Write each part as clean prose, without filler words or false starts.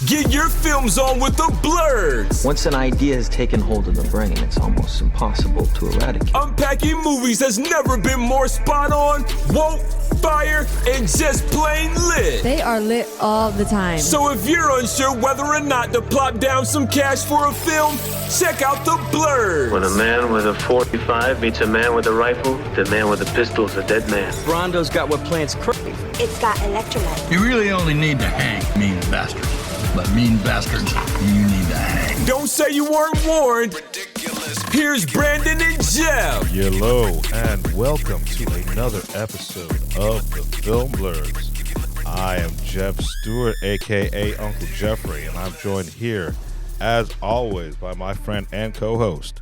Get your films on with the Blurs. Once an idea has taken hold of the brain, it's almost impossible to eradicate. Unpacking movies has never been more spot on, woke, fire, and just plain lit. They are lit all the time. So if you're unsure whether or not to plop down some cash for a film, check out the Blurs. When a man with a 45 meets a man with a rifle, the man with a pistol is a dead man. Brondo's got what plants crave. It's got electrolyte. You really only need to hang mean bastards. But mean bastards, you need to hang. Don't say you weren't warned. Ridiculous. Here's Brandon and Jeff. Hello, and welcome to another episode of the Film Blurs. I am Jeff Stewart, a.k.a. Uncle Jeffrey, and I'm joined here, as always, by my friend and co-host.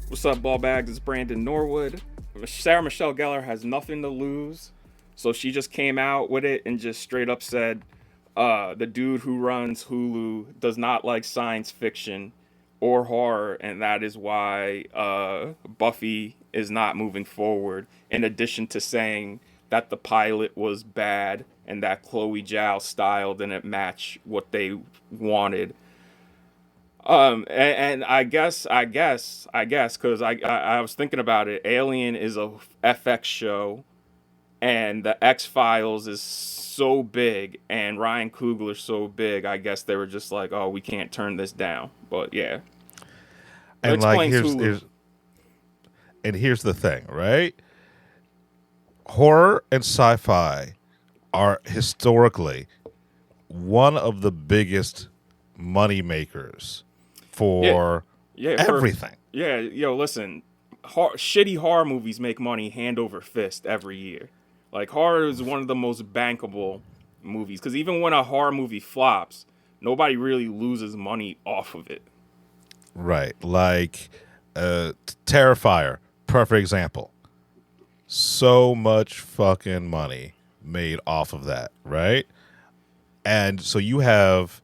What's up, ball bags? It's Brandon Norwood. Sarah Michelle Gellar has nothing to lose, so she just came out with it and just straight up said, the dude who runs Hulu does not like science fiction or horror, and that is why Buffy is not moving forward, in addition to saying that the pilot was bad and that Chloe Zhao style didn't match what they wanted. And I guess, because I was thinking about it, Alien is a FX show, and the X-Files is so big, and Ryan Coogler's so big, I guess they were just like, oh, we can't turn this down. But yeah. And like, here's the thing, right? Horror and sci-fi are historically one of the biggest money makers for everything. Listen, shitty horror movies make money hand over fist every year. Like, horror is one of the most bankable movies, because even when a horror movie flops, nobody really loses money off of it. Right. Like, Terrifier, perfect example. So much fucking money made off of that, right? And so you have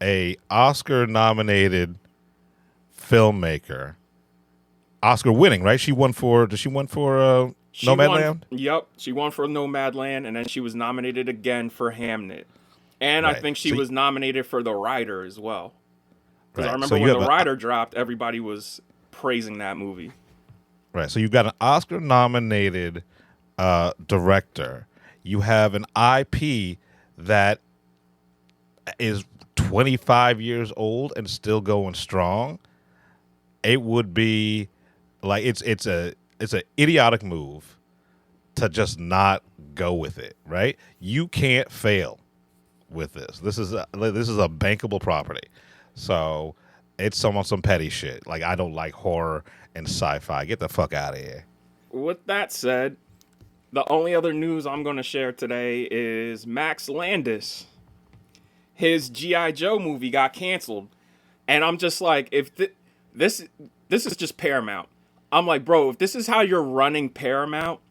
a Oscar-nominated filmmaker, Oscar winning, right? Did she win for Nomadland? Yep, she won for Nomadland, and then she was nominated again for Hamnet. And right. I think she was nominated for The Rider as well. Because I remember when The Rider dropped, everybody was praising that movie. Right, so you've got an Oscar-nominated director. You have an IP that is 25 years old and still going strong. It would be like it's an idiotic move to just not go with it, right? You can't fail with this. This is a bankable property. So it's some petty shit. Like, I don't like horror and sci-fi. Get the fuck out of here. With that said, the only other news I'm going to share today is Max Landis. His G.I. Joe movie got canceled. And I'm just like, if this is just Paramount. I'm like, bro, if this is how you're running Paramount,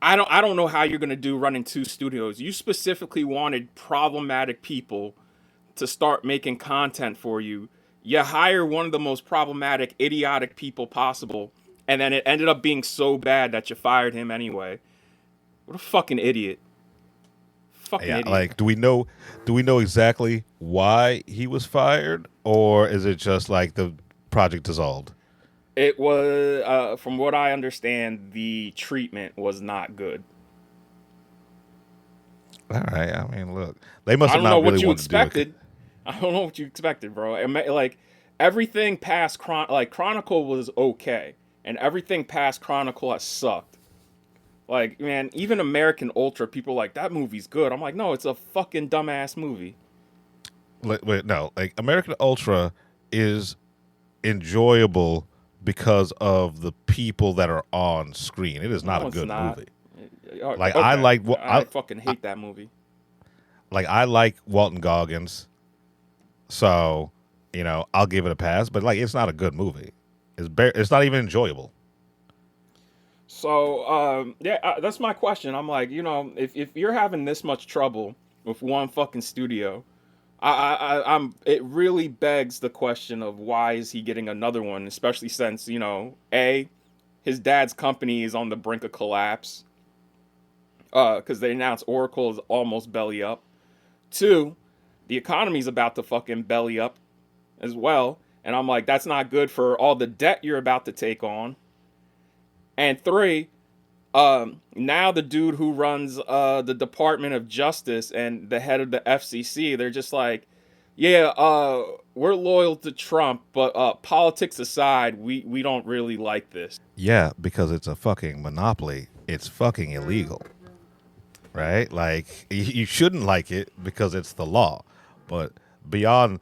I don't know how you're going to do running two studios. You specifically wanted problematic people to start making content for you. You hire one of the most problematic, idiotic people possible, and then it ended up being so bad that you fired him anyway. What a fucking idiot. Idiot. Like, do we know exactly why he was fired, or is it just like the project dissolved? It was, from what I understand, the treatment was not good. All right. I mean, look, they must have not really wanted to do it. I don't know what you expected, bro. Like, everything past Chronicle was okay, and everything past Chronicle has sucked. Like, man, even American Ultra, people are like, that movie's good. I'm like, no, it's a fucking dumbass movie. Wait, no. Like, American Ultra is enjoyable because of the people that are on screen. It is not a good movie. Like, okay. I fucking hate that movie. Like, I like Walton Goggins, so I'll give it a pass. But like, it's not a good movie. It's not even enjoyable. So that's my question. I'm like, if you're having this much trouble with one fucking studio, it really begs the question of why is he getting another one, especially since, his dad's company is on the brink of collapse. Because they announced Oracle is almost belly up. 2, the economy's about to fucking belly up as well. And I'm like, that's not good for all the debt you're about to take on. And 3, now the dude who runs the Department of Justice and the head of the FCC, they're just like, yeah, we're loyal to Trump, but politics aside, we don't really like this. Yeah, because it's a fucking monopoly. It's fucking illegal. Right? Like, you shouldn't like it because it's the law. But beyond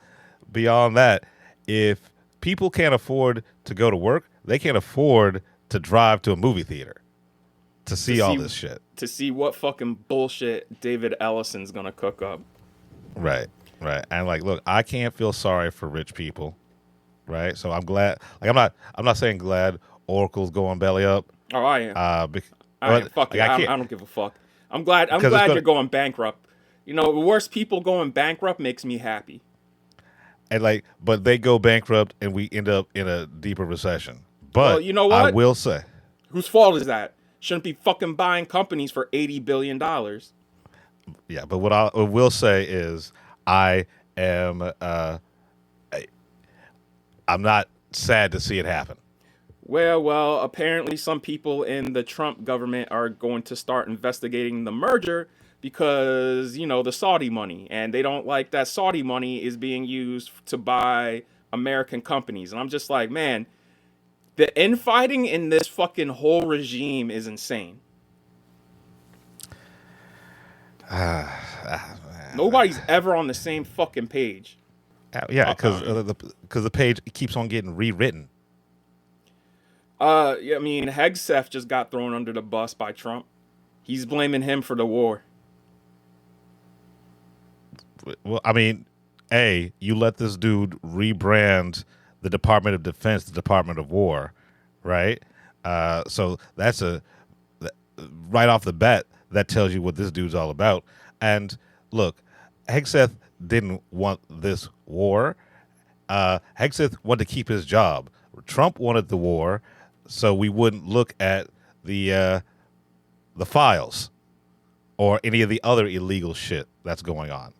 that, if people can't afford to go to work, they can't afford to drive to a movie theater to see all this shit. To see what fucking bullshit David Ellison's gonna cook up. Right. And like, look, I can't feel sorry for rich people. Right? So I'm glad. Like, I'm not saying glad Oracle's going belly up. Oh, I am. I don't give a fuck. I'm glad you're going bankrupt. You know, the worst people going bankrupt makes me happy. And like, but they go bankrupt and we end up in a deeper recession. But well, you know what? I will say, whose fault is that? Shouldn't be fucking buying companies for $80 billion. Yeah, but what I will say is I am I'm not sad to see it happen. Well, apparently some people in the Trump government are going to start investigating the merger because, you know, the Saudi money, and they don't like that Saudi money is being used to buy American companies. And I'm just like, man, the infighting in this fucking whole regime is insane. Nobody's ever on the same fucking page. Yeah, because the page keeps on getting rewritten. Yeah, I mean, Hegseth just got thrown under the bus by Trump. He's blaming him for the war. Well, I mean, you let this dude rebrand the Department of Defense, the Department of War, right? So that's right off the bat, that tells you what this dude's all about. And look, Hegseth didn't want this war. Hegseth wanted to keep his job. Trump wanted the war, so we wouldn't look at the files or any of the other illegal shit that's going on.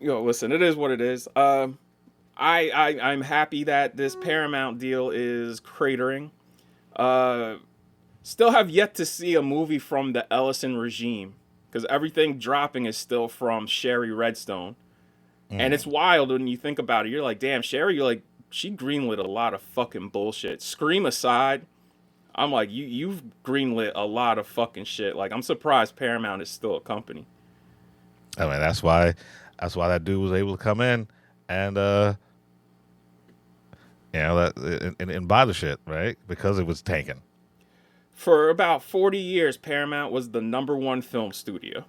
Yo, listen, it is what it is. I'm happy that this Paramount deal is cratering. Still have yet to see a movie from the Ellison regime because everything dropping is still from Sherry Redstone. And it's wild when you think about it. You're like, damn, Sherry, she greenlit a lot of fucking bullshit. Scream aside, I'm like, you've greenlit a lot of fucking shit. Like, I'm surprised Paramount is still a company. I mean, that's why that dude was able to come in and and buy the shit, right? Because it was tanking. For about 40 years, Paramount was the #1 film studio.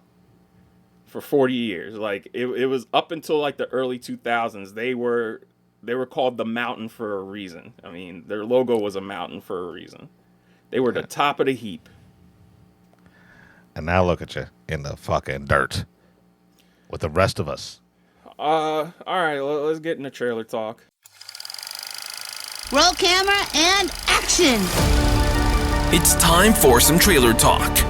For 40 years. Like, it was up until like the early 2000s. They were called the Mountain for a reason. I mean, their logo was a mountain for a reason. They were the top of the heap. And now look at you in the fucking dirt with the rest of us. All right, let's get into trailer talk. Roll camera and action. It's time for some trailer talk.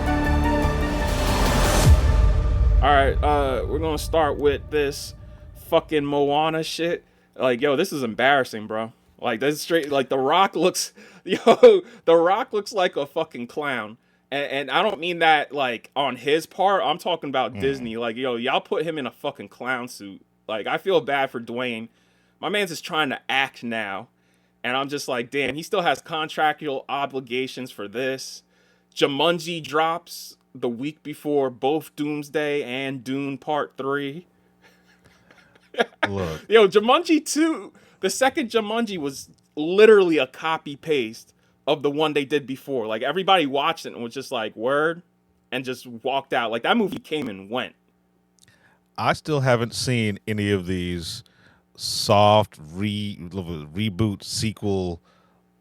All right, we're gonna start with this fucking Moana shit. Like, yo, this is embarrassing, bro. Like, that's straight. Like, The Rock looks like a fucking clown. And I don't mean that like on his part. I'm talking about Disney. Like, yo, y'all put him in a fucking clown suit. Like, I feel bad for Dwayne. My man's just trying to act now. And I'm just like, damn, he still has contractual obligations for this. Jumanji drops the week before both Doomsday and Dune Part 3. Look. Yo, Jumanji 2, the second Jumanji was literally a copy-paste of the one they did before. Like, everybody watched it and was just like, word, and just walked out. Like, that movie came and went. I still haven't seen any of these soft reboot sequel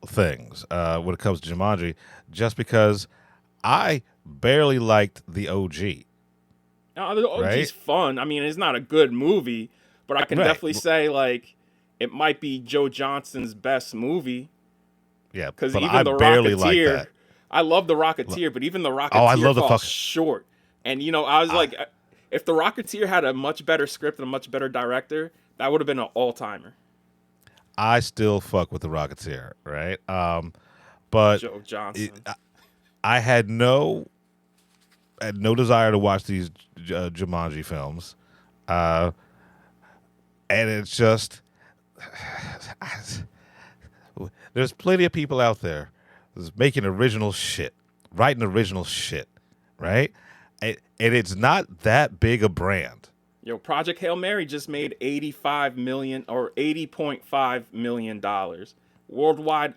things when it comes to Jumanji, just because I barely liked the OG. No, the OG's fun. I mean, it's not a good movie, but I can definitely say, like, it might be Joe Johnston's best movie. Yeah, because even The barely Rocketeer, like I love The Rocketeer, but even The Rocketeer I love falls short. And, you know, I was like, if The Rocketeer had a much better script and a much better director, that would have been an all-timer. I still fuck with The Rocketeer, right? But Joe Johnson. I had no desire to watch these Jumanji films, and it's just there's plenty of people out there that's making original shit, writing original shit, right? And it's not that big a brand. Yo, Project Hail Mary just made $85 million or $80.5 million worldwide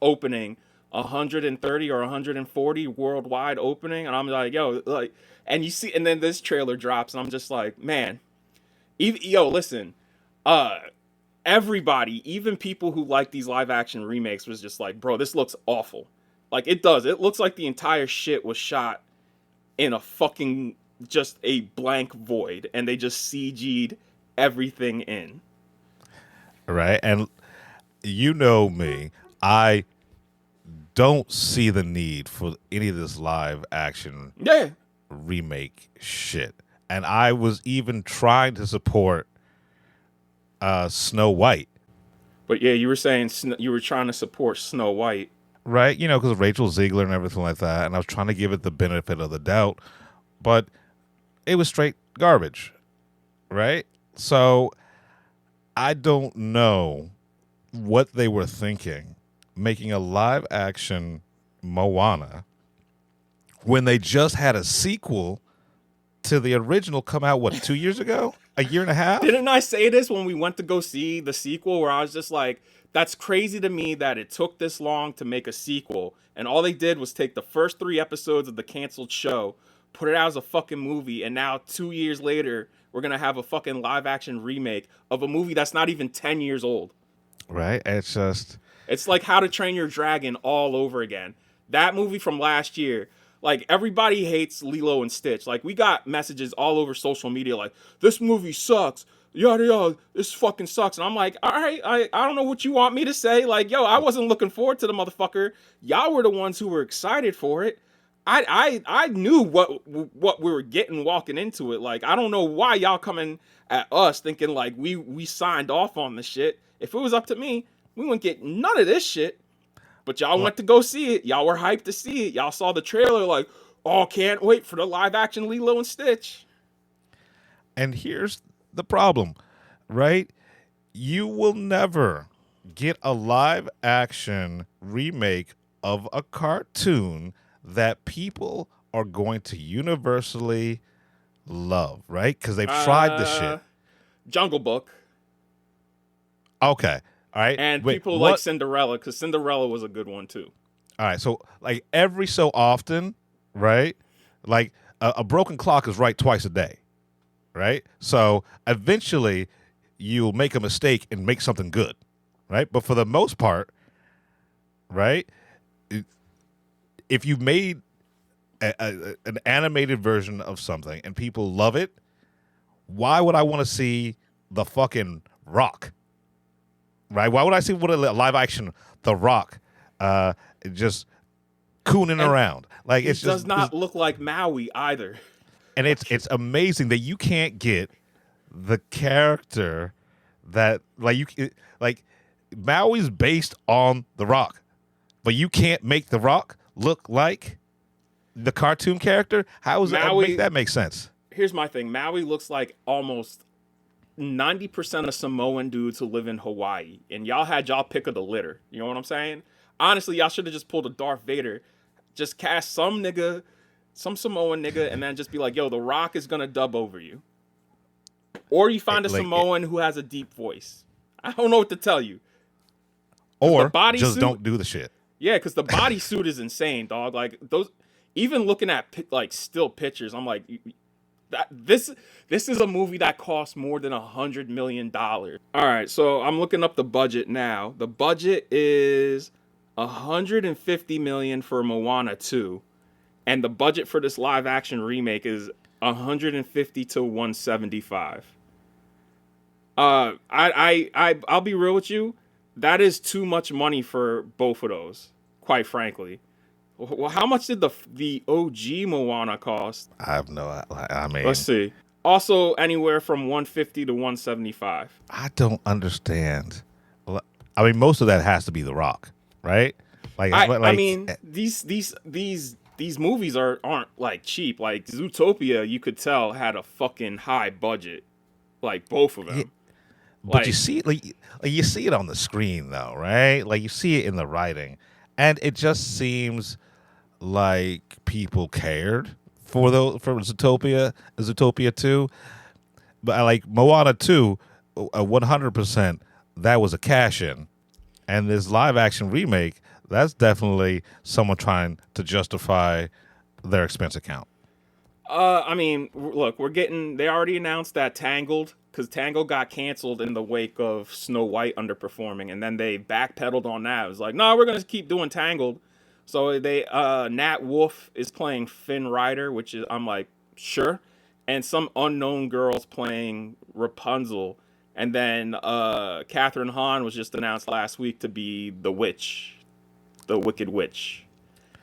opening. 130 or 140 worldwide opening, and I'm like, yo, like, and you see, and then this trailer drops, and I'm just like, man, listen, everybody, even people who like these live action remakes, was just like, bro, this looks awful. Like, it does. It looks like the entire shit was shot in a fucking just a blank void, and they just CG'd everything in. Right, and you know me, I don't see the need for any of this live action remake shit. And I was even trying to support Snow White. But yeah, you were saying you were trying to support Snow White. Right, you know, because of Rachel Ziegler and everything like that. And I was trying to give it the benefit of the doubt. But it was straight garbage. Right? So I don't know what they were thinking making a live action Moana when they just had a sequel to the original come out, what, 2 years ago? A year and a half? Didn't I say this when we went to go see the sequel, where I was just like, that's crazy to me that it took this long to make a sequel, and all they did was take the first 3 episodes of the canceled show, put it out as a fucking movie, and now 2 years later, we're gonna have a fucking live action remake of a movie that's not even 10 years old. Right? It's just... It's like How to Train Your Dragon all over again. That movie from last year, like, everybody hates Lilo and Stitch. Like, we got messages all over social media like, this movie sucks. Yada yada, this fucking sucks. And I'm like, all right, I don't know what you want me to say. Like, yo, I wasn't looking forward to the motherfucker. Y'all were the ones who were excited for it. I knew what we were getting walking into it. Like, I don't know why y'all coming at us thinking like we signed off on the shit. If it was up to me, we wouldn't get none of this shit. But y'all went to go see it. Y'all were hyped to see it. Y'all saw the trailer like, oh, can't wait for the live action Lilo and Stitch. And here's the problem, right? You will never get a live action remake of a cartoon that people are going to universally love, right? Because they've tried this shit. Jungle Book. Okay. All right. And people like Cinderella, because Cinderella was a good one too. All right. So like every so often, right? Like a broken clock is right twice a day, right? So eventually you'll make a mistake and make something good, right? But for the most part, right, if you made an animated version of something and people love it, why would I want to see The fucking Rock? Right? Why would I see what a live action The Rock just cooning around? Like it does not look like Maui either. And it's amazing that you can't get the character that like Maui's based on The Rock, but you can't make The Rock look like the cartoon character. How is that make sense? Here's my thing. Maui looks like almost 90% of Samoan dudes who live in Hawaii, and y'all had y'all pick of the litter. You know what I'm saying? Honestly, y'all should have just pulled a Darth Vader, just cast some Samoan nigga, and then just be like, yo, The Rock is gonna dub over you. Or you find a Samoan who has a deep voice. I don't know what to tell you. Or just don't do the shit. Yeah, because the bodysuit is insane, dog. Like those, even looking at like still pictures, I'm like, this is a movie that costs more than $100 million. All right, so I'm looking up the budget now. The budget is $150 million for Moana 2, and the budget for this live action remake is $150 to $175. I'll be real with you. That is too much money for both of those, quite frankly. Well, how much did the OG Moana cost? I have no. I mean, let's see. Also, anywhere from 150 to 175. I don't understand. Well, I mean, most of that has to be The Rock, right? I mean, these movies aren't like cheap. Like Zootopia, you could tell had a fucking high budget. Like both of them. Yeah, but you see, you see it on the screen though, right? Like you see it in the writing, and it just seems like people cared for Zootopia 2. But I like Moana 2, 100%. That was a cash in, and this live action remake, that's definitely someone trying to justify their expense account. I mean, look, they already announced that Tangled, because Tangled got canceled in the wake of Snow White underperforming, and then they backpedaled on that. It was like, no, we're going to keep doing Tangled. So Nat Wolff is playing Finn Rider, which is, I'm like, sure. And some unknown girl's playing Rapunzel. And then Catherine Hahn was just announced last week to be the witch, the Wicked Witch.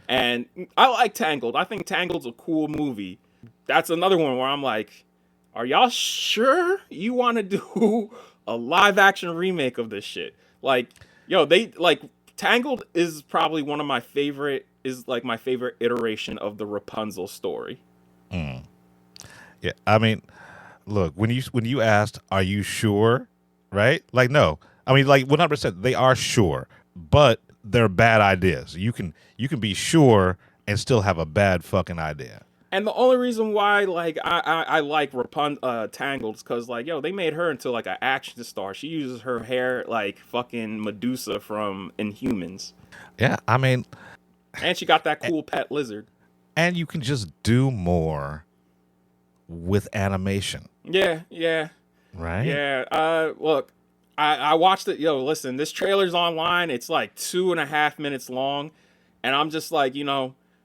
And I like Tangled. I think Tangled's a cool movie. That's another one where I'm like, are y'all sure you want to do a live action remake of this shit? Like, yo, Tangled is probably my favorite iteration of the Rapunzel story. Yeah, I mean, look, when you asked, are you sure? Right? Like, no. I mean, like 100%, they are sure, but they're bad ideas. You can be sure and still have a bad fucking idea. And the only reason why, like, I like Tangled is because, like, yo, they made her into, like, an action star. She uses her hair like fucking Medusa from Inhumans. Yeah, I mean... And she got that cool pet lizard. And you can just do more with animation. Yeah. Right? Yeah. Look, I watched it. Yo, listen, this trailer's online. It's like 2.5 minutes long. And I'm just like,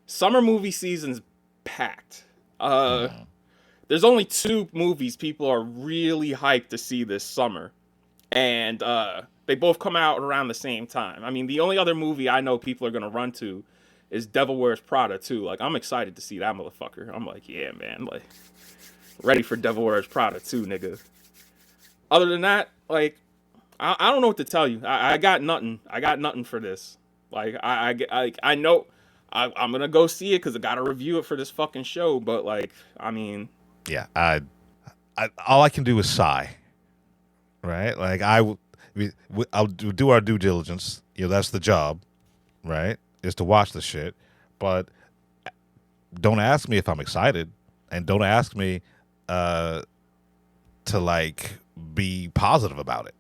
summer movie season's packed. There's only 2 movies people are really hyped to see this summer. And they both come out around the same time. I mean, the only other movie I know people are going to run to is Devil Wears Prada 2. Like, I'm excited to see that motherfucker. I'm like, yeah, man. Like, ready for Devil Wears Prada 2, nigga. Other than that, like, I don't know what to tell you. I got nothing. I got nothing for this. Like, I know I'm going to go see it because I got to review it for this fucking show. But, like, I mean. Yeah, all I can do is sigh. Right? Like, I'll do our due diligence. That's the job. Right? Is to watch the shit. But don't ask me if I'm excited. And don't ask me to, like, be positive about it.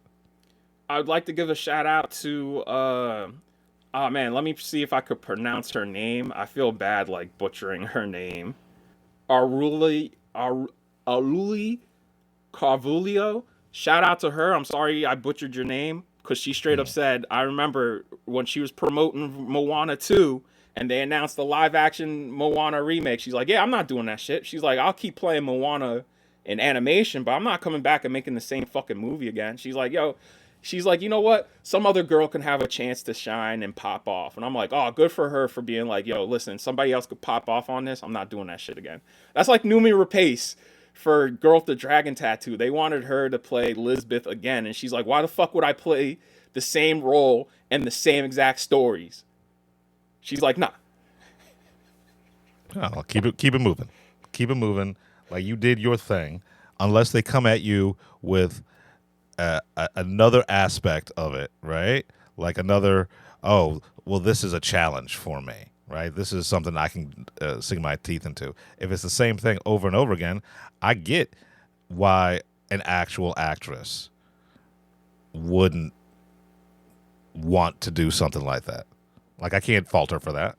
I would like to give a shout out to, oh man, let me see if I could pronounce her name. I feel bad, like, butchering her name. Aruli Carvulio. Shout out to her. I'm sorry I butchered your name, because she straight up said, I remember when she was promoting Moana 2, and they announced the live-action Moana remake. She's like, yeah, I'm not doing that shit. She's like, I'll keep playing Moana in animation, but I'm not coming back and making the same fucking movie again. She's like, you know what? Some other girl can have a chance to shine and pop off. And I'm like, oh, good for her for being like, yo, listen, somebody else could pop off on this. I'm not doing that shit again. That's like Numi Rapace for Girl with the Dragon Tattoo. They wanted her to play Lisbeth again. And she's like, why the fuck would I play the same role and the same exact stories? She's like, nah. Oh, keep it moving. Keep it moving. Like, you did your thing. Unless they come at you with another aspect of it, right? Like another, oh, well, this is a challenge for me, right? This is something I can sink my teeth into. If it's the same thing over and over again, I get why an actual actress wouldn't want to do something like that. Like, I can't fault her for that.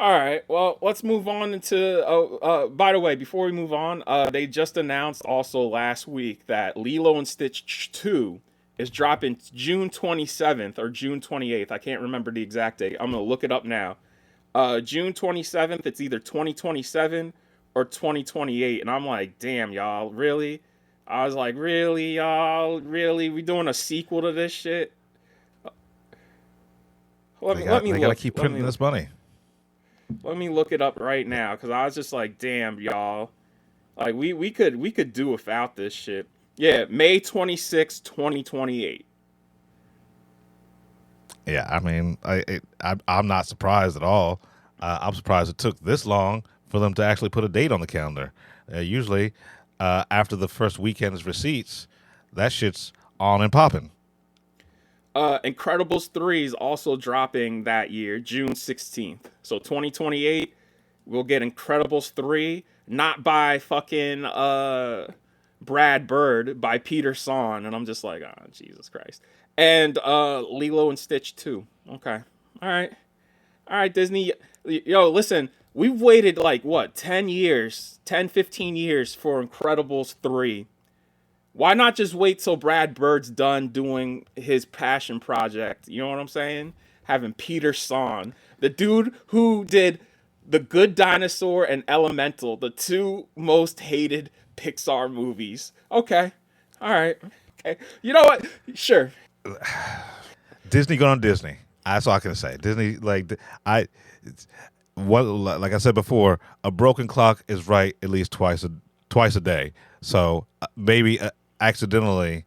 All right, well, let's move on into, by the way, before we move on, they just announced also last week that Lilo & Stitch 2 is dropping June 27th or June 28th. I can't remember the exact date. I'm going to look it up now. June 27th, it's either 2027 or 2028. And I'm like, damn, y'all, really? I was like, really, y'all? Really? We doing a sequel to this shit? Let me look. They got to keep printing this money. Let me look it up right now, because I was just like, damn, y'all. Like we could do without this shit. Yeah, May 26, 2028. Yeah, I mean, I'm not surprised at all. I'm surprised it took this long for them to actually put a date on the calendar. Usually, after the first weekend's receipts, that shit's on and popping. Incredibles 3 is also dropping that year, June 16th. So 2028, we'll get Incredibles 3, not by fucking Brad Bird, by Peter Son. And I'm just like, oh, Jesus Christ. And Lilo and Stitch 2. Okay. All right, Disney. Yo, listen, we've waited like, what, 10 years, 10, 15 years for Incredibles 3. Why not just wait till Brad Bird's done doing his passion project? You know what I'm saying? Having Peter Son, the dude who did The Good Dinosaur and Elemental, the two most hated Pixar movies. Okay. All right. Okay. You know what? Sure. Disney going on Disney. That's all I can say. Disney, like I said before, a broken clock is right at least twice a day. So maybe accidentally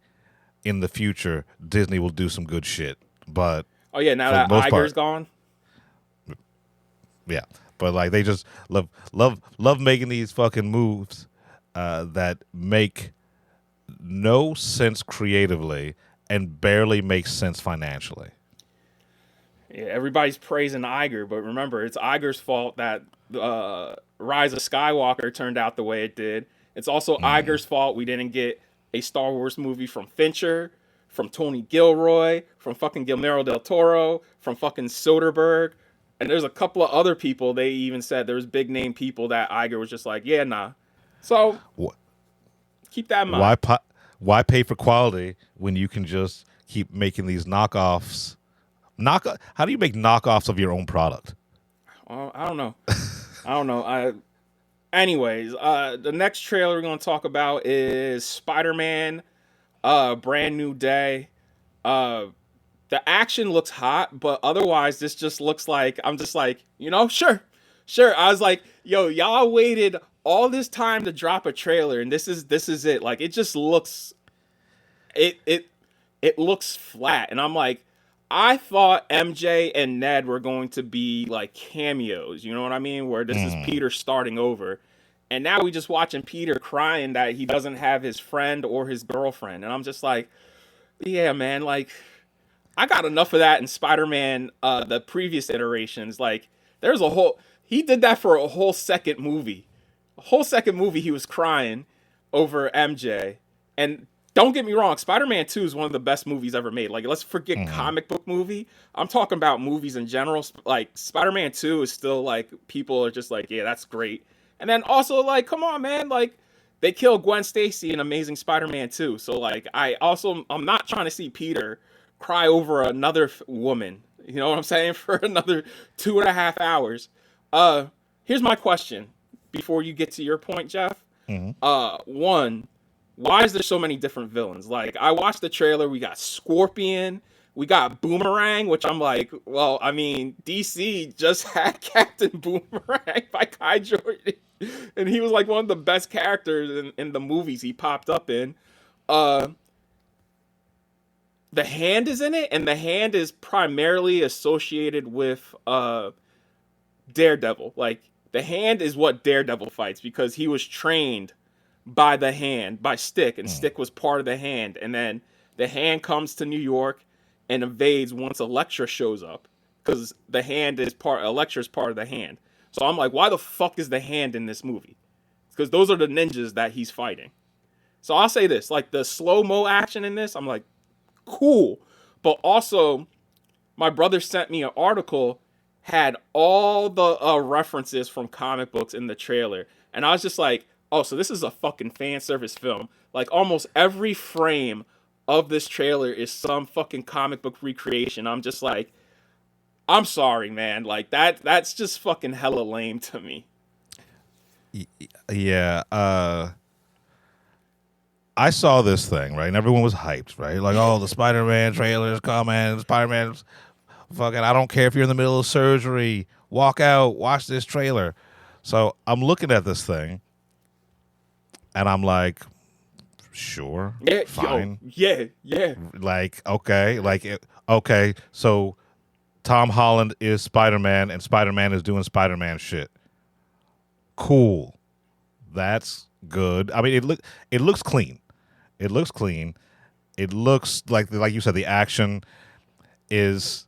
in the future, Disney will do some good shit. But oh yeah, now that Iger's gone. Yeah, but like they just love making these fucking moves that make no sense creatively and barely makes sense financially. Yeah, everybody's praising Iger, but remember, it's Iger's fault that Rise of Skywalker turned out the way it did. It's also Iger's fault we didn't get a Star Wars movie from Fincher, from Tony Gilroy, from fucking Guillermo del Toro, from fucking Soderbergh. And there's a couple of other people, they even said there was big name people that Iger was just like, yeah, nah. So, keep that in mind. Why pay for quality when you can just keep making these knockoffs? How do you make knockoffs of your own product? I don't know. Anyways, the next trailer we're going to talk about is Spider-Man, Brand New Day. The action looks hot, but otherwise this just looks like, I'm just like, sure. I was like, yo, y'all waited all this time to drop a trailer, and this is it. Like, it just looks, it looks flat. And I'm like, I thought MJ and Ned were going to be like cameos, you know what I mean? Where this is Peter starting over. And now we just watching Peter crying that he doesn't have his friend or his girlfriend. And I'm just like, yeah, man, like, I got enough of that in Spider-Man, the previous iterations. Like, he did that for a whole second movie. A whole second movie he was crying over MJ. And don't get me wrong, Spider-Man 2 is one of the best movies ever made. Like, let's forget comic book movie. I'm talking about movies in general. Like, Spider-Man 2 is still, like, people are just like, yeah, that's great. And then also, like, come on, man. Like, they killed Gwen Stacy in Amazing Spider-Man 2. So, like, I'm not trying to see Peter cry over another woman. You know what I'm saying? For another 2.5 hours. Here's my question before you get to your point, Jeff. One, why is there so many different villains? Like, I watched the trailer. We got Scorpion. We got Boomerang, which I'm like, well, I mean, DC just had Captain Boomerang by Kai Jordan. And he was like one of the best characters in the movies he popped up in. The Hand is in it, and the Hand is primarily associated with Daredevil. Like, the Hand is what Daredevil fights because he was trained by the Hand, by Stick, and Stick was part of the Hand. And then the Hand comes to New York and invades once Elektra shows up because the Hand is Elektra's part of the Hand. So I'm like, why the fuck is the Hand in this movie? Because those are the ninjas that he's fighting. So I'll say this, like, the slow-mo action in this, I'm like, cool. But also, my brother sent me an article, had all the references from comic books in the trailer. And I was just like, oh, so this is a fucking fan service film. Like, almost every frame of this trailer is some fucking comic book recreation. I'm just like, I'm sorry, man. Like, that's just fucking hella lame to me. Yeah. I saw this thing, right? And everyone was hyped, right? Like, oh, the Spider-Man trailer is coming. Spider-Man's fucking, I don't care if you're in the middle of surgery. Walk out, watch this trailer. So I'm looking at this thing, And I'm like, sure, Yeah, fine. Yeah. Like, okay, okay, so Tom Holland is Spider-Man and Spider-Man is doing Spider-Man shit. Cool. That's good. I mean, it looks clean. It looks clean. It looks like you said, the action is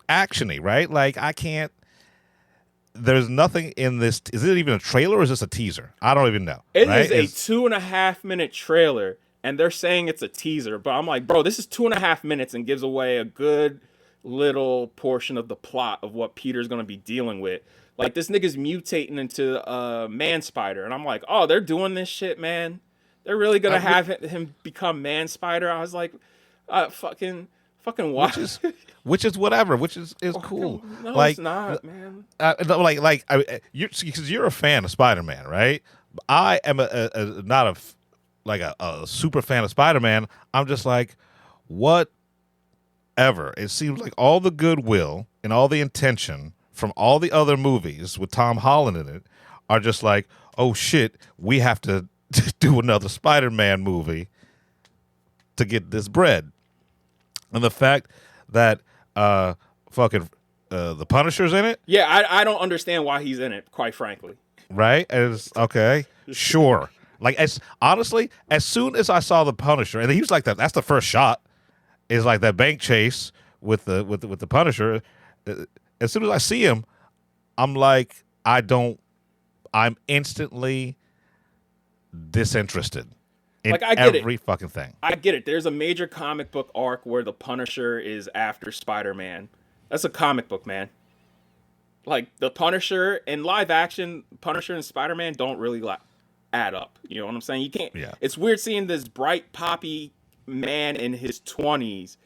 actiony, right? Like, there's nothing in this. Is it even a trailer or is this a teaser? I don't even know. It right? is a 2.5 minute trailer, and they're saying it's a teaser. But I'm like, bro, this is 2.5 minutes and gives away a good little portion of the plot of what Peter's going to be dealing with. Like, this nigga's mutating into a man spider. And I'm like, oh, they're doing this shit, man. They're really going to have him become man spider. I was like, fucking what? Which is whatever. Which is cool. No, like, it's not, man. Because you're a fan of Spider-Man, right? I am not a super fan of Spider-Man. I'm just like, whatever. It seems like all the goodwill and all the intention from all the other movies with Tom Holland in it are just like, oh shit, we have to do another Spider-Man movie to get this bread. And the fact that the Punisher's in it, Yeah, I don't understand why he's in it, quite frankly. right? As okay, sure. Like, honestly, as soon as I saw the Punisher, and he was like that. That's the first shot. Is like that bank chase with the Punisher. As soon as I see him, I'm like, I'm instantly disinterested in Like, I get every fucking thing. I get it. There's a major comic book arc where the Punisher is after Spider-Man. That's a comic book, man. Like, the Punisher in live action, Punisher and Spider-Man don't really add up. You know what I'm saying? You can't. Yeah. It's weird seeing this bright, poppy man in his 20s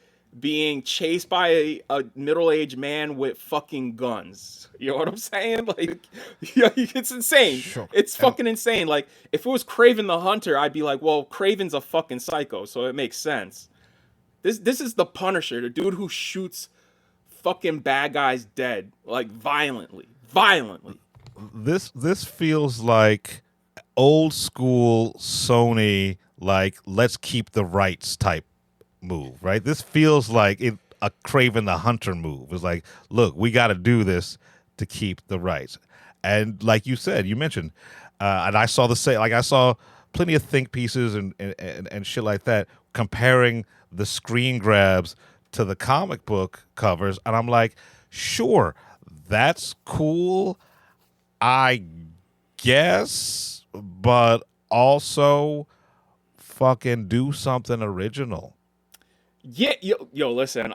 being chased by a middle-aged man with fucking guns. You know what I'm saying? Like, it's insane. Sure. It's fucking insane. Like, if it was Kraven the Hunter, I'd be like, well, Kraven's a fucking psycho, so it makes sense. This is the Punisher, the dude who shoots fucking bad guys dead, like, violently. This feels like old school Sony, like, let's keep the rights type move, right? This feels like a Kraven the Hunter move. It's like, look, we got to do this to keep the rights. And like you said, you mentioned, and I saw the same. Like, I saw plenty of think pieces and shit like that comparing the screen grabs to the comic book covers, and I'm like, sure, that's cool, I guess, but also fucking do something original. Yeah, yo, listen.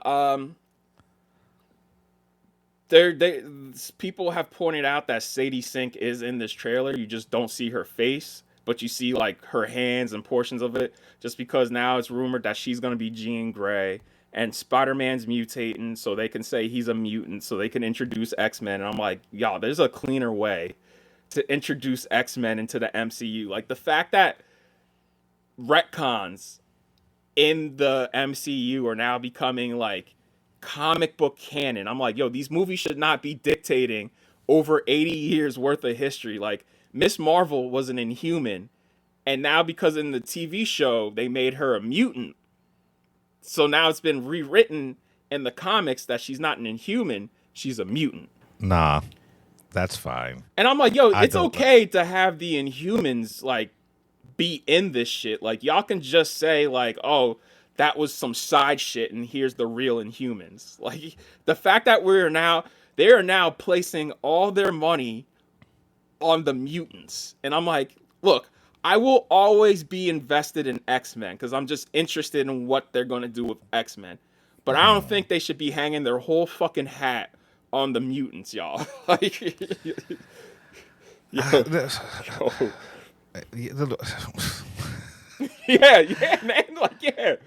People have pointed out that Sadie Sink is in this trailer. You just don't see her face, but you see, like, her hands and portions of it. Just because now it's rumored that she's gonna be Jean Grey, and Spider-Man's mutating, so they can say he's a mutant, so they can introduce X-Men. And I'm like, y'all, there's a cleaner way to introduce X-Men into the MCU. Like, the fact that retcons in the MCU are now becoming, like, comic book canon. I'm like, yo, these movies should not be dictating over 80 years worth of history. Like, Miss Marvel was an Inhuman, and now because in the TV show they made her a mutant, so now it's been rewritten in the comics that she's not an Inhuman, she's a mutant. Nah, that's fine. And I'm like, yo, it's okay to have the Inhumans, like, be in this shit. Like, y'all can just say, like, oh, that was some side shit and here's the real Inhumans. Like, the fact that they are now placing all their money on the mutants. And I'm like, look, I will always be invested in X-Men because I'm just interested in what they're going to do with X-Men. But I don't think they should be hanging their whole fucking hat on the mutants, y'all. Like, yeah, man. Like,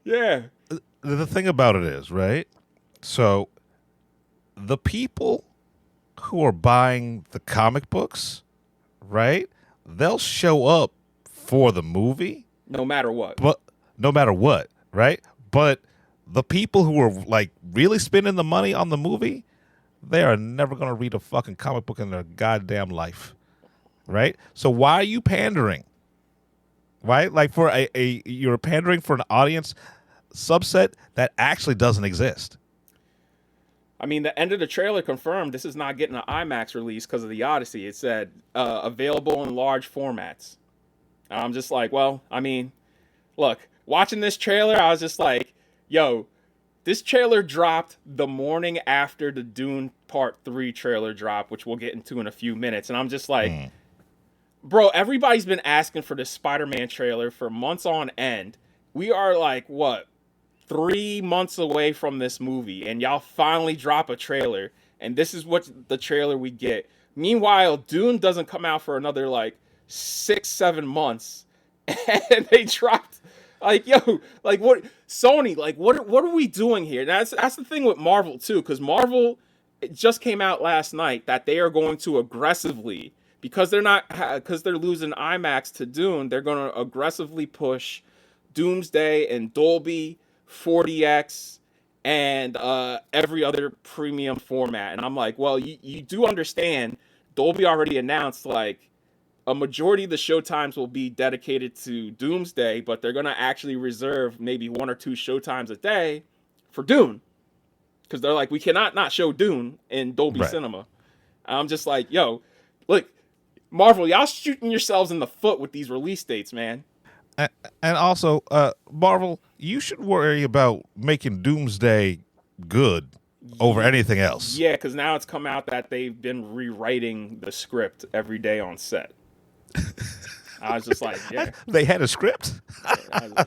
yeah. The thing about it is, right? So the people who are buying the comic books, right? They'll show up for the movie. No matter what. But no matter what, right? But the people who are, like, really spending the money on the movie, they are never going to read a fucking comic book in their goddamn life, right? So why are you pandering right? Like for you're pandering for an audience subset that actually doesn't exist. I mean, the end of the trailer confirmed this is not getting an IMAX release because of the Odyssey. It said available in large formats. And I'm just like, well, I mean, look, watching this trailer, I was just like, yo, this trailer dropped the morning after the Dune Part 3 trailer dropped, which we'll get into in a few minutes. And I'm just like, bro, everybody's been asking for this Spider-Man trailer for months on end. We are like, what, 3 months away from this movie, and y'all finally drop a trailer, and this is what the trailer we get. Meanwhile, Dune doesn't come out for another, like, 6-7 months, and they dropped... Like, yo, like, what, Sony, like, what are we doing here? That's the thing with Marvel, too, because Marvel, it just came out last night that they are going to aggressively, because they're losing IMAX to Dune, they're going to aggressively push Doomsday and Dolby, 40X, and every other premium format. And I'm like, well, you do understand, Dolby already announced, like, a majority of the showtimes will be dedicated to Doomsday, but they're going to actually reserve maybe 1 or 2 showtimes a day for Dune. Because they're like, we cannot not show Dune in Dolby Cinema. I'm just like, yo, look, Marvel, y'all shooting yourselves in the foot with these release dates, man. And also, Marvel, you should worry about making Doomsday good over anything else. Yeah, because now it's come out that they've been rewriting the script every day on set. I was just like, yeah. They had a script?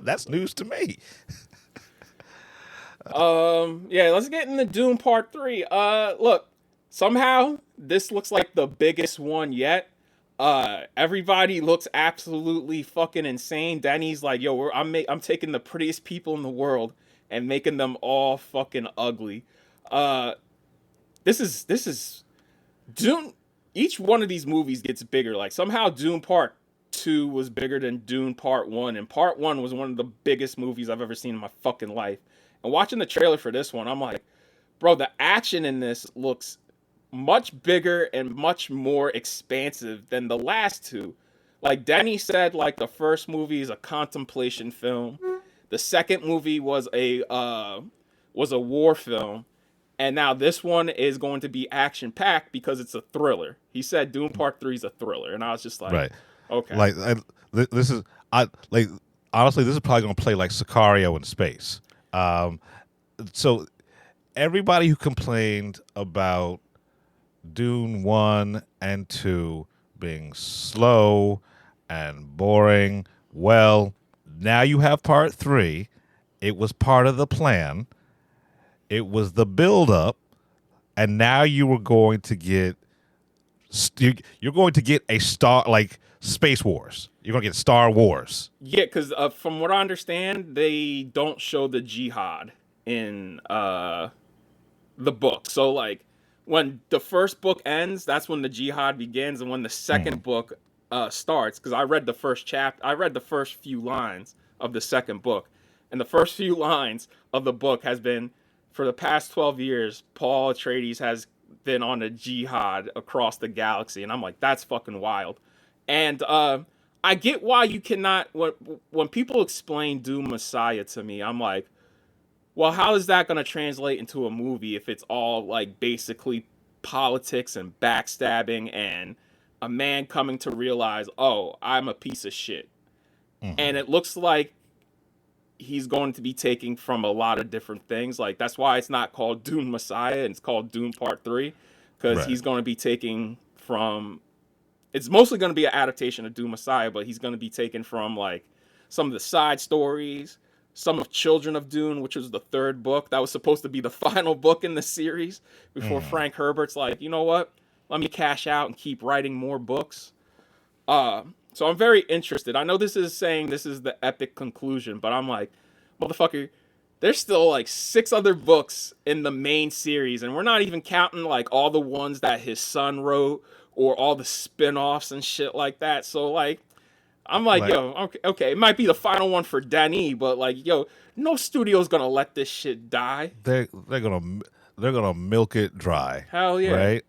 That's news to me. Yeah, let's get into Dune Part 3. Look, somehow this looks like the biggest one yet. Everybody looks absolutely fucking insane. Danny's like, yo, I'm taking the prettiest people in the world and making them all fucking ugly. This is Dune. Each one of these movies gets bigger. Like, somehow Dune Part 2 was bigger than Dune Part 1, and Part 1 was one of the biggest movies I've ever seen in my fucking life. And watching the trailer for this one, I'm like, bro, the action in this looks much bigger and much more expansive than the last two. Like Danny said, like, the first movie is a contemplation film. The second movie was a war film. And now this one is going to be action-packed because it's a thriller. He said Dune Part 3 is a thriller. And I was just like, okay. Like, honestly, this is probably going to play like Sicario in space. So everybody who complained about Dune 1 and 2 being slow and boring, well, now you have Part 3. It was part of the plan. It was the build-up, and now you were going to get you're going to get a Star, like, Space Wars. You're going to get Star Wars. Yeah, because from what I understand, they don't show the jihad in the book. So, like, when the first book ends, that's when the jihad begins, and when the second book starts, because I read the first chapter, I read the first few lines of the second book, and the first few lines of the book has been, for the past 12 years, Paul Atreides has been on a jihad across the galaxy. And I'm like, that's fucking wild. And I get why you cannot... When people explain Doom Messiah to me, I'm like, well, how is that going to translate into a movie if it's all, like, basically politics and backstabbing and a man coming to realize, oh, I'm a piece of shit. Mm-hmm. And it looks like he's going to be taking from a lot of different things. Like, that's why it's not called Dune Messiah and it's called Dune Part 3, because he's going to be taking from... It's mostly going to be an adaptation of Dune Messiah, but he's going to be taken from, like, some of the side stories, some of Children of Dune, which was the third book. That was supposed to be the final book in the series before Frank Herbert's like, you know what? Let me cash out and keep writing more books. So I'm very interested. I know this is saying this is the epic conclusion, but I'm like, motherfucker, there's still like 6 other books in the main series, and we're not even counting like all the ones that his son wrote or all the spin-offs and shit like that. So like, I'm like, yo, okay, it might be the final one for Danny, but like, yo, no studio's gonna let this shit die. They're gonna milk it dry. Hell yeah. Right?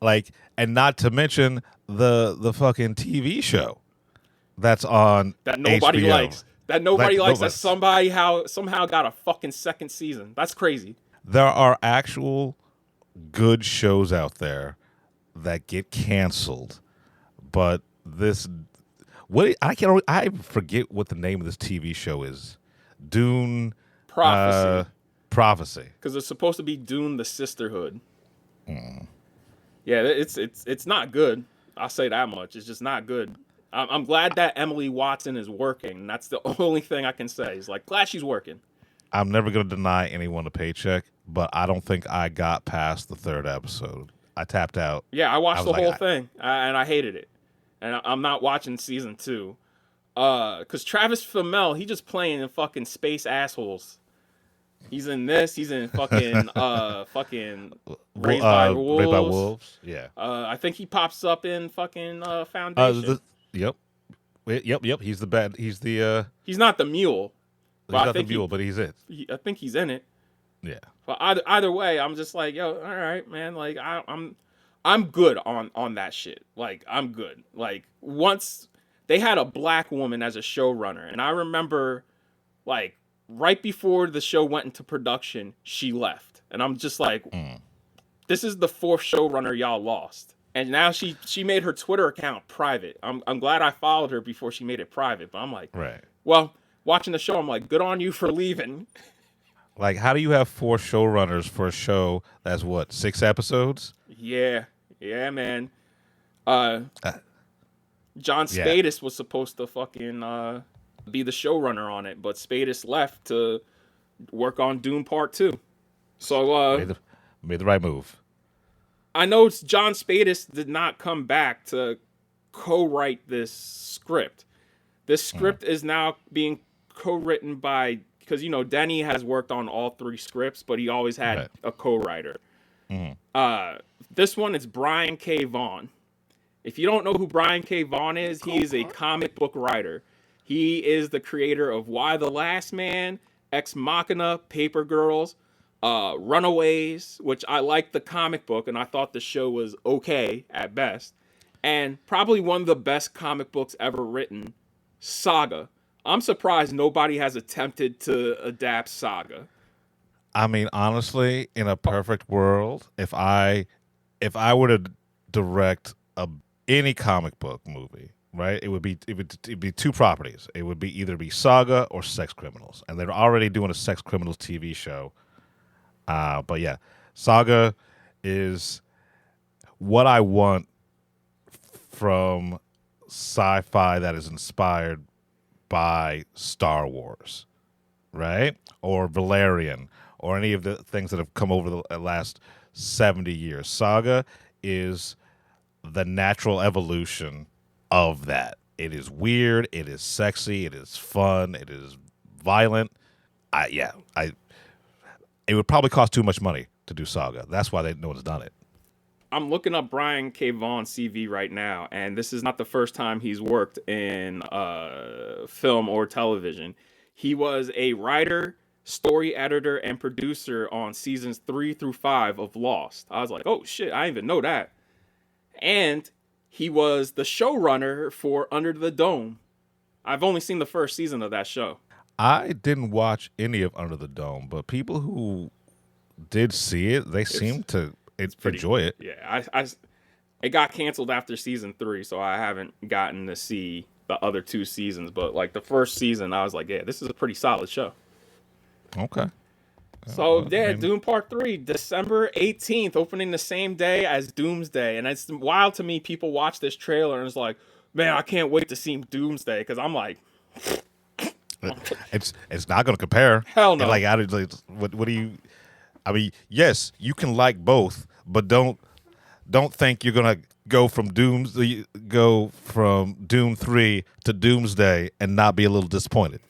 Like, and not to mention the fucking TV show that's on that nobody HBO. likes. That nobody Like, likes. no, That somebody somehow got a fucking second season. That's crazy. There are actual good shows out there that get canceled, but I forget what the name of this TV show is. Dune Prophecy. Prophecy. Because it's supposed to be Dune: The Sisterhood. Yeah, it's not good. I'll say that much. It's just not good. I'm glad that Emily Watson is working. That's the only thing I can say. Is like glad she's working. I'm never going to deny anyone a paycheck, but I don't think I got past the 3rd episode. I tapped out. Yeah, I watched the was whole thing, and I hated it. And I'm not watching season 2. Because Travis Fimmel, he just playing in fucking space assholes. He's in this. He's in fucking Raised by Wolves. Raised by Wolves. Yeah. I think he pops up in fucking Foundation. Yep. He's the bad. He's the. He's not the mule. He's not the mule, but he's it. I think he's in it. Yeah. But either way, I'm just like, yo, all right, man. Like I'm good on that shit. Like I'm good. Like once they had a black woman as a showrunner, and I remember, like right before the show went into production, she left, and I'm just like, this is the 4th showrunner y'all lost. And now she made her Twitter account private. I'm glad I followed her before she made it private. But I'm like, right. Well, watching the show, I'm like, good on you for leaving. Like, how do you have 4 showrunners for a show that's what, 6 episodes? Yeah, man. John Spadis was supposed to fucking be the showrunner on it, but Spadis left to work on Dune Part 2. So made the right move. I know John Spadis did not come back to co-write this script. This script is now being co-written by, because, Denny has worked on all 3 scripts, but he always had a co-writer. This one is Brian K. Vaughan. If you don't know who Brian K. Vaughan is, he is a comic book writer. He is the creator of Why the Last Man, Ex Machina, Paper Girls, Runaways, which I liked the comic book, and I thought the show was okay at best. And probably one of the best comic books ever written, Saga. I'm surprised nobody has attempted to adapt Saga. I mean, honestly, in a perfect world, if I were to direct any comic book movie, right, it would be 2 properties. It would be either be Saga or Sex Criminals, and they're already doing a Sex Criminals TV show. But yeah, Saga is what I want from sci-fi that is inspired by Star Wars, right? Or Valerian, or any of the things that have come over the last 70 years. Saga is the natural evolution of that. It is weird, it is sexy, it is fun, it is violent. It would probably cost too much money to do Saga. That's why no one's done it. I'm looking up Brian K. Vaughan's CV right now, and this is not the first time he's worked in film or television. He was a writer, story editor, and producer on seasons 3 through 5 of Lost. I was like, oh shit, I didn't even know that. And he was the showrunner for Under the Dome. I've only seen the first season of that show. I didn't watch any of Under the Dome, but people who did see it, they seem to enjoy it. Yeah, it got canceled after season 3, so I haven't gotten to see the other 2 seasons. But like the first season, I was like, yeah, this is a pretty solid show. Okay. So yeah, Dune Part 3, December 18th, opening the same day as Doomsday. And it's wild to me, people watch this trailer and it's like, man, I can't wait to see Doomsday, because I'm like, it's not going to compare. Hell no. What do you? I mean, yes, you can like both, but don't think you're going to go from Doom 3 to Doomsday and not be a little disappointed.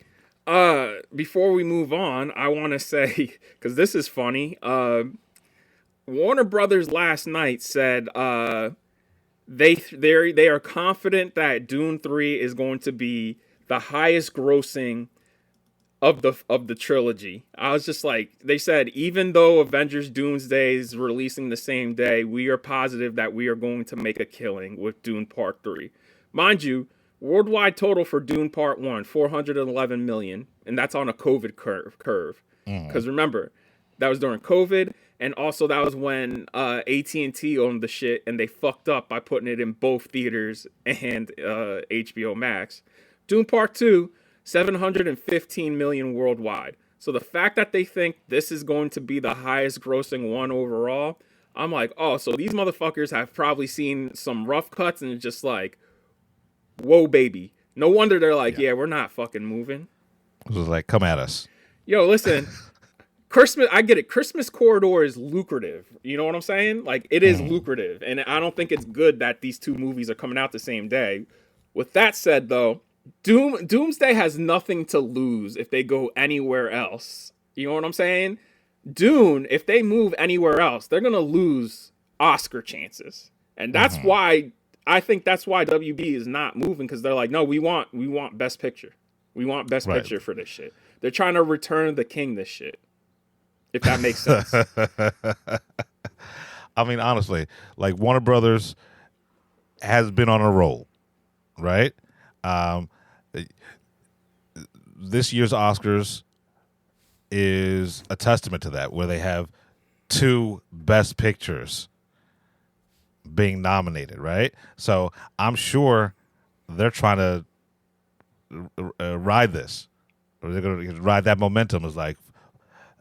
Before we move on, I want to say, because this is funny, Warner Brothers last night said they are confident that Dune 3 is going to be the highest grossing of the trilogy. I was just like, they said, even though Avengers Doomsday is releasing the same day, we are positive that we are going to make a killing with Dune Part 3. Mind you, Worldwide total for Dune Part 1, 411 million. And that's on a COVID curve. Because remember, that was during COVID. And also that was when AT&T owned the shit. And they fucked up by putting it in both theaters and HBO Max. Dune Part 2, 715 million worldwide. So the fact that they think this is going to be the highest grossing one overall, I'm like, oh, so these motherfuckers have probably seen some rough cuts and it's just like, whoa, baby. No wonder they're like, yeah, we're not fucking moving. It was like, come at us. Yo, listen, Christmas, I get it. Christmas corridor is lucrative. You know what I'm saying? Like, it is lucrative. And I don't think it's good that these two movies are coming out the same day. With that said, though, Doomsday has nothing to lose if they go anywhere else. You know what I'm saying? Dune, if they move anywhere else, they're going to lose Oscar chances. And that's why, I think that's why WB is not moving, because they're like, no, we want Best Picture. We want Best Picture for this shit. They're trying to return the king this shit. If that makes sense. I mean, honestly, like Warner Brothers has been on a roll, right? This year's Oscars is a testament to that, where they have 2 Best Pictures being nominated, right? So I'm sure they're trying to ride this, or they're going to ride that momentum. Is like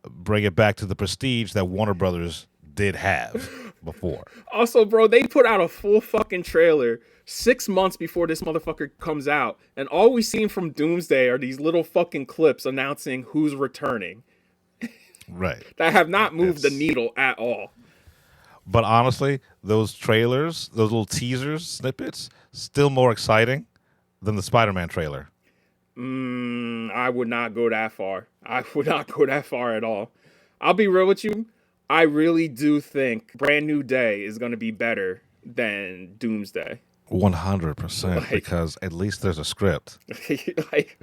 bring it back to the prestige that Warner Brothers did have before. Also, bro, they put out a full fucking trailer 6 months before this motherfucker comes out, and all we've seen from Doomsday are these little fucking clips announcing who's returning. Right. That have not moved the needle at all. But honestly, those trailers, those little teasers, snippets, still more exciting than the Spider-Man trailer. I would not go that far. I would not go that far at all. I'll be real with you. I really do think Brand New Day is going to be better than Doomsday. 100%, because at least there's a script. Like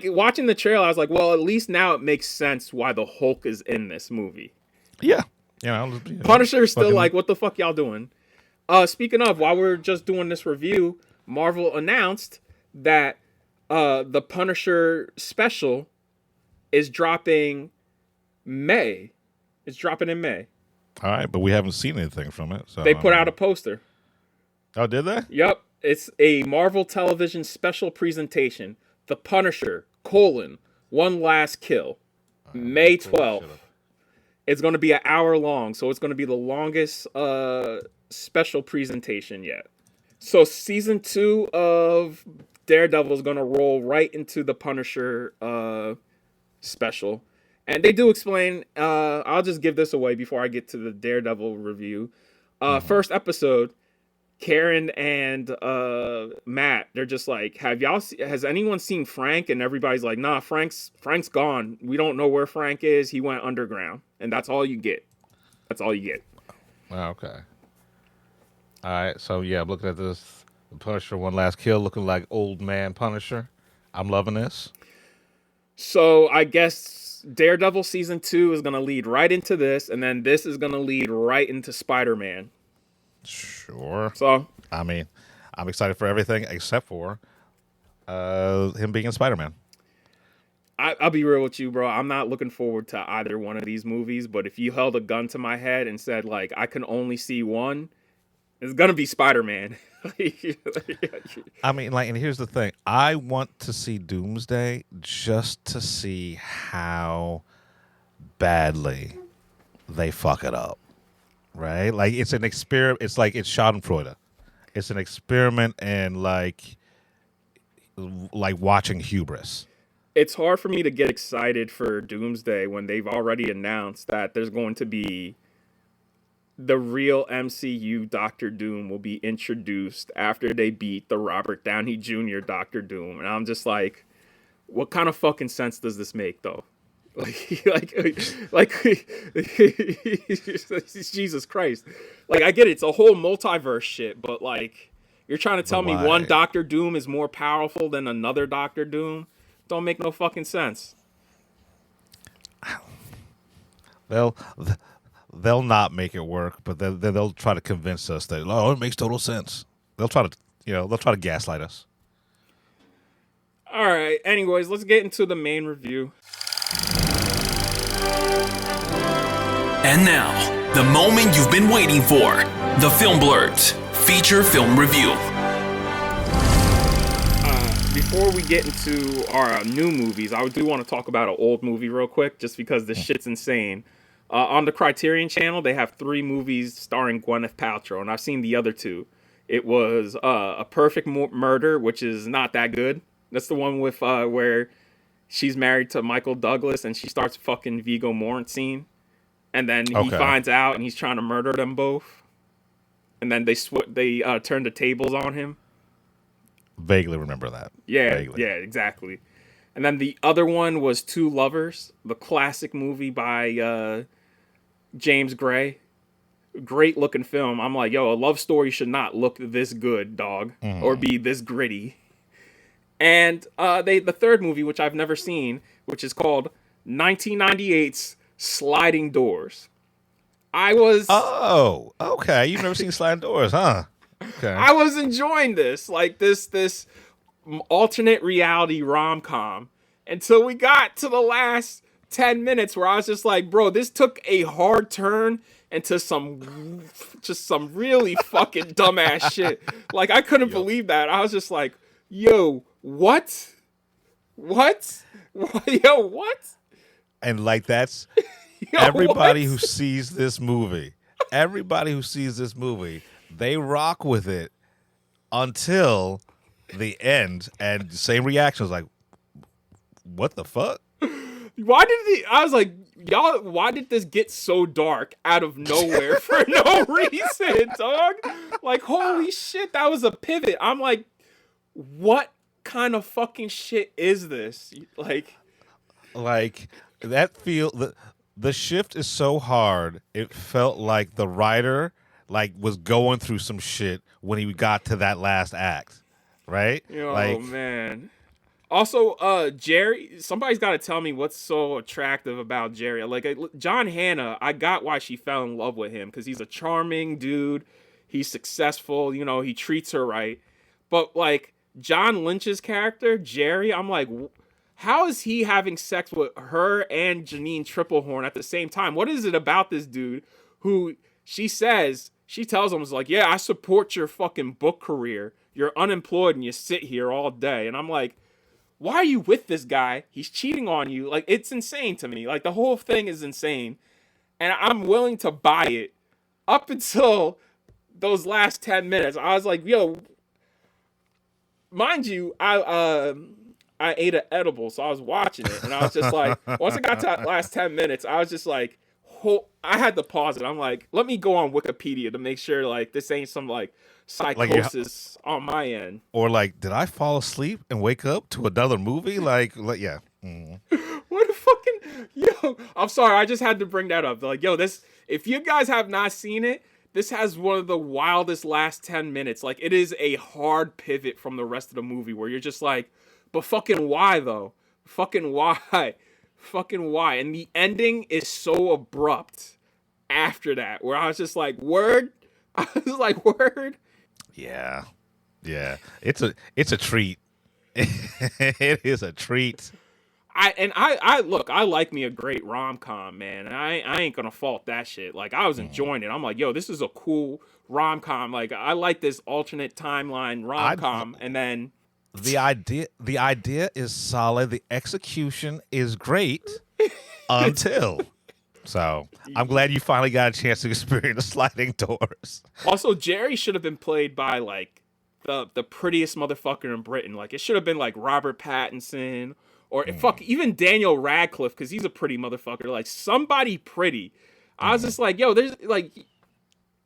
watching the trailer, I was like, well, at least now it makes sense why the Hulk is in this movie. Yeah. Punisher is still like, what the fuck y'all doing? Speaking of, while we're just doing this review, Marvel announced that the Punisher special is dropping May. It's dropping in May. All right, but we haven't seen anything from it. So they put out a poster. Oh, did they? Yep. It's a Marvel Television special presentation. The Punisher, One Last Kill. May 12th. It's going to be an hour long, so it's going to be the longest special presentation yet. So season 2 of Daredevil is going to roll right into the Punisher special. And they do explain, I'll just give this away before I get to the Daredevil review. First episode, Karen and Matt, they're just like, has anyone seen Frank? And everybody's like, nah, Frank's gone. We don't know where Frank is. He went underground. And that's all you get. That's all you get. Okay. All right. So, yeah, I'm looking at this. The Punisher, One Last Kill, looking like old man Punisher. I'm loving this. So, I guess Daredevil Season 2 is going to lead right into this. And then this is going to lead right into Spider-Man. Sure. So, I mean, I'm excited for everything except for him being in Spider-Man. I'll be real with you, bro. I'm not looking forward to either one of these movies, but if you held a gun to my head and said, like, I can only see one, it's going to be Spider-Man. I mean, like, and here's the thing. I want to see Doomsday just to see how badly they fuck it up. Right? Like, it's an experiment. It's like, it's Schadenfreude. It's an experiment in, like watching hubris. It's hard for me to get excited for Doomsday when they've already announced that there's going to be the real MCU Doctor Doom will be introduced after they beat the Robert Downey Jr. Doctor Doom. And I'm just like, what kind of fucking sense does this make, though? Like, Jesus Christ. Like, I get it. It's a whole multiverse shit, but, like, you're trying to tell me one Doctor Doom is more powerful than another Doctor Doom? Don't make no fucking sense. They'll not make it work, but they'll try to convince us that, oh, it makes total sense. They'll try to they'll try to gaslight us. All right. Anyways, let's get into the main review. And now, the moment you've been waiting for. The Film Blurbs feature film review. Before we get into our new movies, I do want to talk about an old movie real quick, just because this shit's insane. On the Criterion channel, they have 3 movies starring Gwyneth Paltrow, and I've seen the other 2. It was A Perfect Murder, which is not that good. That's the one with where she's married to Michael Douglas and she starts fucking Viggo Mortensen. And then he finds out and he's trying to murder them both. And then they turn the tables on him. Vaguely remember that. Yeah, Vaguely. yeah, exactly. And then the other one was Two Lovers, the classic movie by James Gray. Great looking film. I'm like, yo, a love story should not look this good, dog, or be this gritty. And the third movie, which I've never seen, which is called 1998's Sliding Doors. Oh, okay. You've never seen Sliding Doors, huh? Okay. I was enjoying this, like this alternate reality rom-com, until we got to the last 10 minutes where I was just like, bro, this took a hard turn into some really fucking dumbass shit. Like, I couldn't believe that. I was just like, yo, what? Yo, what? And like that's Yo, everybody what? who sees this movie. Everybody who sees this movie, they rock with it until the end, and same reaction was like, what the fuck? I was like, y'all, why did this get so dark out of nowhere for no reason, dog? Like, holy shit, that was a pivot. I'm like, what kind of fucking shit is this? Like that the shift is so hard. It felt like the writer was going through some shit when he got to that last act, right? Oh man. Also, Jerry, somebody's got to tell me what's so attractive about Jerry. Like, John Hannah, I got why she fell in love with him, because he's a charming dude. He's successful. He treats her right. But, like, John Lynch's character, Jerry, I'm like, how is he having sex with her and Janine Triplehorn at the same time? What is it about this dude who she tells him, like, yeah, I support your fucking book career. You're unemployed and you sit here all day. And I'm like, why are you with this guy? He's cheating on you. Like, it's insane to me. Like, the whole thing is insane. And I'm willing to buy it up until those last 10 minutes. I was like, yo, mind you, I ate an edible, so I was watching it. And I was just like, once I got to that last 10 minutes, I was just like, I had to pause it. I'm like, let me go on Wikipedia to make sure, like, this ain't some, like, psychosis on my end. Or like, did I fall asleep and wake up to another movie? Like yeah. What a fucking yo! I'm sorry, I just had to bring that up. Like, yo, this. If you guys have not seen it, this has one of the wildest last 10 minutes. Like, it is a hard pivot from the rest of the movie where you're just like, but fucking why though? Fucking why? Fucking why? And the ending is so abrupt after that, where I was just like, word. I was like, word. Yeah. It's a treat. It is a treat. I look, I like me a great rom-com, man. And I ain't gonna fault that shit. Like, I was enjoying it. I'm like, yo, this is a cool rom-com. Like, I like this alternate timeline rom-com. And then the idea is solid. The execution is great until. So I'm glad you finally got a chance to experience Sliding Doors. Also, Jerry should have been played by, like, the prettiest motherfucker in Britain. Like, it should have been like Robert Pattinson or even Daniel Radcliffe, because he's a pretty motherfucker. Like, somebody pretty. I was just like, yo, there's like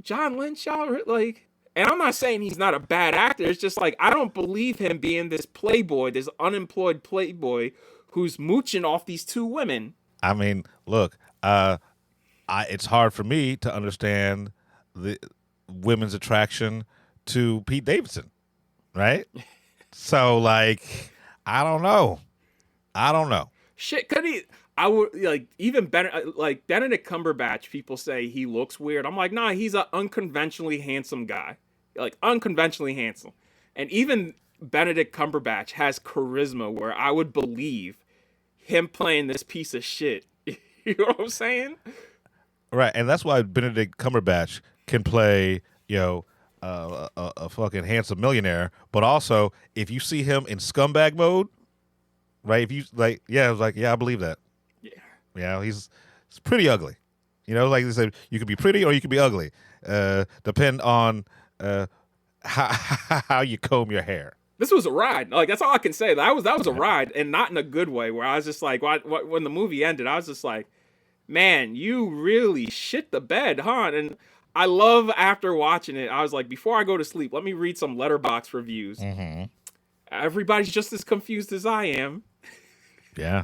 John Lynch, y'all, like. And I'm not saying he's not a bad actor. It's just like, I don't believe him being this playboy, this unemployed playboy who's mooching off these 2 women. I mean, look. It's hard for me to understand the women's attraction to Pete Davidson, right? So, like, I don't know. Shit, could he? I would like even like Benedict Cumberbatch. People say he looks weird. I'm like, nah, he's an unconventionally handsome guy, like unconventionally handsome. And even Benedict Cumberbatch has charisma where I would believe him playing this piece of shit. You know what I'm saying? Right, and that's why Benedict Cumberbatch can play, a fucking handsome millionaire. But also, if you see him in scumbag mode, right? If you I believe that. Yeah, he's pretty ugly. Like they said, you could be pretty or you could be ugly. Depend on how you comb your hair. This was a ride. Like, that's all I can say. That was a ride, and not in a good way. Where I was just like, when the movie ended, I was just like, man, you really shit the bed, huh? And I love, after watching it, I was like, before I go to sleep, let me read some Letterboxd reviews. Mm-hmm. Everybody's just as confused as I am. Yeah,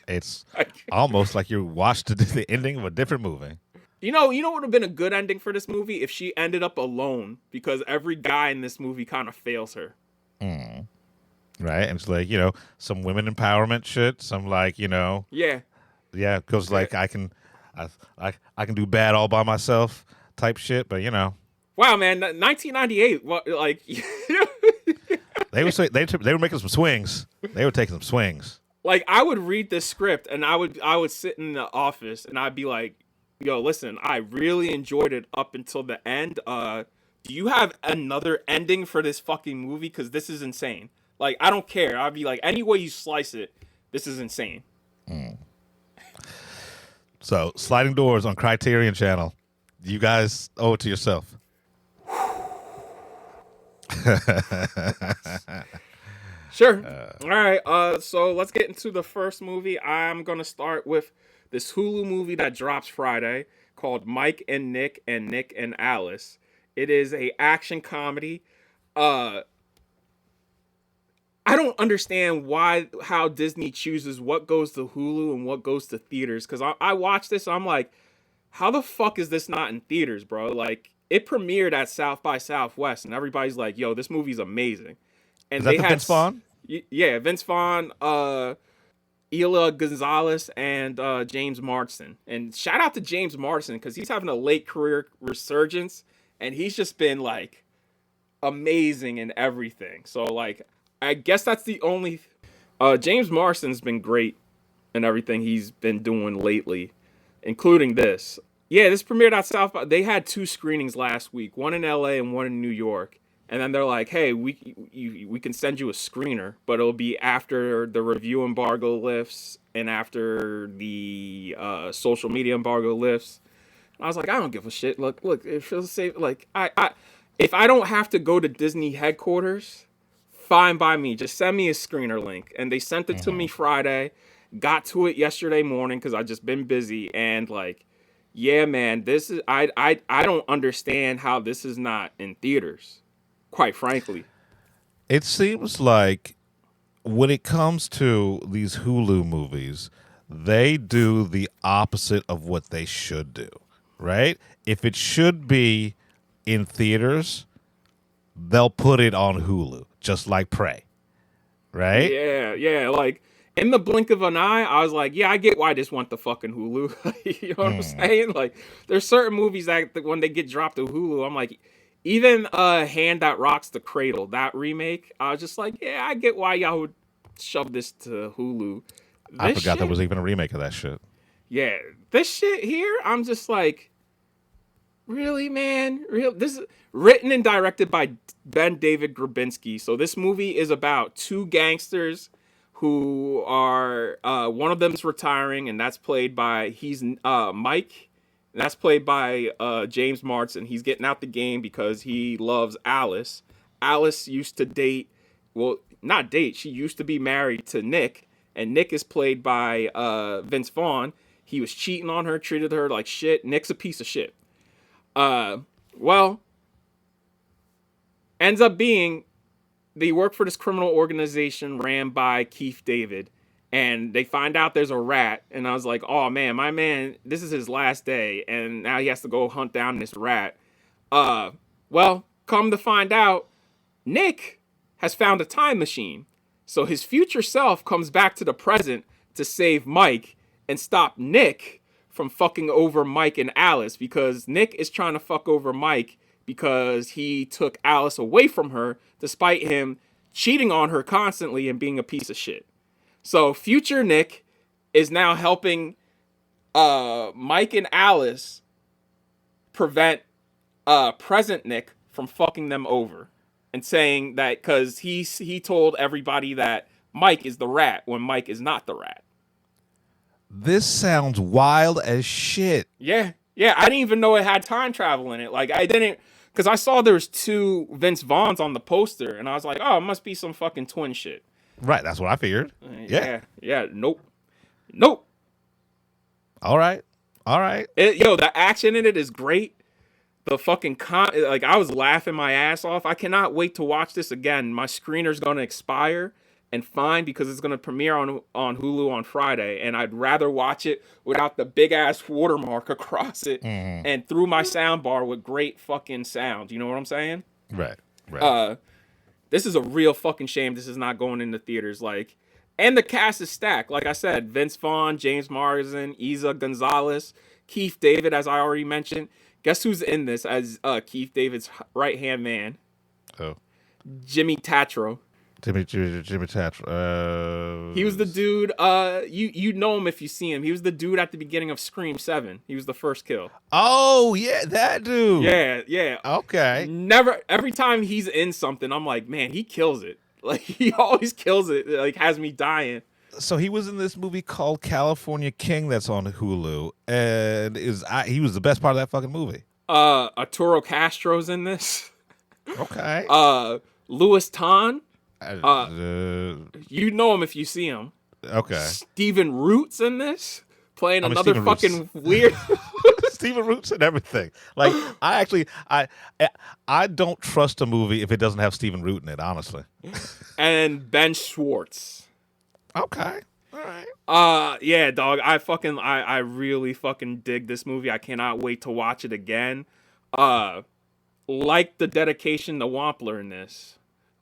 it's almost like you watched the ending of a different movie. You know what would have been a good ending for this movie? If she ended up alone, because every guy in this movie kind of fails her. Mm. Right, and it's like, some women empowerment shit, some yeah, because like I can do bad all by myself type shit, but wow, man, 1998, what, like they were making some swings, they were taking some swings. Like, I would read this script and I would sit in the office and I'd be like, yo, listen, I really enjoyed it up until the end. Do you have another ending for this fucking movie? Because this is insane. Like, I don't care. I'd be like, any way you slice it, this is insane. Mm. So, Sliding Doors on Criterion Channel. You guys owe it to yourself. Sure. All right. So let's get into the first movie. I'm going to start with this Hulu movie that drops Friday called Mike and Nick and Alice. It is a action comedy. I don't understand how Disney chooses what goes to Hulu and what goes to theaters. Because I watched this, and I'm like, how the fuck is this not in theaters, bro? Like, it premiered at South by Southwest, and everybody's like, yo, this movie's amazing. And is that Vince Vaughn? Yeah, Vince Vaughn, Elia Gonzalez, and James Marsden. And shout out to James Marsden, because he's having a late career resurgence, and he's just been, like, amazing in everything. So, like, I guess that's the only... James Marsden's been great in everything he's been doing lately, including this. Yeah, this premiered at South by... They had 2 screenings last week, one in LA and one in New York. And then they're like, hey, we can send you a screener, but it'll be after the review embargo lifts and after the social media embargo lifts. And I was like, I don't give a shit. Look, it feels safe. Like, if I don't have to go to Disney headquarters, fine by me. Just send me a screener link. And they sent it to me Friday. Got to it yesterday morning because I just been busy. And like, yeah, man, this is I don't understand how this is not in theaters. Quite frankly, it seems like when it comes to these Hulu movies, they do the opposite of what they should do, right? If it should be in theaters, they'll put it on Hulu, just like Prey, right? Yeah. Like, in the blink of an eye, I was like, yeah, I get why this went to fucking Hulu. You know what I'm saying? Like, there's certain movies that when they get dropped to Hulu, I'm like... Even Hand That Rocks the Cradle, that remake, I was just like, yeah, I get why y'all would shove this to Hulu. I forgot there was even a remake of that shit. Yeah, this shit here, I'm just like, really, man? This is written and directed by Ben David Grabinski. So this movie is about 2 gangsters who are, one of them's retiring, and that's played by, Mike. That's played by James Marsden. He's getting out the game because he loves Alice. Alice used to date, well, not date. She used to be married to Nick, and Nick is played by Vince Vaughn. He was cheating on her, treated her like shit. Nick's a piece of shit. Well, ends up being they work for this criminal organization ran by Keith David. And they find out there's a rat, and I was like, oh, man, my man, this is his last day, and now he has to go hunt down this rat. Well, come to find out, Nick has found a time machine. So his future self comes back to the present to save Mike and stop Nick from fucking over Mike and Alice, because Nick is trying to fuck over Mike because he took Alice away from her despite him cheating on her constantly and being a piece of shit. So future Nick is now helping Mike and Alice prevent present Nick from fucking them over and saying that because he told everybody that Mike is the rat when Mike is not the rat. This sounds wild as shit. Yeah. I didn't even know it had time travel in it. Like, I didn't, because I saw there was 2 Vince Vaughns on the poster, and I was like, oh, it must be some fucking twin shit. Right, that's what I figured. Yeah. Nope. All right. The action in it is great. The fucking like, I was laughing my ass off. I cannot wait to watch this again. My screener's gonna expire and fine because it's gonna premiere on Hulu on Friday, and I'd rather watch it without the big ass watermark across it and through my sound bar with great fucking sound. You know what I'm saying? Right. This is a real fucking shame this is not going into theaters. Like, and the cast is stacked. Like I said, Vince Vaughn, James Marsden, Isa Gonzalez, Keith David, as I already mentioned. Guess who's in this as Keith David's right-hand man? Oh. Jimmy Tatro. Jimmy Tatro. He was the dude, you know him if you see him. He was the dude at the beginning of Scream 7. He was the first kill. Oh, yeah, that dude. Yeah. Okay. Every time he's in something, I'm like, man, he kills it. Like, he always kills it. Like, has me dying. So he was in this movie called California King that's on Hulu, and he was the best part of that fucking movie. Arturo Castro's in this. Okay. Louis Tan. You know him if you see him. Okay. Stephen Root's in this, playing another Stephen fucking weird. Stephen Root's and everything. Like, I don't trust a movie if it doesn't have Stephen Root in it, honestly. And Ben Schwartz. Okay. All right. Yeah, dog. I really fucking dig this movie. I cannot wait to watch it again. Like the dedication to Wampler in this.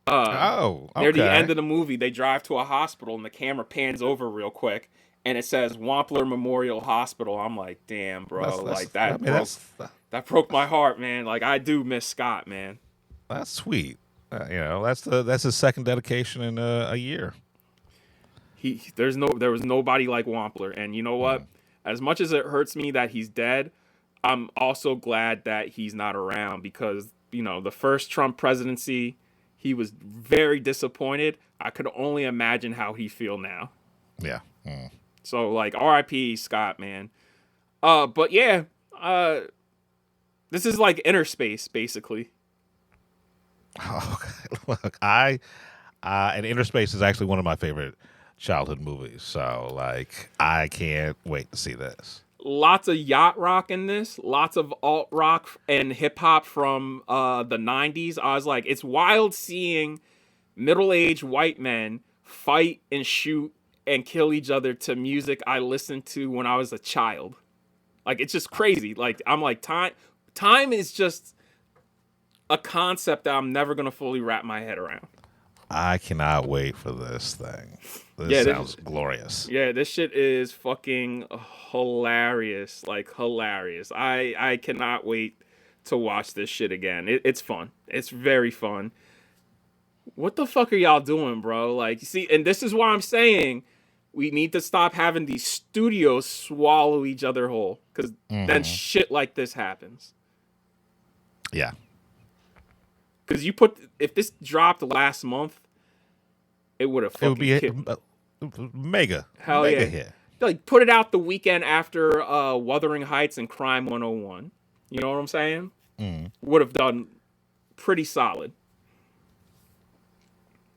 Okay. Near the end of the movie, they drive to a hospital and the camera pans over real quick and it says Wampler Memorial Hospital. I'm like, damn, bro. That broke my heart, man. Like, I do miss Scott, man. That's sweet. That's his second dedication in a year. There was nobody like Wampler, and you know what? As much as it hurts me that he's dead, I'm also glad that he's not around because the first Trump presidency, he was very disappointed. I could only imagine how he feel now. Yeah. So like, R.I.P. Scott, man. But yeah, this is like Inner Space, basically. Okay. Look, and Inner Space is actually one of my favorite childhood movies, so like I can't wait to see this. Lots of yacht rock in this, lots of alt rock and hip hop from the 90s. I was like, it's wild seeing middle-aged white men fight and shoot and kill each other to music I listened to when I was a child. Like, it's just crazy. Like, I'm like, time is just a concept that I'm never gonna fully wrap my head around. I cannot wait for this thing. This sounds glorious. Yeah, this shit is fucking hilarious. Like, hilarious. I cannot wait to watch this shit again. It's fun. It's very fun. What the fuck are y'all doing, bro? Like, you see, and this is why I'm saying we need to stop having these studios swallow each other whole. Because then shit like this happens. Yeah. Because if this dropped last month, it would have fucking mega hit. Like, put it out the weekend after Wuthering Heights and Crime 101. You know what I'm saying? Would have done pretty solid.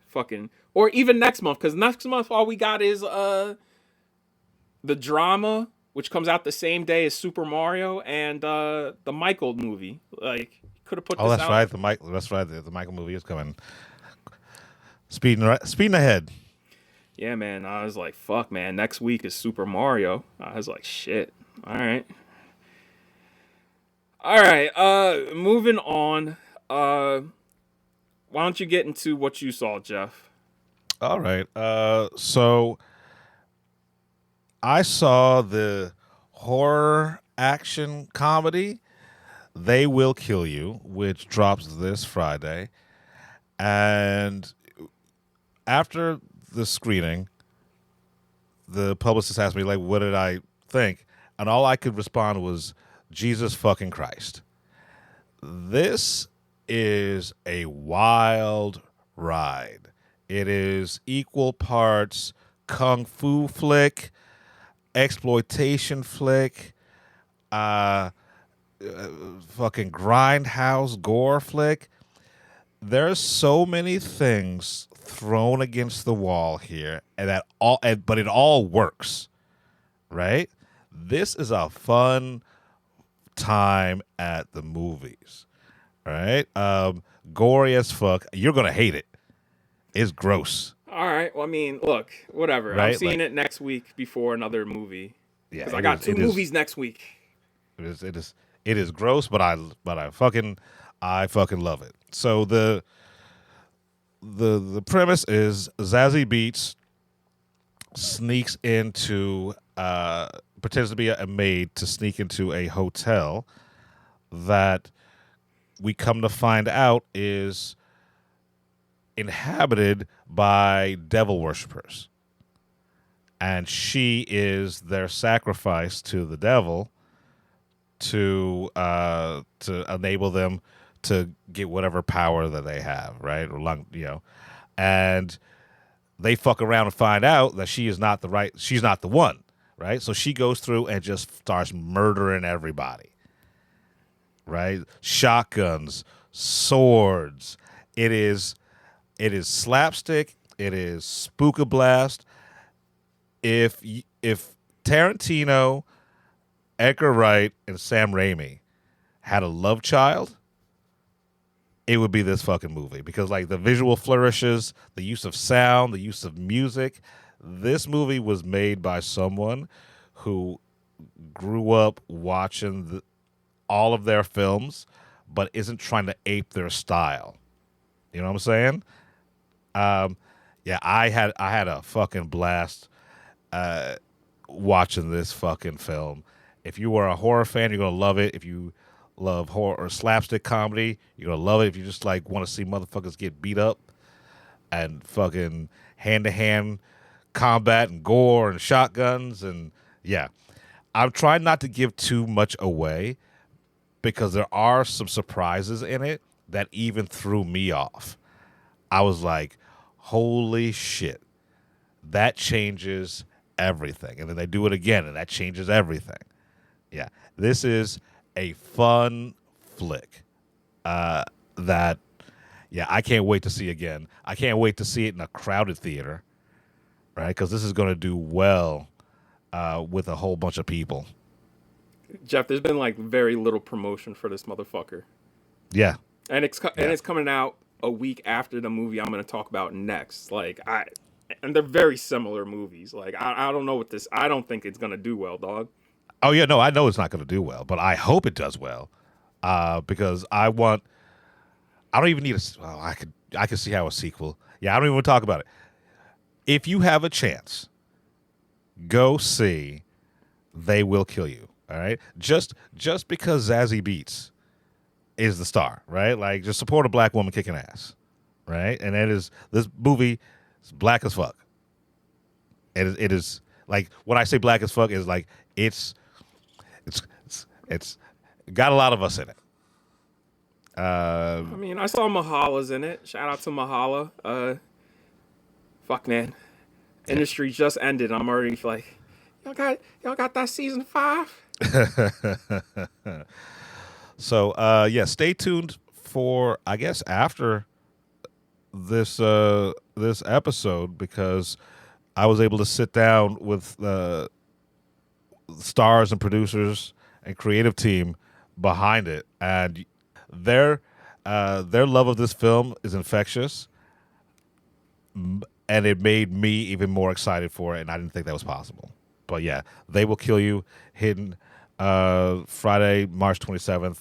Fucking, or even next month, because next month all we got is the drama, which comes out the same day as Super Mario, and the Michael movie. Like, could have put this out. That's right. The Michael movie is coming. Speeding ahead. Yeah, man. I was like, fuck, man. Next week is Super Mario. I was like, shit. All right. Moving on. Why don't you get into what you saw, Jeff? All right. So I saw the horror action comedy They Will Kill You, which drops this Friday. And after the screening, the publicist asked me, like, what did I think? And all I could respond was, Jesus fucking Christ. This is a wild ride. It is equal parts kung fu flick, exploitation flick, fucking grindhouse gore flick. There's so many things thrown against the wall here, but it all works, right? This is a fun time at the movies, right? Gory as fuck. You're gonna hate it. It's gross. All right. Well, I mean, look, whatever. Right? I'm seeing it next week before another movie. Yeah, because I got two movies next week. It is gross, but I fucking love it. So the premise is Zazie Beetz sneaks into pretends to be a maid to sneak into a hotel that we come to find out is inhabited by devil worshippers. And she is their sacrifice to the devil to enable them to get whatever power that they have, right? Or and they fuck around and find out that she's not the one, right? So she goes through and just starts murdering everybody, right? Shotguns, swords. It is slapstick. It is spookablast. If Tarantino, Edgar Wright, and Sam Raimi had a love child, it would be this fucking movie, because like the visual flourishes, the use of sound, the use of music. This movie was made by someone who grew up watching all of their films, but isn't trying to ape their style. You know what I'm saying? Yeah, I had a fucking blast watching this fucking film. If you are a horror fan, you're gonna love it. If you love horror or slapstick comedy, you're gonna love it. If you just like want to see motherfuckers get beat up and fucking hand-to-hand combat and gore and shotguns, and yeah, I'm trying not to give too much away because there are some surprises in it that even threw me off. I was like, holy shit, that changes everything. And then they do it again, and that changes everything. Yeah, this is a fun flick that, yeah, I can't wait to see again. I can't wait to see it in a crowded theater, right? Because this is going to do well with a whole bunch of people. Jeff, there's been like very little promotion for this motherfucker. Yeah. And it's coming out a week after the movie I'm going to talk about next. And they're very similar movies. Like, I don't know what this, I don't think it's going to do well, dog. Oh, yeah, no, I know it's not going to do well, but I hope it does well because I don't even need I can see how a sequel. Yeah, I don't even want to talk about it. If you have a chance, go see They Will Kill You, all right? Just because Zazie Beetz is the star, right? Like, just support a black woman kicking ass, right? And this movie is black as fuck. It is like, when I say black as fuck, is like it's got a lot of us in it. I mean, I saw Mahala's in it. Shout out to Mahala. Fuck, man. Industry just ended. I'm already like, y'all got that season 5? So, yeah, stay tuned for, I guess, after this episode, because I was able to sit down with stars and producers and creative team behind it, and their love of this film is infectious, and it made me even more excited for it, and I didn't think that was possible. But yeah, They Will Kill You, hidden Friday, March 27th.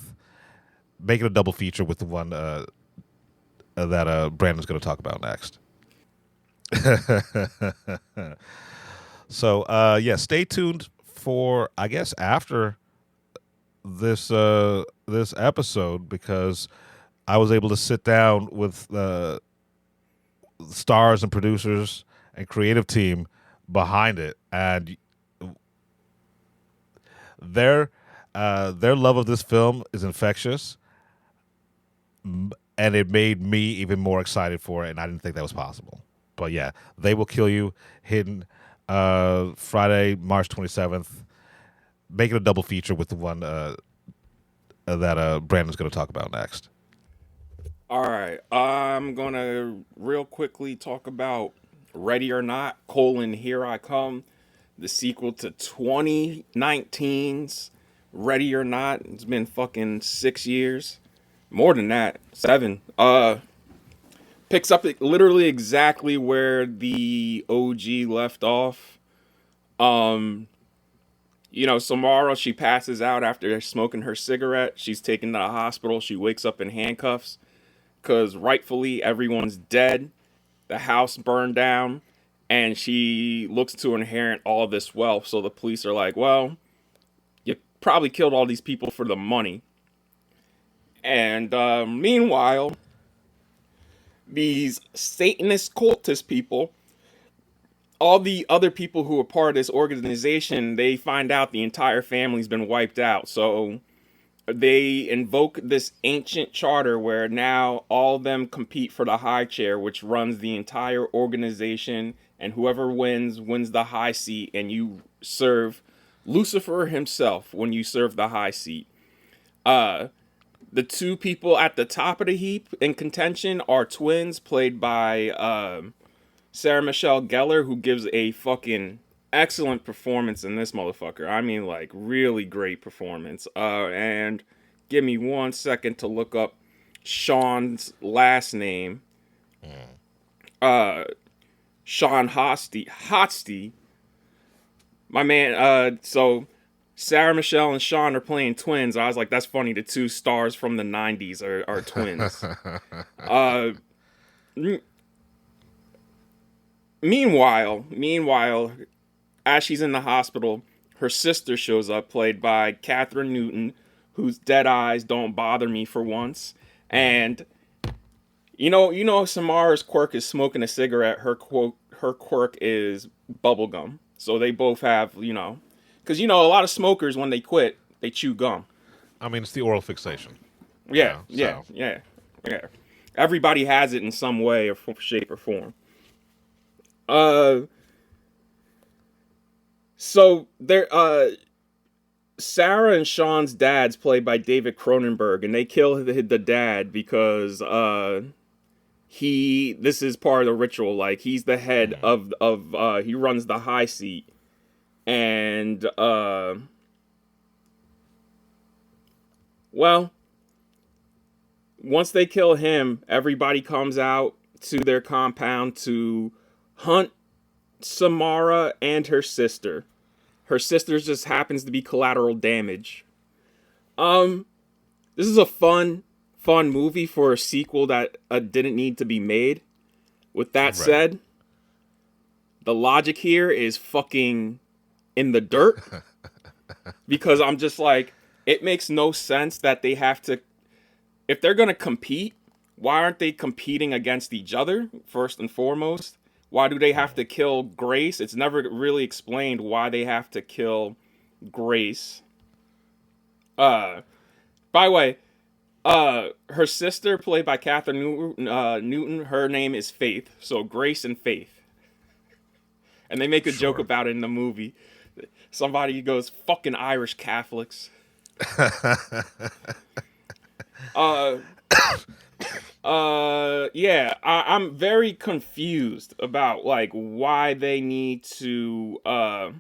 Make it a double feature with the one that Brandon's going to talk about next. So, yeah, stay tuned for, I guess, after this episode because I was able to sit down with the stars and producers and creative team behind it, and their love of this film is infectious, and it made me even more excited for it, and I didn't think that was possible. But yeah, They Will Kill You, hidden Friday, March 27th. Make it a double feature with the one that Brandon's going to talk about next. All right, I'm gonna real quickly talk about Ready or Not: Here I Come, the sequel to 2019's Ready or Not. It's been fucking 6 years, more than that, 7. Picks up literally exactly where the OG left off. Samara, she passes out after smoking her cigarette. She's taken to the hospital. She wakes up in handcuffs because rightfully everyone's dead. The house burned down, and she looks to inherit all this wealth. So the police are like, well, you probably killed all these people for the money. And meanwhile, these Satanist cultist people, all the other people who are part of this organization, they find out the entire family's been wiped out. So they invoke this ancient charter where now all of them compete for the high chair, which runs the entire organization, and whoever wins the high seat, and you serve Lucifer himself when you serve the high seat. The two people at the top of the heap in contention are twins played by Sarah Michelle Gellar, who gives a fucking excellent performance in this motherfucker. I mean, like, really great performance. And give me 1 second to look up Sean's last name. Sean Hosty. My man, so Sarah Michelle and Sean are playing twins. I was like, that's funny. The two stars from the 90s are twins. Meanwhile, as she's in the hospital, her sister shows up, played by Catherine Newton, whose dead eyes don't bother me for once. And you know, Samara's quirk is smoking a cigarette. Her quirk is bubblegum. So they both have, because a lot of smokers, when they quit, they chew gum. I mean, it's the oral fixation. Yeah. So. Everybody has it in some way or shape or form. So there, Sarah and Sean's dad's played by David Cronenberg, and they kill the dad because this is part of the ritual. Like, he's the head of he runs the high seat, and well, once they kill him, everybody comes out to their compound to hunt Samara and her sister. Her sister just happens to be collateral damage. This is a fun movie for a sequel that didn't need to be made. With that said, the logic here is fucking in the dirt. Because I'm just like, it makes no sense that they have to, if they're gonna compete, why aren't they competing against each other, first and foremost? Why do they have to kill Grace? It's never really explained why they have to kill Grace. By the way, her sister, played by Catherine Newton, her name is Faith. So Grace and Faith. And they make a joke about it in the movie. Somebody goes, fucking Irish Catholics. I'm very confused about like why they need to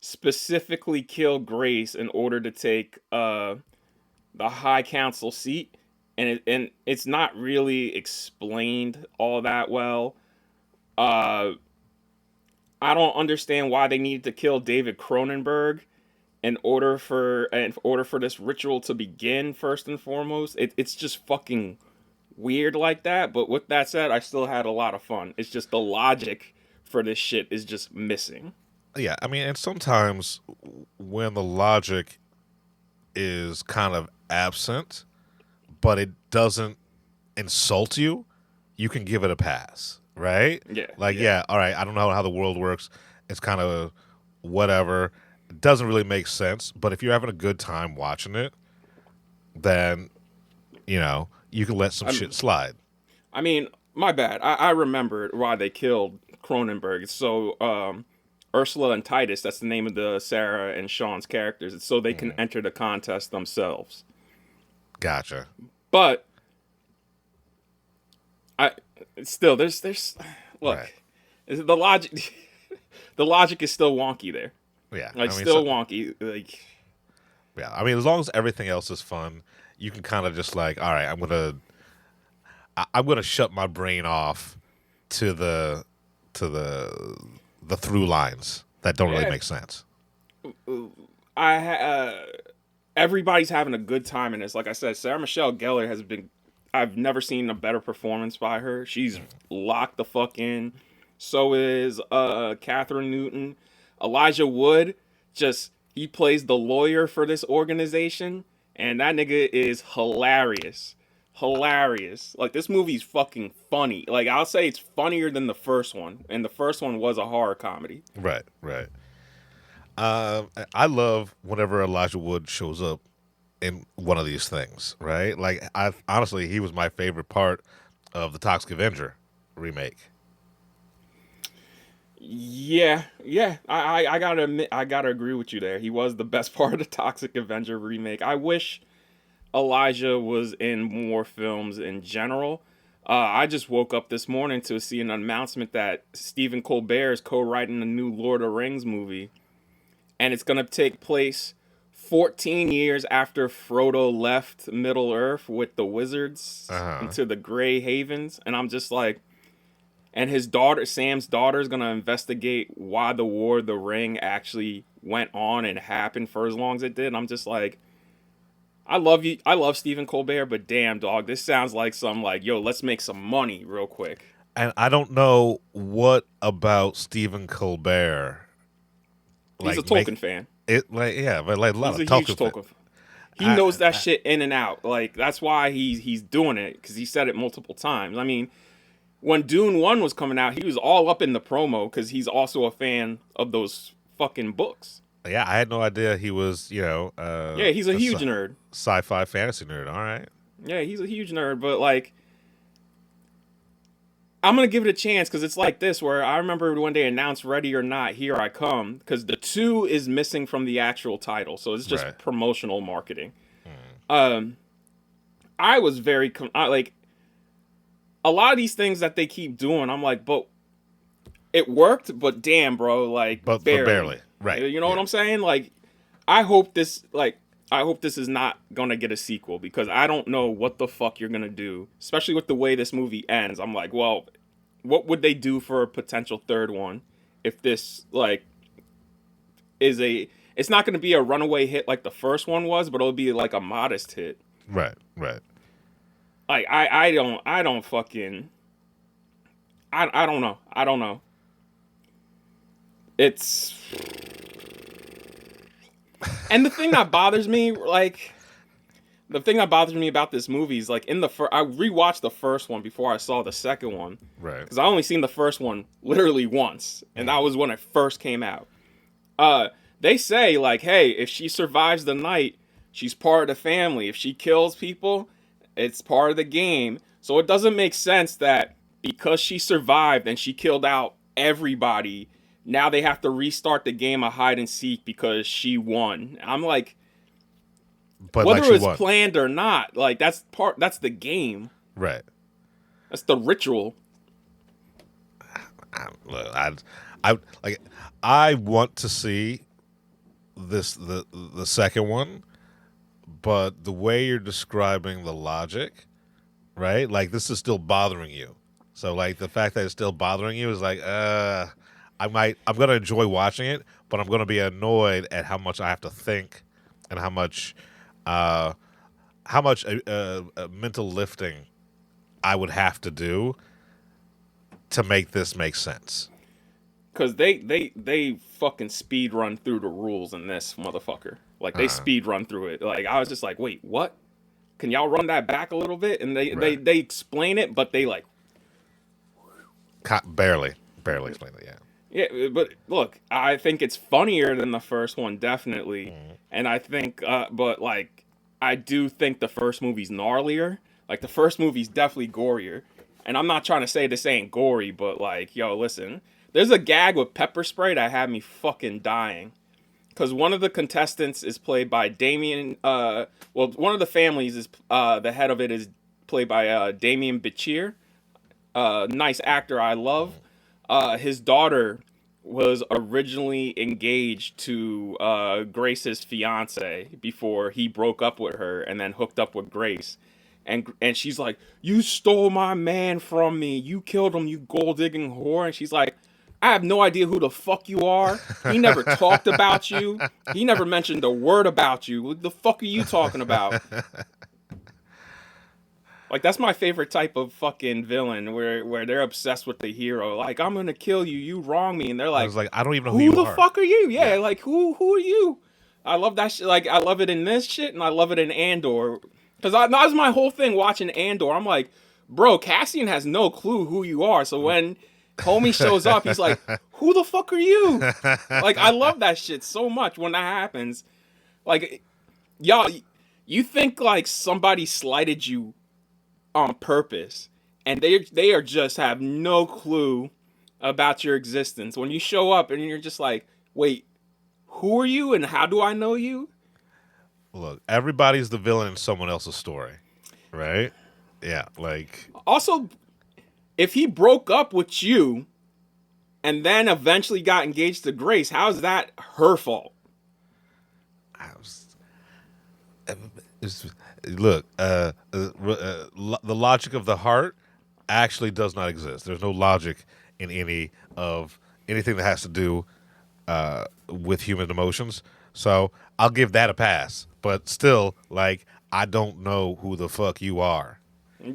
specifically kill Grace in order to take the High Council seat, and it's not really explained all that well. I don't understand why they needed to kill David Cronenberg in order for this ritual to begin, first and foremost. It's just fucking weird like that. But with that said, I still had a lot of fun. It's just the logic for this shit is just missing. Yeah, I mean, and sometimes when the logic is kind of absent, but it doesn't insult you, you can give it a pass, right? Yeah. Like, yeah, all right, I don't know how the world works. It's kind of whatever. It doesn't really make sense, but if you're having a good time watching it, then, you can let some shit slide. I mean, my bad. I remembered why they killed Cronenberg. So, Ursula and Titus, that's the name of the Sarah and Sean's characters. It's so they can enter the contest themselves. Gotcha. But there's look, Right. the logic the logic is still wonky there. Yeah. Wonky. Like, yeah. I mean, as long as everything else is fun, you can kind of just like, all right, I'm gonna shut my brain off to the through lines that don't really make sense. Everybody's having a good time in this. Like I said, Sarah Michelle Gellar I've never seen a better performance by her. She's locked the fuck in. So is Catherine Newton. Elijah Wood, he plays the lawyer for this organization, and that nigga is hilarious. Hilarious. Like, this movie's fucking funny. Like, I'll say it's funnier than the first one, and the first one was a horror comedy. Right. I love whenever Elijah Wood shows up in one of these things, right? Like, honestly, he was my favorite part of the Toxic Avenger remake. Yeah. I gotta admit, I gotta agree with you there. He was the best part of the Toxic Avenger remake. I wish Elijah was in more films in general. I just woke up this morning to see an announcement that Stephen Colbert is co-writing a new Lord of the Rings movie, and it's gonna take place 14 years after Frodo left Middle-earth with the wizards into the Grey Havens. And I'm just like, and his daughter, Sam's daughter, is going to investigate why the War of the Ring actually went on and happened for as long as it did. And I'm just like, I love you. I love Stephen Colbert, but damn, dog, this sounds like some like, yo, let's make some money real quick. And I don't know what about Stephen Colbert. He's a Tolkien fan. But a lot He's of a huge Tolkien Tolkien fan. He knows that shit in and out. Like, that's why he's doing it, because he said it multiple times. I mean, when Dune 1 was coming out, he was all up in the promo because he's also a fan of those fucking books. Yeah, I had no idea he was, he's a huge nerd. Sci-fi fantasy nerd, all right. Yeah, he's a huge nerd, but like, I'm going to give it a chance because it's like this, where I remember when they announced Ready or Not, Here I Come, because the 2 is missing from the actual title, so it's just promotional marketing. I was very, like, a lot of these things that they keep doing, I'm like, but it worked, but damn, bro, like, but barely. Right. You know what I'm saying? Like, I hope this is not gonna get a sequel, because I don't know what the fuck you're gonna do, especially with the way this movie ends. I'm like, well, what would they do for a potential third one if this, like, it's not gonna be a runaway hit like the first one was, but it'll be like a modest hit. Right. Like, I don't know. It's, and the thing that bothers me, like, about this movie is, like, I rewatched the first one before I saw the second one. Right. Because I only seen the first one literally once, and that was when it first came out. They say, like, hey, if she survives the night, she's part of the family. If she kills people, it's part of the game. So it doesn't make sense that because she survived and she killed out everybody, now they have to restart the game of hide and seek because she won. I'm like, but whether it was planned or not, like, that's the game. Right. That's the ritual. I want to see the second one, but the way you're describing the logic, right? Like, this is still bothering you. So, like, the fact that it's still bothering you is like, I'm going to enjoy watching it, but I'm going to be annoyed at how much I have to think and how much mental lifting I would have to do to make this make sense. because they fucking speed run through the rules in this motherfucker. Like they speed run through it. Like I was just like, wait, what? Can y'all run that back a little bit? And they explain it, but they like barely explain it. Yeah. Yeah, but look, I think it's funnier than the first one, definitely. And I think, but like, I do think the first movie's gnarlier. Like, the first movie's definitely gorier. And I'm not trying to say this ain't gory, but like, yo, listen, there's a gag with pepper spray that had me fucking dying. Because one of the contestants is played by Damien, one of the families is, the head of it is played by Damien Bichir. Nice actor I love. His daughter was originally engaged to Grace's fiance before he broke up with her and then hooked up with Grace. And she's like, you stole my man from me. You killed him, you gold-digging whore. And she's like, I have no idea who the fuck you are. He never talked about you. He never mentioned a word about you. What the fuck are you talking about? Like, that's my favorite type of fucking villain, where they're obsessed with the hero. Like, I'm gonna kill you. You wrong me, and they're like, I don't even know who you are. Who the fuck are you? Yeah, like who are you? I love that shit. Like, I love it in this shit, and I love it in Andor. Because that was my whole thing watching Andor. I'm like, bro, Cassian has no clue who you are. So when homie shows up, he's like, who the fuck are you? Like, I love that shit so much when that happens. Like, y'all, you think like somebody slighted you on purpose, and they are just have no clue about your existence. When you show up and you're just like, wait, who are you and how do I know you? Look, everybody's the villain in someone else's story, right? Yeah, like... Also, if he broke up with you and then eventually got engaged to Grace, how's that her fault? Look, the logic of the heart actually does not exist. There's no logic in anything that has to do with human emotions. So I'll give that a pass. But still, like, I don't know who the fuck you are.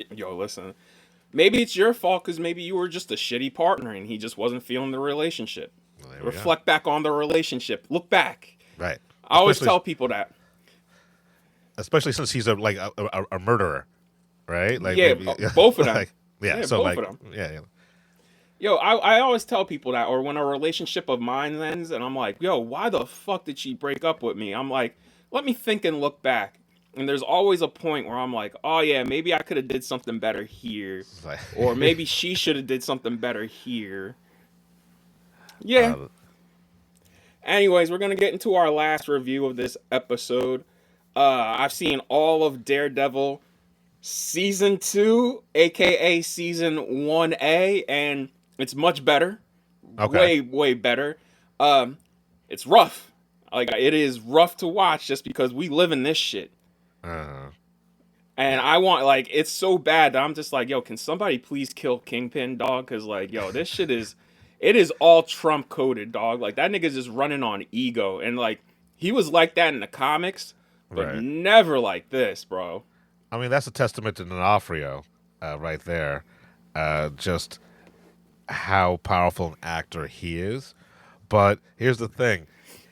Yo, listen. Maybe it's your fault because maybe you were just a shitty partner and he just wasn't feeling the relationship. Well, reflect back on the relationship. Look back. Right. I always tell people that. Especially since he's a murderer, right? Like, yeah, maybe, both of them. Like, so both like, of them. Yeah. Yo, I always tell people that, or when a relationship of mine ends, and I'm like, yo, why the fuck did she break up with me? I'm like, let me think and look back. And there's always a point where I'm like, oh yeah, maybe I could have did something better here, or maybe she should have did something better here. Yeah. Anyways, we're gonna get into our last review of this episode. I've seen all of Daredevil season 2, aka season 1A, and it's much better. Okay. Way better. It's rough. Like, it is rough to watch just because we live in this shit. And I want, like, it's so bad that I'm just like, yo, can somebody please kill Kingpin, dog? Because, like, yo, this shit it is all Trump coded, dog. Like, that nigga's just running on ego. And, like, he was like that in the comics, but never like this, bro. I mean, that's a testament to D'Onofrio right there. Just how powerful an actor he is. But here's the thing.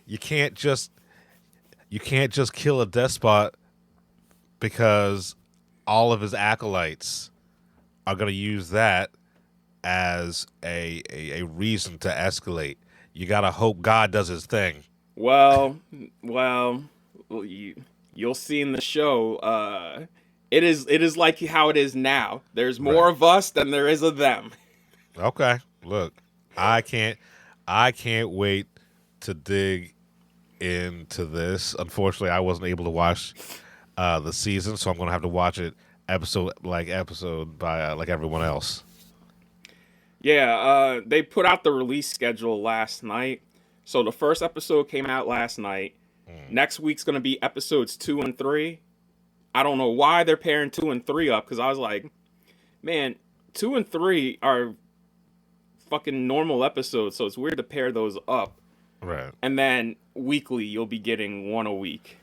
You can't just kill a despot because all of his acolytes are going to use that as a reason to escalate. You got to hope God does his thing. Well, you'll see in the show. It is like how it is now. There's more of us than there is of them. Okay, look, I can't wait to dig into this. Unfortunately, I wasn't able to watch the season, so I'm going to have to watch it episode by like everyone else. Yeah, they put out the release schedule last night. So the first episode came out last night. Next week's going to be episodes 2 and 3. I don't know why they're pairing 2 and 3 up, because I was like, man, 2 and 3 are fucking normal episodes, so it's weird to pair those up. Right. And then weekly, you'll be getting one a week.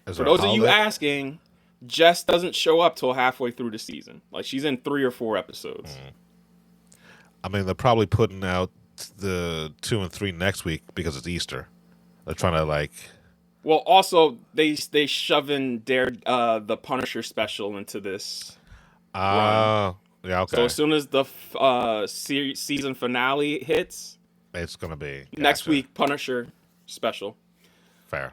For those of you asking, Jess doesn't show up till halfway through the season. Like, she's in 3 or 4 episodes. I mean, they're probably putting out the 2 and 3 next week because it's Easter. They're trying to like. Well, also they shoving the Punisher special into this. Yeah, okay. So as soon as the season finale hits, it's gonna be next week Punisher special. Fair.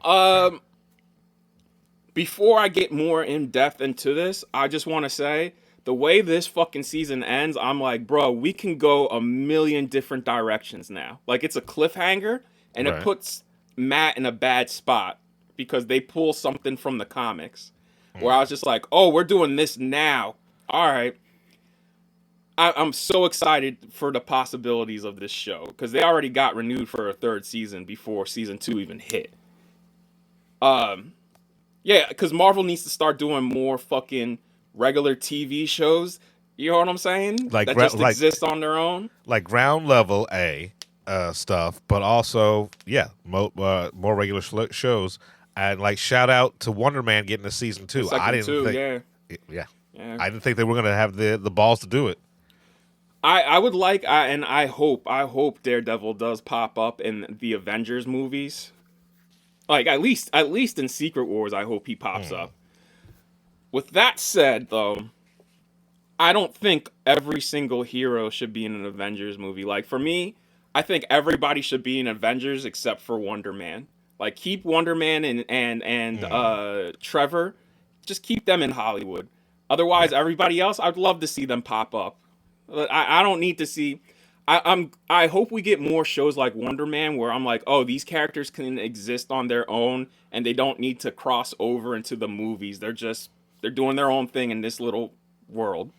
Before I get more in depth into this, I just want to say the way this fucking season ends, I'm like, bro, we can go a million different directions now. Like, it's a cliffhanger, and it puts Matt in a bad spot because they pull something from the comics where I was just like, oh, we're doing this now. All right. I'm so excited for the possibilities of this show because they already got renewed for a 3rd season before season 2 even hit. Yeah, because Marvel needs to start doing more fucking regular TV shows. You know what I'm saying? Like that just exist on their own. Like ground level stuff, but also more regular shows. And like shout out to Wonder Man getting a season 2. I didn't think they were gonna have the balls to do it. I would like and I hope Daredevil does pop up in the Avengers movies. Like at least in Secret Wars, I hope he pops up. With that said, though, I don't think every single hero should be in an Avengers movie. Like for me, I think everybody should be in Avengers except for Wonder Man. Like keep Wonder Man and Trevor, just keep them in Hollywood. Otherwise, everybody else, I'd love to see them pop up. I don't need to see. I hope we get more shows like Wonder Man where I'm like, oh, these characters can exist on their own and they don't need to cross over into the movies. They're doing their own thing in this little world.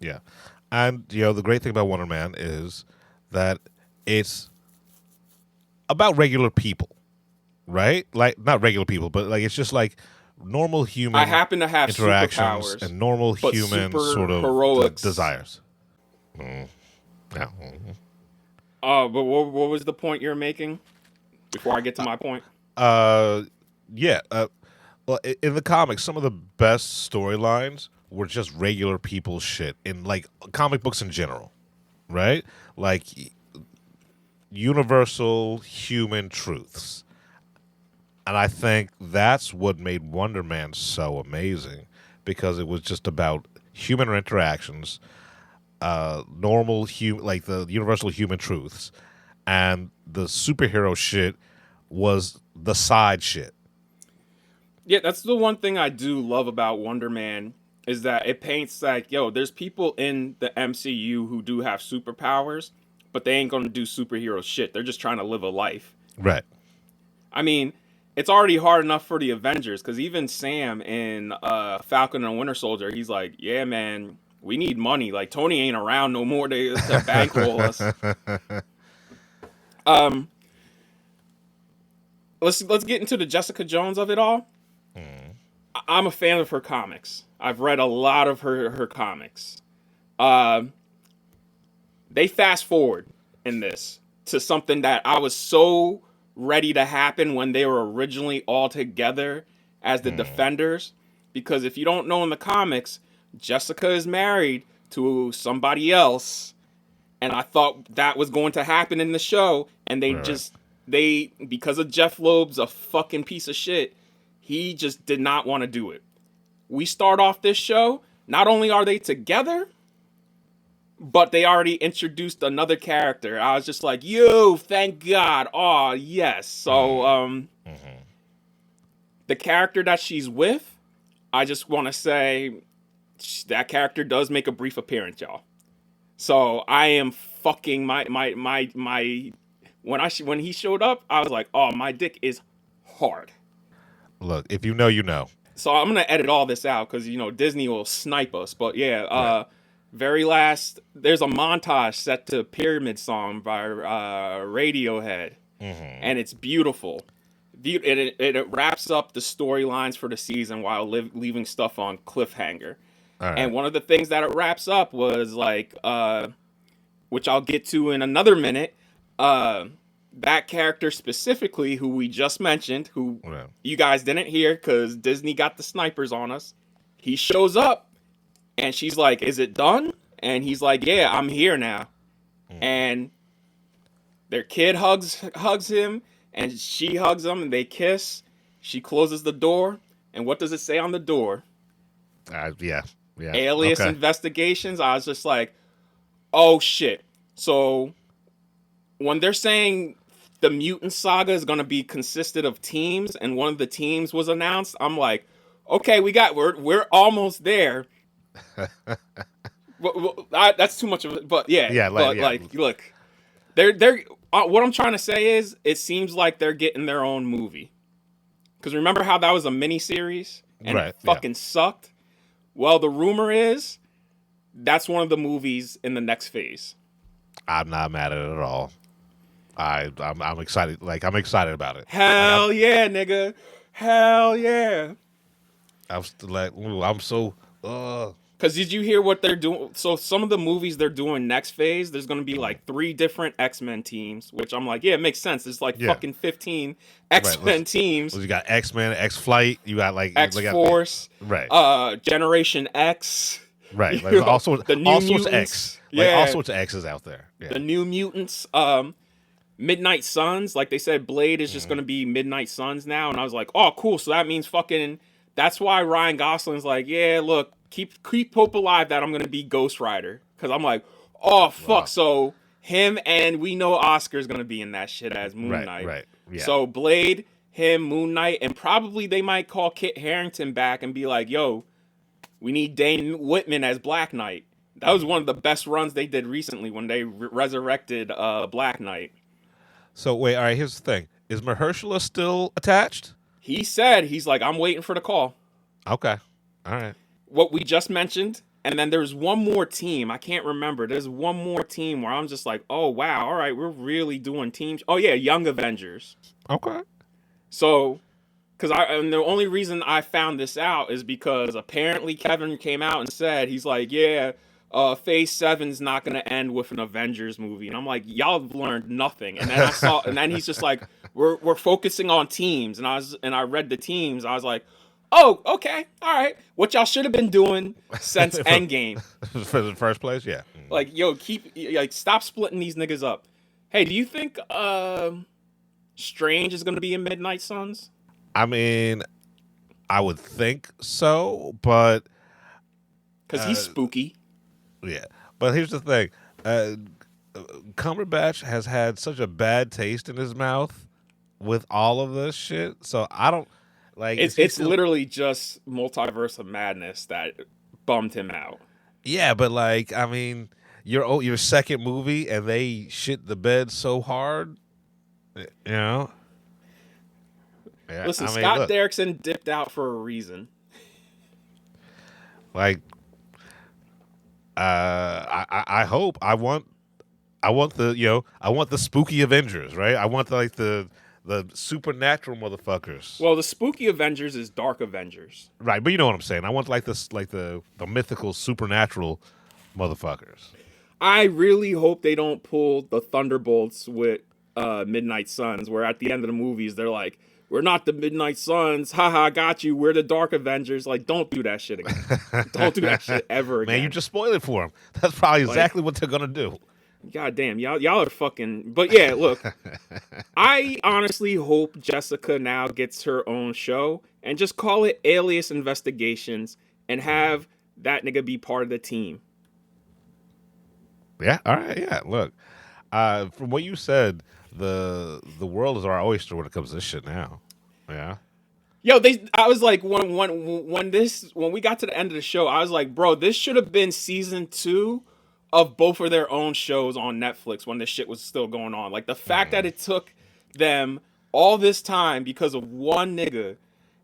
Yeah. And the great thing about Wonder Man is that it's about regular people, right? Like not regular people, but like it's just like normal human I happen to have interactions superpowers, and normal human sort of heroics. Desires. Yeah. But what was the point you're making before I get to my point? Well, in the comics, some of the best storylines were just regular people shit in like comic books in general, right? Like universal human truths. And I think that's what made Wonder Man so amazing because it was just about human interactions, like the universal human truths, and the superhero shit was the side shit. Yeah, that's the one thing I do love about Wonder Man is that it paints like, there's people in the MCU who do have superpowers, but they ain't gonna do superhero shit. They're just trying to live a life. Right. I mean, it's already hard enough for the Avengers because even Sam in Falcon and Winter Soldier, he's like, yeah, man, we need money. Like Tony ain't around no more to bankroll us. Let's get into the Jessica Jones of it all. I'm a fan of her comics. I've read a lot of her comics. They fast forward in this to something that I was so ready to happen when they were originally all together as the Defenders. Because if you don't know in the comics, Jessica is married to somebody else. And I thought that was going to happen in the show. And they because of Jeff Loeb's a fucking piece of shit, he just did not want to do it. We start off this show, not only are they together, but they already introduced another character. I was just like, yo, thank God. Oh, yes. So, the character that she's with, I just want to say that character does make a brief appearance, y'all. So I am fucking when he showed up, I was like, oh, my dick is hard. Look, if you know, you know. So I'm going to edit all this out because, Disney will snipe us. But yeah, very last, there's a montage set to Pyramid Song by Radiohead. And it's beautiful. It wraps up the storylines for the season while leaving stuff on cliffhanger. Right. And one of the things that it wraps up was like, which I'll get to in another minute, that character specifically, who we just mentioned, who you guys didn't hear because Disney got the snipers on us. He shows up and she's like, is it done? And he's like, yeah, I'm here now. And Their kid hugs him, and she hugs him, and they kiss. She closes the door, and what does it say on the door? Yeah. Alias Investigations. I was just like, oh shit. So when they're saying the mutant saga is going to be consisted of teams, and one of the teams was announced, I'm like, okay, we're almost there. That's too much of it, but look, they're what I'm trying to say is, it seems like they're getting their own movie. Because remember how that was a mini-series and it fucking sucked? Well, the rumor is that's one of the movies in the next phase. I'm not mad at it at all. I'm excited. Like, I'm excited about it. Hell yeah, nigga. Hell yeah. I'm so. Because did you hear what they're doing? So some of the movies they're doing next phase, there's going to be like 3 different X-Men teams, which I'm like, yeah, it makes sense. There's like fucking 15 X-Men teams. You got X-Men, X-Flight, you got like X-Force, right? Generation X, right? Like all sorts of X, yeah, all sorts of X's out there. Yeah. The New Mutants, Midnight Suns, like they said, Blade is just going to be Midnight Suns now, and I was like, oh, cool. So that means fucking. That's why Ryan Gosling's like, yeah, look. Keep hope alive that I'm gonna be Ghost Rider, because I'm like, oh fuck. Wow. So him, and we know Oscar's gonna be in that shit as Moon Knight. Right. Yeah. So Blade, him, Moon Knight, and probably they might call Kit Harington back and be like, yo, we need Dane Whitman as Black Knight. That was one of the best runs they did recently when they resurrected Black Knight. So wait, all right. Here's the thing: is Mahershala still attached? He said he's like, I'm waiting for the call. Okay. All right. What we just mentioned, and then there's one more team. I can't remember. There's one more team where I'm just like, oh, wow. All right, we're really doing teams. Oh, yeah, Young Avengers. Okay. So, and the only reason I found this out is because apparently Kevin came out and said, he's like, yeah, Phase 7's not going to end with an Avengers movie. And I'm like, y'all have learned nothing. And then and then he's just like, we're focusing on teams. And I read the teams. I was like, oh, okay, all right. What y'all should have been doing since Endgame. For the first place, yeah. Like, yo, stop splitting these niggas up. Hey, do you think Strange is going to be in Midnight Suns? I mean, I would think so, but... Because he's spooky. Yeah, but here's the thing. Cumberbatch has had such a bad taste in his mouth with all of this shit, so I don't... Like it's literally just Multiverse of Madness that bummed him out. Yeah, but like, I mean, your second movie and they shit the bed so hard, you know. Yeah, listen, Scott Derrickson dipped out for a reason. Like, I hope I want the spooky Avengers, right? I want the supernatural motherfuckers. Well, the spooky Avengers is Dark Avengers. Right, but you know what I'm saying. I want the mythical supernatural motherfuckers. I really hope they don't pull the Thunderbolts with Midnight Suns, where at the end of the movies they're like, we're not the Midnight Suns. Haha, got you. We're the Dark Avengers. Like, don't do that shit again. Don't do that shit ever again. Man, you just spoiled it for them. That's probably exactly what they're gonna do. God damn, y'all are fucking... But yeah, look, I honestly hope Jessica now gets her own show and just call it Alias Investigations and have that nigga be part of the team. Yeah, all right, yeah, look. From what you said, the world is our oyster when it comes to this shit now. Yeah. Yo, I was like, when we got to the end of the show, I was like, bro, this should have been season 2 of both of their own shows on Netflix when this shit was still going on. Like, the fact that it took them all this time because of one nigga.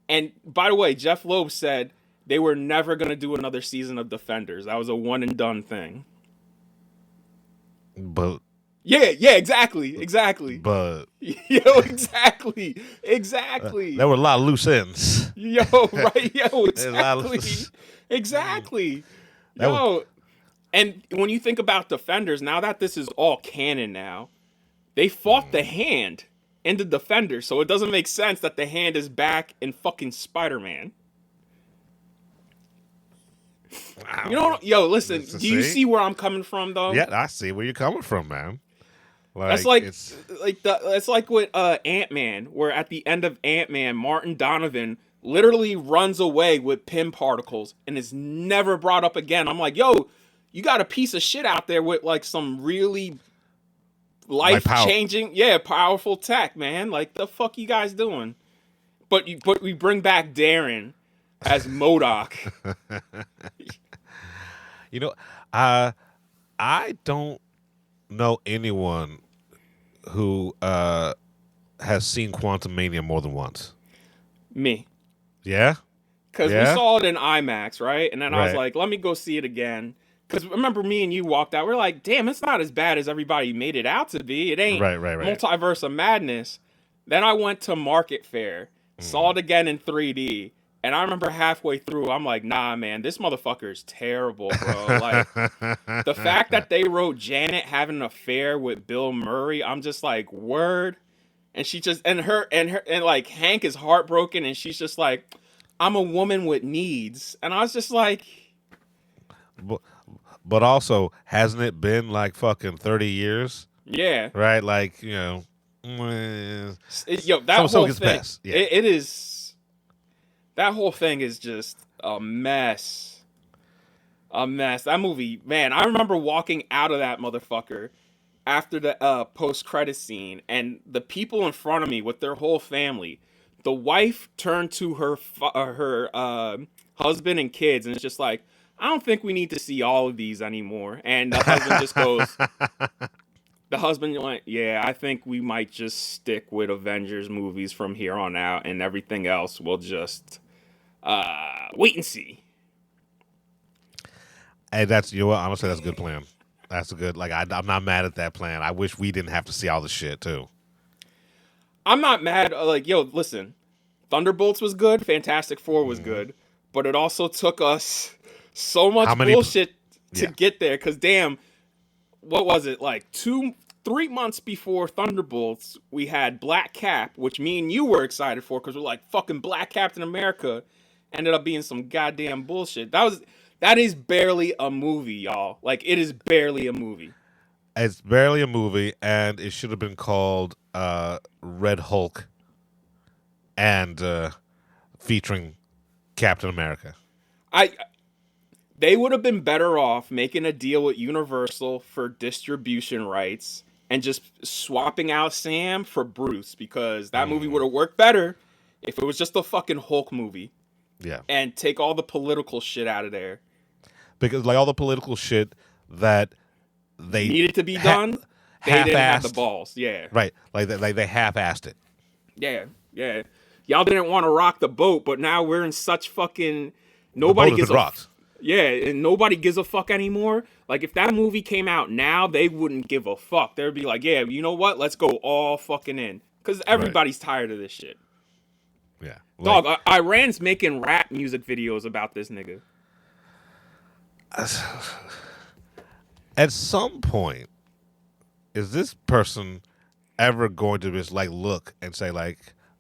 And by the way, Jeff Loeb said they were never going to do another season of Defenders. That was a one and done thing. But yeah, exactly. But yo, exactly. There were a lot of loose ends. Yo, right? Yo, exactly. Yo. And when you think about Defenders, now that this is all canon now, they fought the Hand in the Defenders, so it doesn't make sense that the Hand is back in fucking Spider-Man. You know, yo, listen, do you see where I'm coming from, though? Yeah, I see where you're coming from, man. That's like it's like with Ant-Man, where at the end of Ant-Man, Martin Donovan literally runs away with Pym particles and is never brought up again. I'm like, yo, you got a piece of shit out there with like some really life-changing, powerful tech, man. Like, the fuck you guys doing? But we bring back Darren as MODOK. You know, I don't know anyone who has seen Quantum Mania more than once. Me. Yeah? Because we saw it in IMAX, right? And then I was like, let me go see it again. Because remember, me and you walked out. We're like, damn, it's not as bad as everybody made it out to be. It ain't Multiverse of Madness. Then I went to Market Fair, saw it again in 3D. And I remember halfway through, I'm like, nah, man, this motherfucker is terrible, bro. Like, the fact that they wrote Janet having an affair with Bill Murray, I'm just like, word. And she just, and like, Hank is heartbroken, and she's just like, I'm a woman with needs. And I was just like... But also, hasn't it been like fucking 30 years? Yeah. Right? Like, you know... that whole thing, it is... That whole thing is just a mess. A mess. That movie, man, I remember walking out of that motherfucker after the post-credit scene, and the people in front of me with their whole family, the wife turned to her husband and kids, and it's just like, I don't think we need to see all of these anymore. And the husband just goes, the husband went, yeah, I think we might just stick with Avengers movies from here on out, and everything else will just wait and see. Hey, that's, you know what, honestly, that's a good plan. That's a good, like, I'm not mad at that plan. I wish we didn't have to see all the shit, too. I'm not mad. Like, yo, listen, Thunderbolts was good, Fantastic Four was good, but it also took us so much bullshit to get there, because damn, what was it, like 2-3 months before Thunderbolts, we had Black Cap, which me and you were excited for, because we're like, fucking Black Captain America, ended up being some goddamn bullshit. That is barely a movie, y'all. Like, it is barely a movie. It's barely a movie, and it should have been called Red Hulk and featuring Captain America. They would have been better off making a deal with Universal for distribution rights and just swapping out Sam for Bruce, because that movie would have worked better if it was just a fucking Hulk movie. Yeah. And take all the political shit out of there. Because, like, all the political shit that they needed to be done, they didn't have the balls. Yeah. Right. Like they half-assed it. Yeah. Yeah. Y'all didn't want to rock the boat, but now we're in such fucking... Nobody gives a... rocked. Yeah, and nobody gives a fuck anymore. Like, if that movie came out now, they wouldn't give a fuck. They'd be like, yeah, you know what? Let's go all fucking in. Because everybody's tired of this shit. Yeah. Like, dog, Iran's making rap music videos about this nigga. At some point, is this person ever going to just, like, look and say, like,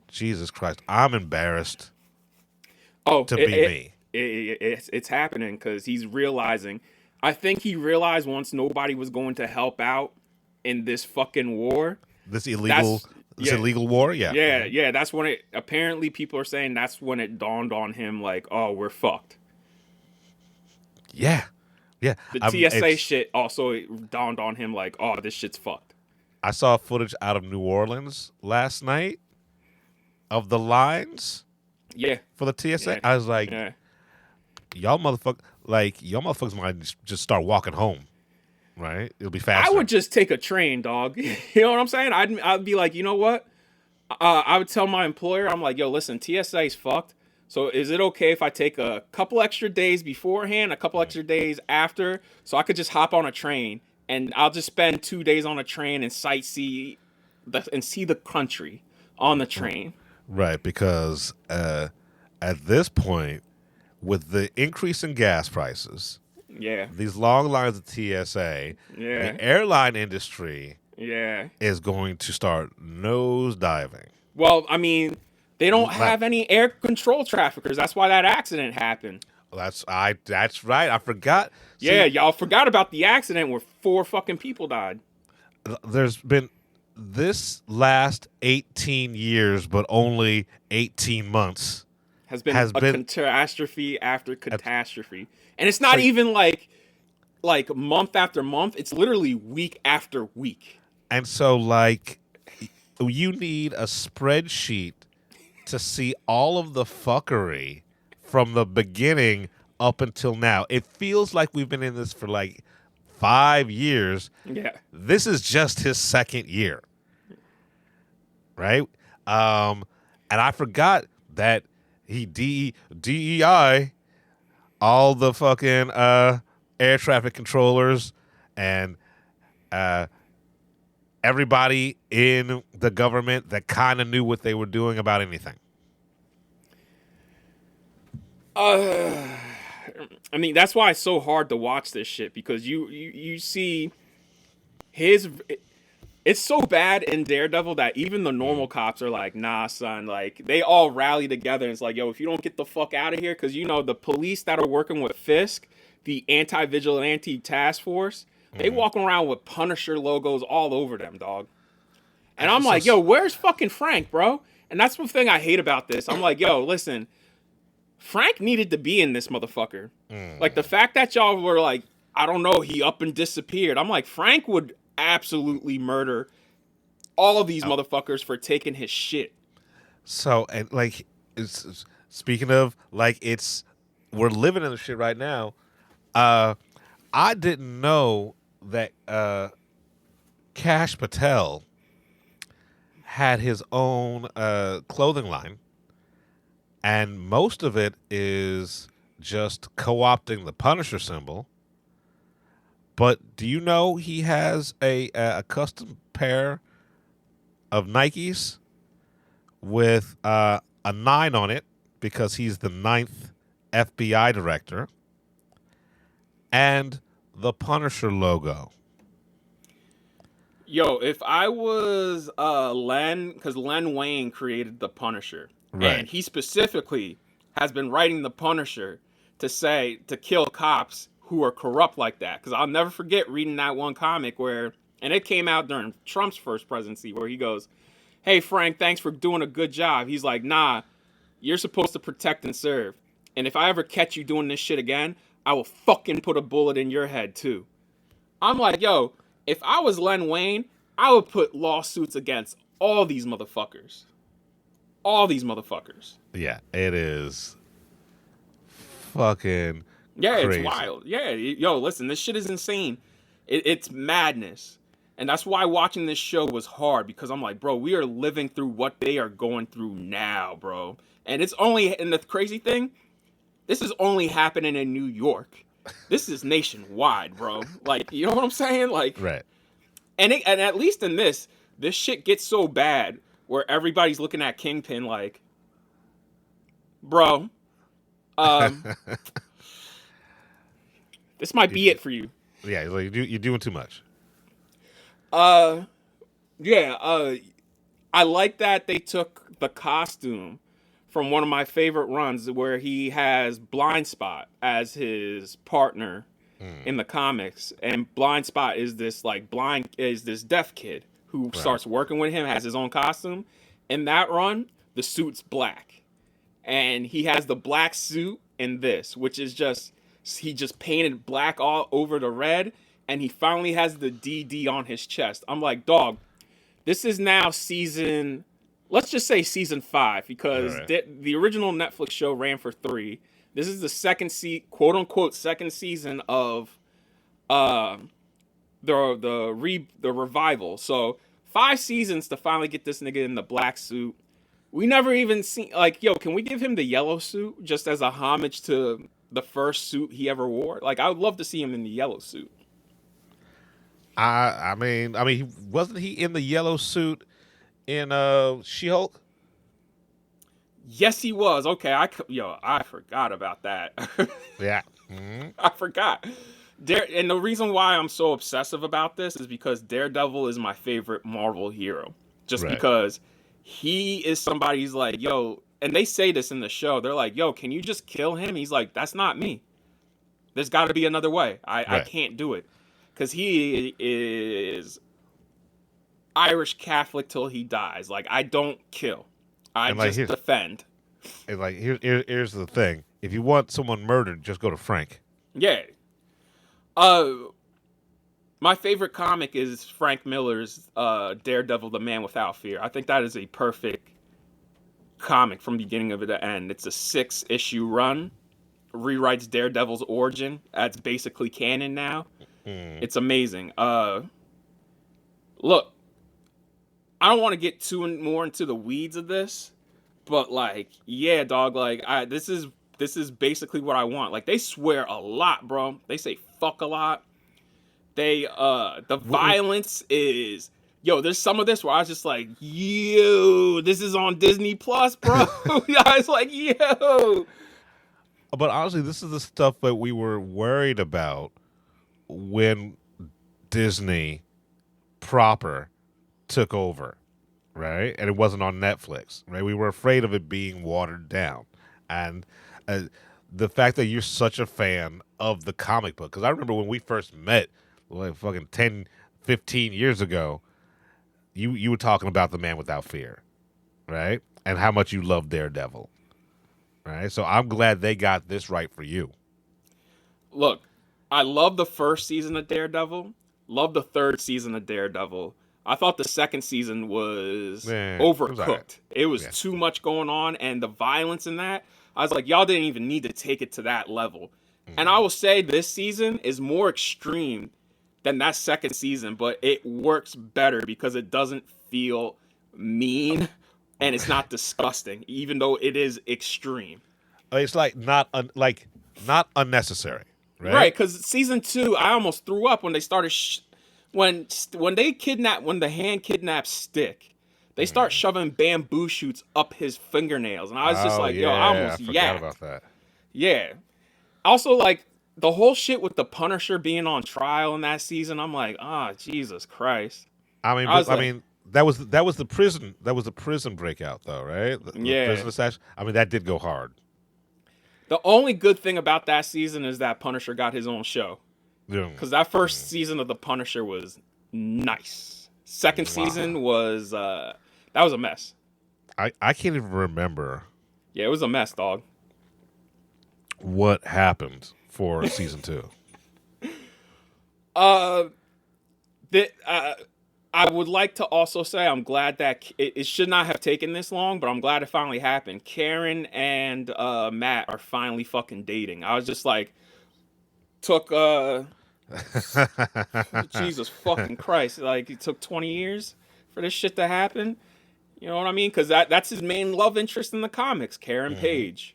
Jesus Christ, I'm embarrassed to be me? It's happening, because he's realizing. I think he realized once nobody was going to help out in this fucking war. This illegal war? Yeah. Yeah. That's when it, apparently people are saying that's when it dawned on him, like, oh, we're fucked. Yeah. Yeah. The TSA shit also dawned on him, like, oh, this shit's fucked. I saw footage out of New Orleans last night of the lines. Yeah. For the TSA. Yeah. I was like, y'all motherfuckers might just start walking home. Right? It'll be faster. I would just take a train, dog. You know what I'm saying? I'd be like, you know what? I would tell my employer, I'm like, yo, listen, TSA's fucked. So is it okay if I take a couple extra days beforehand, a couple extra days after, so I could just hop on a train, and I'll just spend 2 days on a train and sightsee and see the country on the train. Right, because at this point, with the increase in gas prices, these long lines of TSA, the airline industry is going to start nosediving. Well, I mean, they don't have any air control traffickers. That's why that accident happened. That's right. I forgot. Yeah, y'all forgot about the accident where 4 fucking people died. there's been this last 18 years, but only 18 months has been catastrophe after catastrophe, and it's not so, even like month after month. It's literally week after week. And so, like, you need a spreadsheet to see all of the fuckery from the beginning up until now. It feels like we've been in this for like 5 years. Yeah. This is just his second year. Right? And I forgot that he DEI all the fucking air traffic controllers and everybody in the government that kind of knew what they were doing about anything. I mean, that's why it's so hard to watch this shit, because you see his. It's so bad in Daredevil that even the normal cops are like, nah, son. Like, they all rally together and it's like, yo, if you don't get the fuck out of here, because, you know, the police that are working with Fisk, the anti-vigilante task force, they walk around with Punisher logos all over them, dog. And I'm like, yo, where's fucking Frank, bro? And that's the thing I hate about this. I'm like, yo, listen, Frank needed to be in this motherfucker. Like, the fact that y'all were like, I don't know, he up and disappeared. I'm like, Frank would absolutely murder all of these motherfuckers for taking his shit. So, and like, speaking of, like, we're living in the shit right now. I didn't know that Kash Patel had his own clothing line, and most of it is just co-opting the Punisher symbol. But do you know he has a custom pair of Nikes with a 9 on it because he's the 9th FBI director, and the Punisher logo? Yo, if I was Len, because Len Wayne created the Punisher, right, and he specifically has been writing the Punisher to kill cops who are corrupt like that. Because I'll never forget reading that one comic and it came out during Trump's first presidency, where he goes, hey, Frank, thanks for doing a good job. He's like, nah, you're supposed to protect and serve. And if I ever catch you doing this shit again, I will fucking put a bullet in your head too. I'm like, yo, if I was Len Wayne, I would put lawsuits against all these motherfuckers. All these motherfuckers. Yeah, it is fucking yeah, crazy. It's wild. Yeah, yo, listen, this shit is insane. It's madness. And that's why watching this show was hard, because I'm like, bro, we are living through what they are going through now, bro. And the crazy thing, this is only happening in New York. This is nationwide, bro. Like, you know what I'm saying? Like, right. And at least in this shit gets so bad where everybody's looking at Kingpin like, bro, this might be it for you. Yeah, like you're doing too much. I like that they took the costume from one of my favorite runs where he has Blind Spot as his partner in the comics, and Blind Spot is this deaf kid who starts working with him, has his own costume. In that run, the suit's black, and he has the black suit in this, which is he just painted black all over the red, and he finally has the DD on his chest. I'm like, dog, this is now let's just say season 5, because the original Netflix show ran for 3. This is the quote unquote second season of the revival. So 5 seasons to finally get this nigga in the black suit. We never even seen, like, yo, can we give him the yellow suit just as a homage to the first suit he ever wore? Like, I would love to see him in the yellow suit. I mean, wasn't he in the yellow suit in She-Hulk? Yes, he was. Okay, I forgot about that. Yeah. Mm-hmm. I forgot. And the reason why I'm so obsessive about this is because Daredevil is my favorite Marvel hero. Just because he is somebody who's like, yo, and they say this in the show. They're like, yo, can you just kill him? He's like, that's not me. There's got to be another way. I can't do it. Because he is Irish Catholic till he dies. Like, I don't kill. I And, like, just defend. And like here's the thing: if you want someone murdered, just go to Frank. Yeah. My favorite comic is Frank Miller's Daredevil: The Man Without Fear. I think that is a perfect comic from beginning of it to end. It's a 6-issue run. Rewrites Daredevil's origin. That's basically canon now. It's amazing. Look, I don't want to get more into the weeds of this, but like, yeah, dog, like this is basically what I want. Like, they swear a lot, bro. They say fuck a lot. They the violence is, yo, there's some of this where I was just like, yo, this is on Disney Plus, bro. I was like, yo. But honestly, this is the stuff that we were worried about when Disney proper took over, right? And it wasn't on Netflix, right? We were afraid of it being watered down. And the fact that you're such a fan of the comic book, because I remember when we first met, like fucking 10, 15 years ago, you were talking about The Man Without Fear, right? And how much you love Daredevil, right? So I'm glad they got this right for you. Look, I love the first season of Daredevil. Love the third season of Daredevil. I thought the second season was overcooked. It was too much going on, and the violence in that, I was like, y'all didn't even need to take it to that level. And I will say this season is more extreme than that second season, but it works better because it doesn't feel mean and it's not disgusting, even though it is extreme. It's like not unnecessary, right? Right, because season 2, I almost threw up when they started when the hand kidnapped Stick. They start shoving bamboo shoots up his fingernails, and I was just like, yo, I almost forgot about that. Yeah. Also, like, the whole shit with the Punisher being on trial in that season, I'm like, Jesus Christ. I mean, that was the prison breakout though, right? The prison assassin. I mean, that did go hard. The only good thing about that season is that Punisher got his own show. Because that first season of the Punisher was nice. Second season was that was a mess. I can't even remember. Yeah, it was a mess, dog. What happened for season 2? I would like to also say I'm glad that it should not have taken this long, but I'm glad it finally happened. Karen and Matt are finally fucking dating. I was just like, Jesus fucking Christ. Like, it took 20 years for this shit to happen. You know what I mean? Because that's his main love interest in the comics, Karen Page.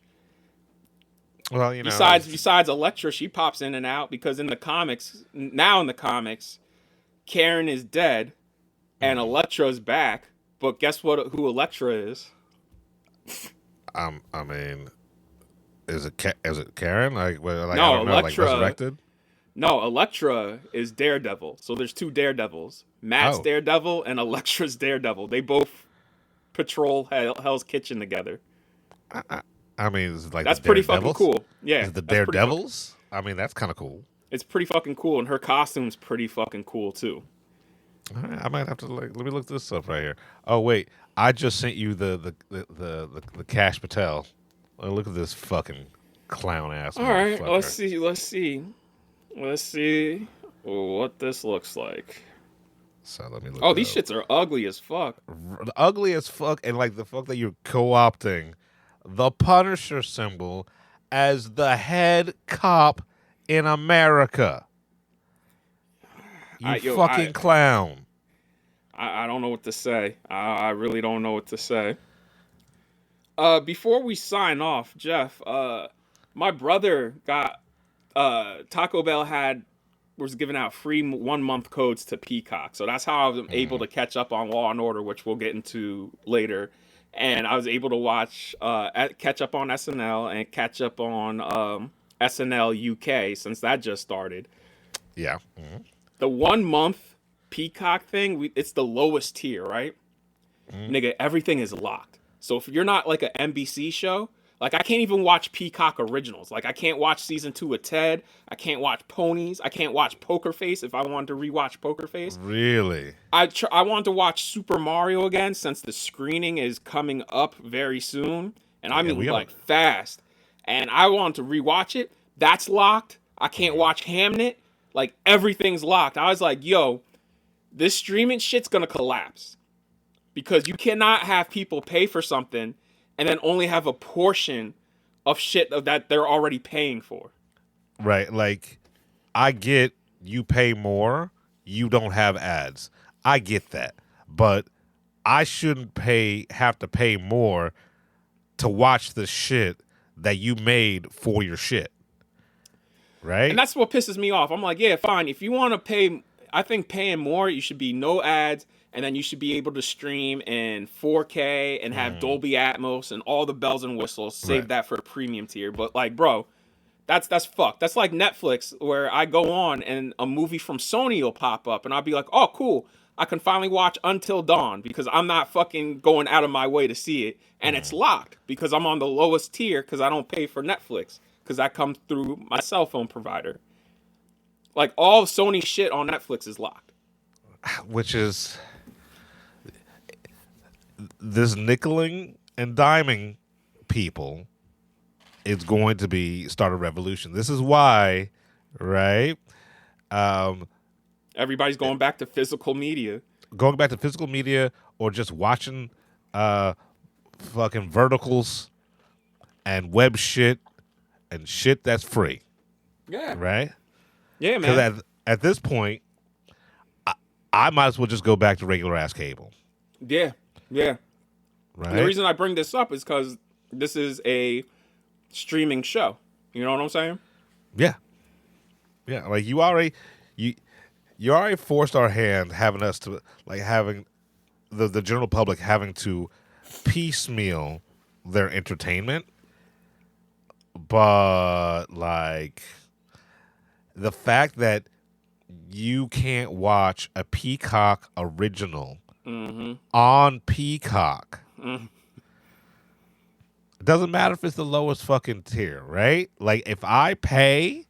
Well, you know, besides Elektra, she pops in and out because in the comics, Karen is dead and Elektra's back. But guess what? Who Elektra is? I mean, is it Karen? No, I don't know, Elektra. Like resurrected? No, Elektra is Daredevil. So there's 2 Daredevils. Matt's Daredevil and Elektra's Daredevil. They both patrol Hell's Kitchen together. I mean, is it like that's the pretty fucking cool. Yeah, is it the Daredevils? I mean, that's kind of cool. It's pretty fucking cool, and her costume's pretty fucking cool too. All right, I might have to let me look this up right here. Oh wait, I just sent you the Cash Patel. Oh, look at this fucking clown ass. All right, let's see what this looks like. So let me look. Oh, these shits are ugly as fuck. Ugly as fuck, and like the fuck that you're co-opting the Punisher symbol as the head cop in America. You fucking clown. I don't know what to say. I really don't know what to say. Before we sign off, Jeff, my brother got Taco Bell was giving out free 1-month codes to Peacock. So that's how I was able to catch up on Law and Order, which we'll get into later. And I was able to catch up on SNL and catch up on SNL UK since that just started. Yeah. Mm-hmm. The 1-month Peacock thing, it's the lowest tier, right? Nigga, everything is locked. So if you're not like an NBC show, Like, I can't even watch Peacock originals. Like, I can't watch season 2 of Ted. I can't watch Ponies. I can't watch Poker Face if I wanted to rewatch Poker Face. Really? I wanted to watch Super Mario again since the screening is coming up very soon. And I mean, like, fast. And I wanted to rewatch it. That's locked. I can't watch Hamnet. Like, everything's locked. I was like, yo, this streaming shit's gonna collapse. Because you cannot have people pay for something and then only have a portion of shit that they're already paying for. Right. Like, I get you pay more, you don't have ads. I get that. But I shouldn't have to pay more to watch the shit that you made for your shit. Right? And that's what pisses me off. I'm like, yeah, fine. If you want to pay, I think paying more, you should be no ads. And then you should be able to stream in 4K and have Dolby Atmos and all the bells and whistles. Save that for a premium tier. But like, bro, that's fucked. That's like Netflix, where I go on and a movie from Sony will pop up and I'll be like, oh, cool. I can finally watch Until Dawn because I'm not fucking going out of my way to see it. And it's locked because I'm on the lowest tier because I don't pay for Netflix because that comes through my cell phone provider. Like, all Sony shit on Netflix is locked. Which is... this nickeling and diming people is going to start a revolution. This is why, right? Everybody's going back to physical media. Going back to physical media or just watching fucking verticals and web shit and shit that's free. Yeah. Right? Yeah, man. Because at this point, I might as well just go back to regular ass cable. Yeah. Yeah. Right. And the reason I bring this up is because this is a streaming show. You know what I'm saying? Yeah. Yeah. Like, you already forced our hand, having us to, like, having the general public having to piecemeal their entertainment. But, like, the fact that you can't watch a Peacock original on Peacock. It doesn't matter if it's the lowest fucking tier, right? Like, if I pay,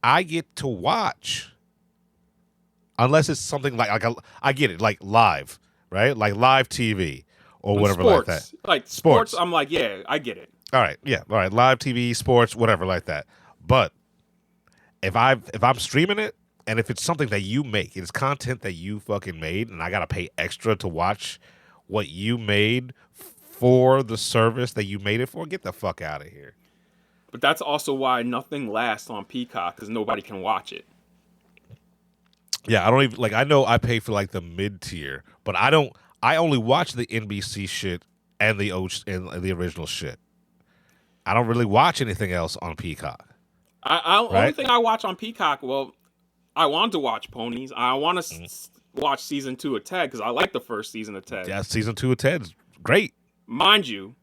I get to watch. Unless it's something like I get it, like live, right? Like live TV or whatever sports. like that. Like sports, I'm like, yeah, I get it. All right, yeah, all right, live TV, sports, whatever like that. But if I'm streaming it, and if it's something that you make, it's content that you fucking made, and I gotta pay extra to watch what you made for the service that you made it for, get the fuck out of here. But that's also why nothing lasts on Peacock, because nobody can watch it. Yeah, I don't even, like, I know I pay for like the mid tier, but I only watch the NBC shit and the original shit. I don't really watch anything else on Peacock. Only thing I watch on Peacock, well, I want to watch Ponies. I want to watch season 2 of Ted because I like the first season of Ted. Yeah, season 2 of Ted's great. Mind you,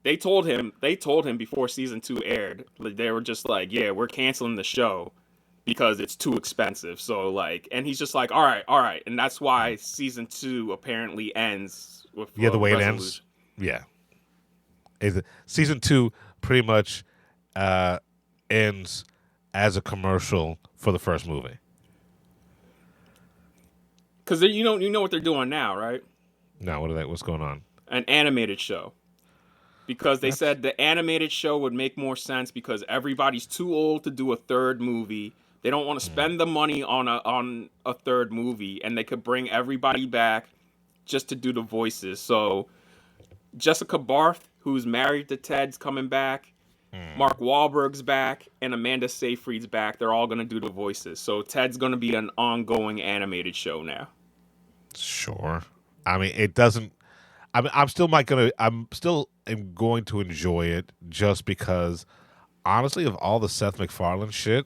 they told him before season 2 aired. They were just like, yeah, we're canceling the show because it's too expensive. So, like, and he's just like, all right. And that's why season 2 apparently ends with the way it ends. Yeah. Season 2 pretty much ends as a commercial for the first movie. Because you know what they're doing now, right? No, what's going on? An animated show. Because they said the animated show would make more sense because everybody's too old to do a third movie. They don't want to spend the money on a third movie, and they could bring everybody back just to do the voices. So Jessica Barth, who's married to Ted's coming back. Mark Wahlberg's back, and Amanda Seyfried's back. They're all going to do the voices. So Ted's going to be an ongoing animated show now. Sure. I mean, it doesn't... I'm still going to enjoy it just because, honestly, of all the Seth MacFarlane shit,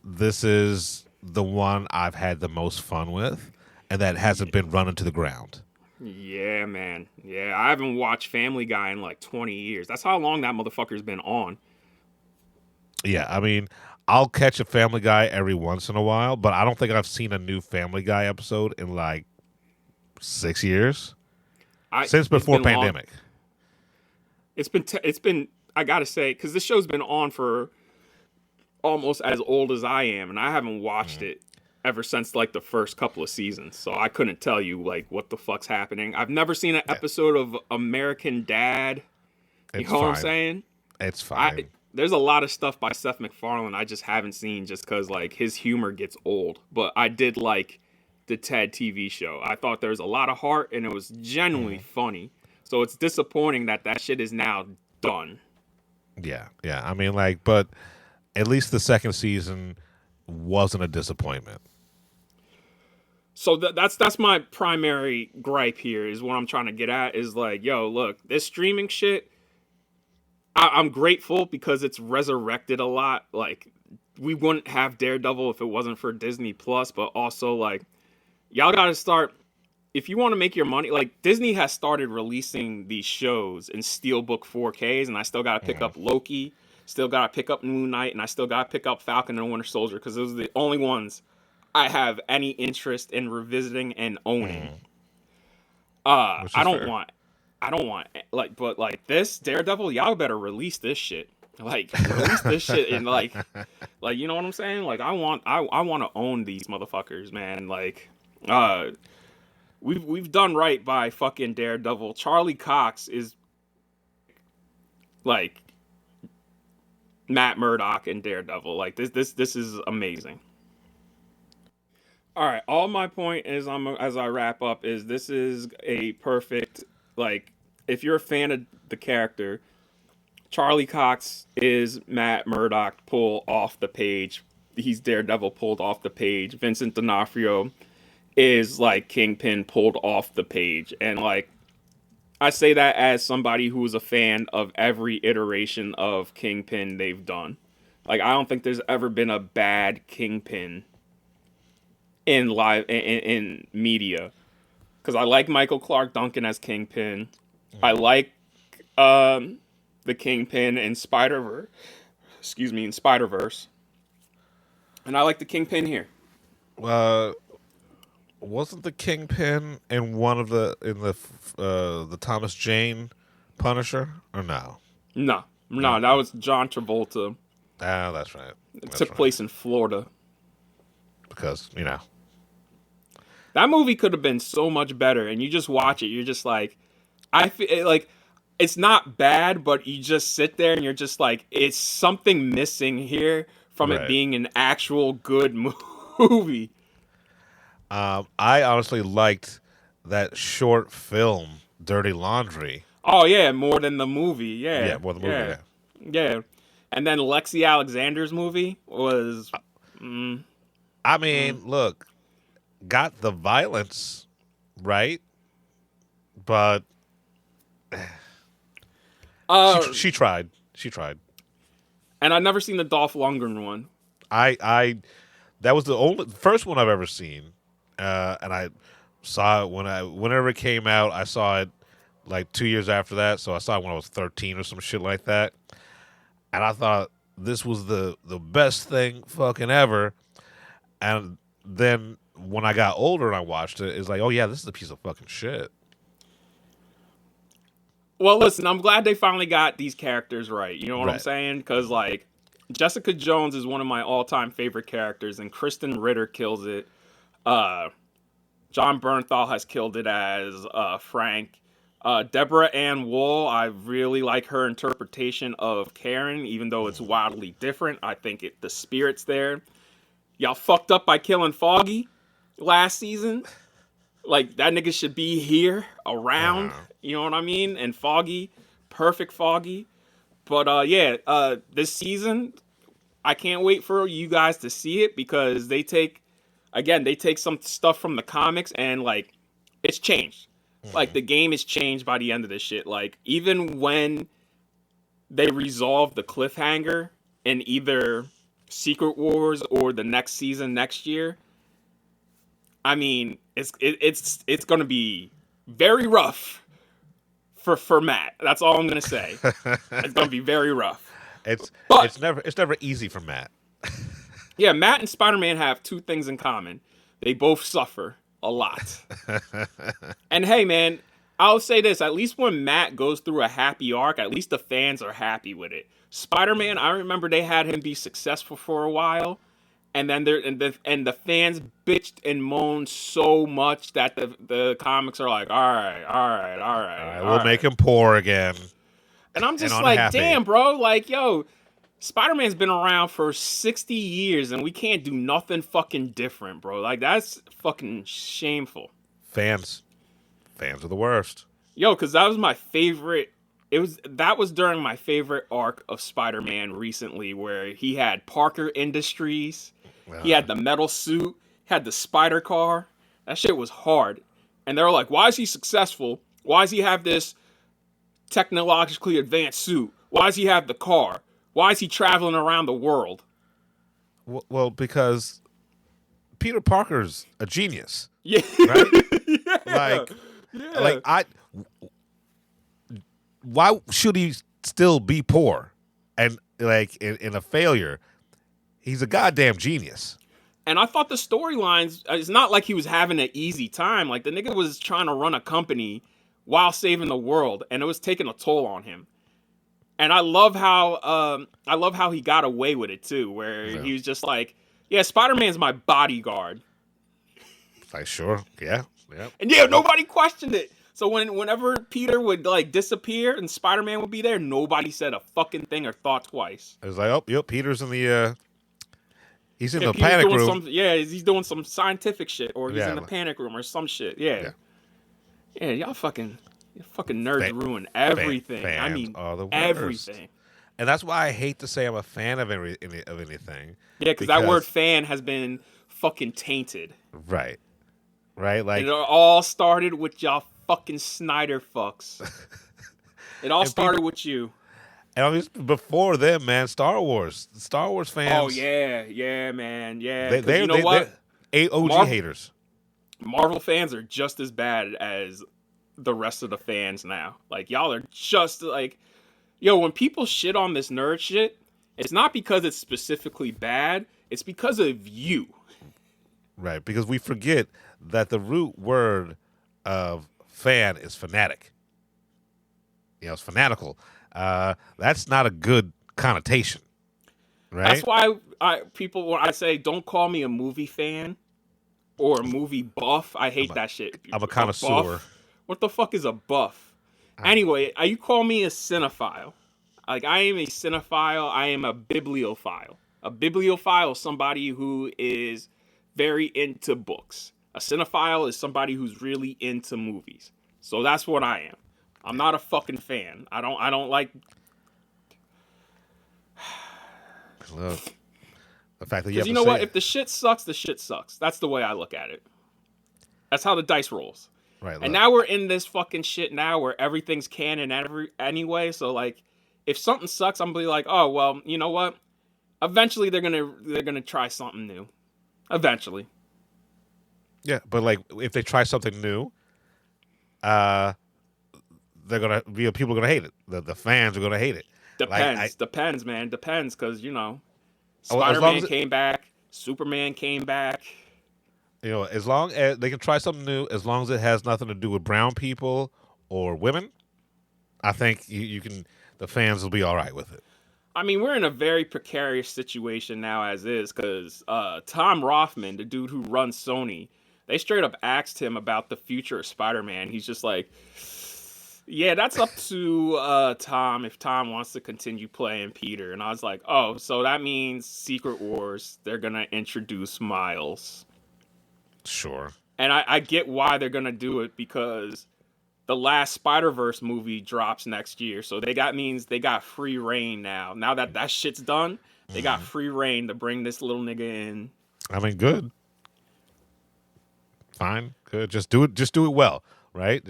this is the one I've had the most fun with, and that hasn't been run into the ground. Yeah, man. Yeah, I haven't watched Family Guy in like 20 years. That's how long that motherfucker's been on. Yeah, I mean, I'll catch a Family Guy every once in a while, but I don't think I've seen a new Family Guy episode in like 6 years. Since before pandemic. it's been I gotta say, because this show's been on for almost as old as I am, and I haven't watched it ever since like the first couple of seasons. So I couldn't tell you like what the fuck's happening. I've never seen an episode of American Dad. You know what I'm saying? It's fine. There's a lot of stuff by Seth MacFarlane I just haven't seen just because like his humor gets old. But I did like the Ted TV show. I thought there was a lot of heart and it was genuinely funny. So it's disappointing that shit is now done. Yeah. I mean, like, but at least the second season wasn't a disappointment. So that's my primary gripe here is what I'm trying to get at is like, yo, look, this streaming shit, I'm grateful because it's resurrected a lot. Like, we wouldn't have Daredevil if it wasn't for Disney Plus, but also, like, y'all got to start, if you want to make your money, like, Disney has started releasing these shows in Steelbook 4Ks, and I still got to pick up Loki, still got to pick up Moon Knight, and I still got to pick up Falcon and Winter Soldier, because those are the only ones I have any interest in revisiting and owning. I don't want like, but like this Daredevil, y'all better release this shit. Like, release this shit and like, you know what I'm saying? Like, I want to own these motherfuckers, man. Like, we've done right by fucking Daredevil. Charlie Cox is like Matt Murdock and Daredevil. Like this is amazing. All right, all my point is as I wrap up is this is a perfect, like, if you're a fan of the character, Charlie Cox is Matt Murdock pulled off the page. He's Daredevil pulled off the page. Vincent D'Onofrio is like Kingpin pulled off the page. And like, I say that as somebody who is a fan of every iteration of Kingpin they've done. Like, I don't think there's ever been a bad Kingpin in live in media, because I like Michael Clark Duncan as Kingpin. I like the Kingpin in Spider-Verse, and I like the Kingpin here. Wasn't the Kingpin in one of the Thomas Jane Punisher or no? No, that was John Travolta. Ah, that's right. It took place in Florida. Because, you know. That movie could have been so much better, and you just watch it, you're just like, I feel like it's not bad, but you just sit there and you're just like, it's something missing here from it being an actual good movie. I honestly liked that short film, Dirty Laundry. Oh, yeah, more than the movie, yeah. Yeah, more than the movie, Yeah. And then Lexi Alexander's movie was... I mean, look, got the violence right, but she tried. She tried. And I've never seen the Dolph Lundgren one. That was the first one I've ever seen, and I saw it whenever it came out. I saw it like 2 years after that, so I saw it when I was 13 or some shit like that, and I thought this was the best thing fucking ever. And then when I got older and I watched it, it's like, oh yeah, this is a piece of fucking shit. Well, listen, I'm glad they finally got these characters right. You know what I'm saying? Because, like, Jessica Jones is one of my all-time favorite characters, and Kristen Ritter kills it. John Bernthal has killed it as Frank. Deborah Ann Wool, I really like her interpretation of Karen, even though it's wildly different. I think the spirit's there. Y'all fucked up by killing Foggy last season. Like, that nigga should be here, around, you know what I mean? And Foggy, perfect Foggy. But, this season, I can't wait for you guys to see it, because they take some stuff from the comics and, like, it's changed. Like, the game is changed by the end of this shit. Like, even when they resolve the cliffhanger in either Secret Wars or the next season next year, I mean, it's going to be very rough for Matt. That's all I'm going to say. It's going to be very rough. It's never easy for Matt. Yeah, Matt and Spider-Man have two things in common. They both suffer a lot. And hey, man, I'll say this: at least when Matt goes through a happy arc, at least the fans are happy with it. Spider-Man, I remember they had him be successful for a while, and then the fans bitched and moaned so much that the comics are like, all right, we'll make him poor again. And I'm just and like, unhappy. damn, bro, like, yo, Spider-Man's been around for 60 years, and we can't do nothing fucking different, bro. Like, that's fucking shameful. Fans are the worst. Yo, because that was my favorite. That was during my favorite arc of Spider-Man recently, where he had Parker Industries, he had the metal suit, had the spider car. That shit was hard. And they were like, why is he successful? Why does he have this technologically advanced suit? Why does he have the car? Why is he traveling around the world? Well, because Peter Parker's a genius. Yeah. Right? Yeah. Why should he still be poor and like in a failure? He's a goddamn genius. And I thought the storylines, it's not like he was having an easy time. Like, the nigga was trying to run a company while saving the world, and it was taking a toll on him. And I love how he got away with it too, where he was just like, yeah, Spider-Man's my bodyguard. Like, sure, yeah. And yeah, nobody questioned it. So whenever Peter would like disappear and Spider-Man would be there, nobody said a fucking thing or thought twice. It was like, oh, yep, Peter's in the he's in the Peter's panic doing room. he's doing some scientific shit, or he's in the panic room or some shit. Yeah, y'all fucking nerds ruin everything. I mean, are the worst. Everything. And that's why I hate to say I'm a fan of anything. Yeah, because that word "fan" has been fucking tainted. Right. Like, it all started with y'all fucking Snyder fucks. It all started with you. And I mean, before them, man, Star Wars fans. Oh yeah, man, yeah. They, you know what? They're OG haters. Marvel fans are just as bad as the rest of the fans now. Like, y'all are just like, yo, when people shit on this nerd shit, it's not because it's specifically bad. It's because of you. Right, because we forget that the root word of fan is fanatic. You know, it's fanatical. That's not a good connotation, right? That's why when I say don't call me a movie fan or a movie buff, I hate that shit. I'm a connoisseur. What the fuck is a buff? Anyway, you call me a cinephile. Like, I am a cinephile. I am a bibliophile. A bibliophile is somebody who is very into books. A cinephile is somebody who's really into movies. So that's what I am. I'm not a fucking fan. I don't like. Look, the fact that you know what? If the shit sucks, the shit sucks. That's the way I look at it. That's how the dice rolls. Right. And now we're in this fucking shit now where everything's canon anyway. So like, if something sucks, I'm gonna be like, oh well, you know what? Eventually they're gonna try something new. Eventually. Yeah, but like if they try something new, people are gonna hate it. The fans are gonna hate it. Depends, man. Depends, because Spider-Man came back, Superman came back. You know, as long as they can try something new, as long as it has nothing to do with brown people or women, I think you can. The fans will be all right with it. I mean, we're in a very precarious situation now as is, because Tom Rothman, the dude who runs Sony, they straight up asked him about the future of Spider-Man. He's just like, yeah, that's up to Tom if Tom wants to continue playing Peter. And I was like, oh, so that means Secret Wars, they're going to introduce Miles. Sure. And I get why they're going to do it, because the last Spider-Verse movie drops next year. So they got free reign now. Now that shit's done, they got free reign to bring this little nigga in. I mean, good. Fine. Good. Just do it well, right?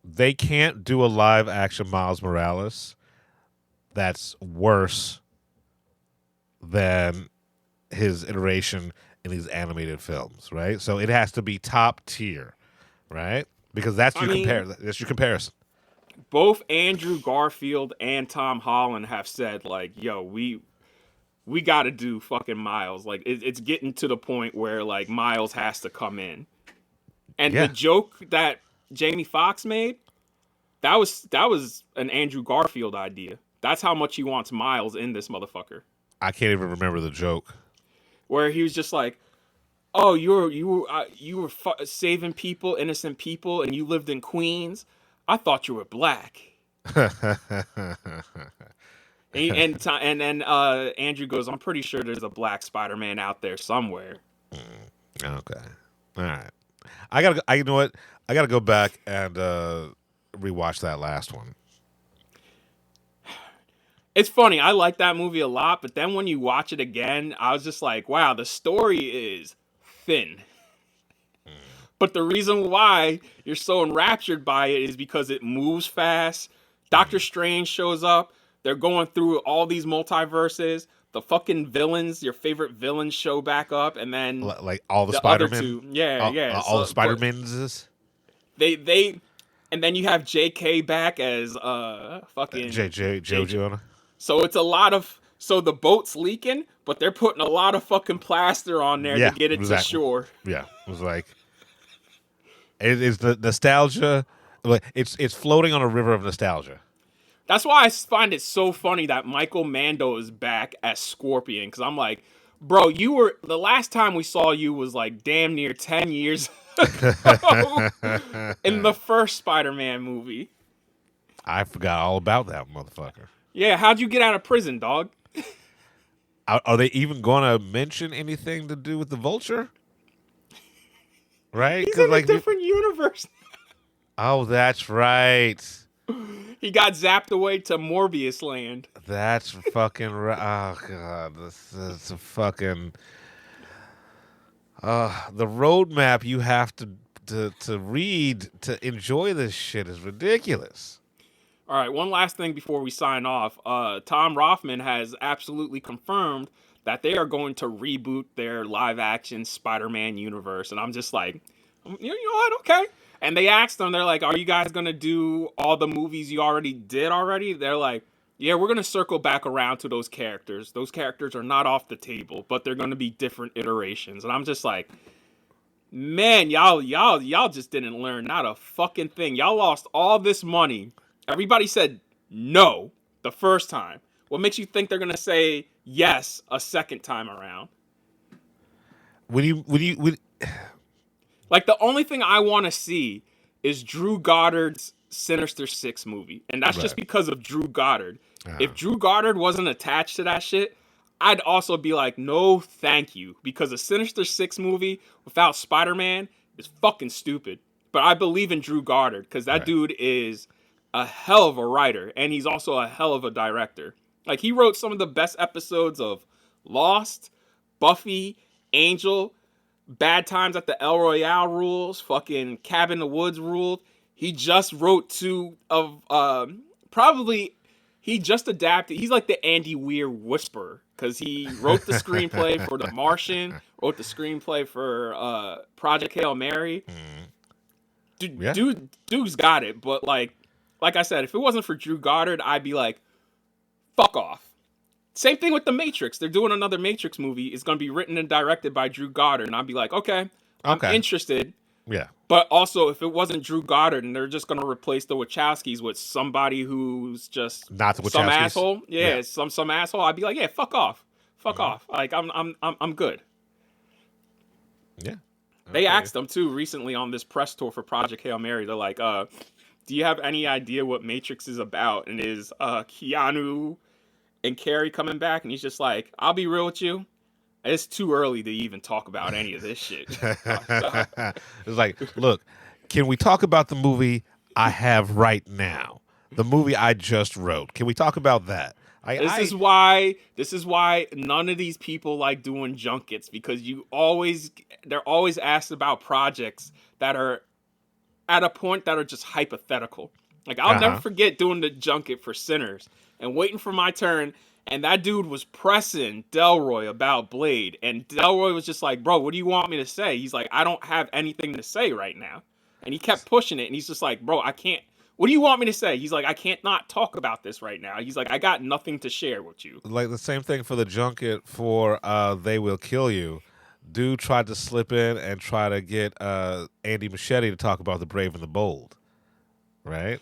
They can't do a live action Miles Morales that's worse than his iteration in these animated films, right? So it has to be top tier, right? Because that's your comparison. Both Andrew Garfield and Tom Holland have said, like, yo, we got to do fucking Miles. Like, it's getting to the point where, like, Miles has to come in. And the joke that Jamie Foxx made, that was an Andrew Garfield idea. That's how much he wants Miles in this motherfucker. I can't even remember the joke. Where he was just like, "Oh, you were saving people, innocent people, and you lived in Queens. I thought you were black." and then Andrew goes, "I'm pretty sure there's a black Spider-Man out there somewhere." Okay, all right. You know what? I gotta go back and rewatch that last one. It's funny. I like that movie a lot, but then when you watch it again, I was just like, wow, the story is thin. But the reason why you're so enraptured by it is because it moves fast. Doctor Strange shows up. They're going through all these multiverses. The fucking villains, your favorite villains, show back up, and then like all the other Spider-Men. two, yeah, all the Spider-Mans. They, and then you have J.K. back as fucking Joe Jonah. So it's a lot of the boat's leaking, but they're putting a lot of fucking plaster on there to get it to shore. Yeah, it was like it's the nostalgia. Like it's floating on a river of nostalgia. That's why I find it so funny that Michael Mando is back as Scorpion, because I'm like, bro, you were the last time we saw you was like damn near 10 years ago in the first Spider-Man movie. I forgot all about that motherfucker. Yeah, how'd you get out of prison, dog? Are they even going to mention anything to do with the Vulture? Right? He's in a different universe. Oh, that's right. He got zapped away to Morbius land. That's fucking right. Oh, God. This is a fucking... the roadmap you have to read to enjoy this shit is ridiculous. All right, one last thing before we sign off. Tom Rothman has absolutely confirmed that they are going to reboot their live-action Spider-Man universe. And I'm just like, you know what? Okay. And they asked them, they're like, are you guys going to do all the movies you already did already? They're like, yeah, we're going to circle back around to those characters. Those characters are not off the table, but they're going to be different iterations. And I'm just like, man, y'all just didn't learn not a fucking thing. Y'all lost all this money. Everybody said no the first time. What makes you think they're going to say yes a second time around? Like, the only thing I want to see is Drew Goddard's Sinister Six movie. And that's just because of Drew Goddard. If Drew Goddard wasn't attached to that shit, I'd also be like, no, thank you. Because a Sinister Six movie without Spider-Man is fucking stupid. But I believe in Drew Goddard because that dude is a hell of a writer. And he's also a hell of a director. Like, he wrote some of the best episodes of Lost, Buffy, Angel, Bad Times at the El Royale Rules, fucking Cabin in the Woods Ruled. He just wrote two of, he just adapted. He's like the Andy Weir whisperer because he wrote the screenplay for The Martian, wrote the screenplay for Project Hail Mary. Dude's got it. But like I said, if it wasn't for Drew Goddard, I'd be like, fuck off. Same thing with The Matrix. They're doing another Matrix movie. It's going to be written and directed by Drew Goddard. And I'd be like, okay, I'm interested. Yeah. But also, if it wasn't Drew Goddard and they're just going to replace the Wachowskis with somebody who's just not the Wachowskis. Some asshole. Yeah. Some asshole. I'd be like, yeah, fuck off. Fuck off. Like, I'm good. Yeah. They asked them, too, recently on this press tour for Project Hail Mary. They're like, do you have any idea what Matrix is about? And is Keanu and Carrie coming back? And he's just like, I'll be real with you. It's too early to even talk about any of this shit. It's like, look, can we talk about the movie I have right now? The movie I just wrote. Can we talk about that? This is why none of these people like doing junkets, because they're always asked about projects that are at a point that are just hypothetical. Like, I'll never forget doing the junket for Sinners and waiting for my turn. And that dude was pressing Delroy about Blade. And Delroy was just like, bro, what do you want me to say? He's like, I don't have anything to say right now. And he kept pushing it. And he's just like, bro, I can't. What do you want me to say? He's like, I can't not talk about this right now. He's like, I got nothing to share with you. Like the same thing for the junket for They Will Kill You. dude tried to slip in and try to get Andy Machete to talk about The Brave and the Bold, right?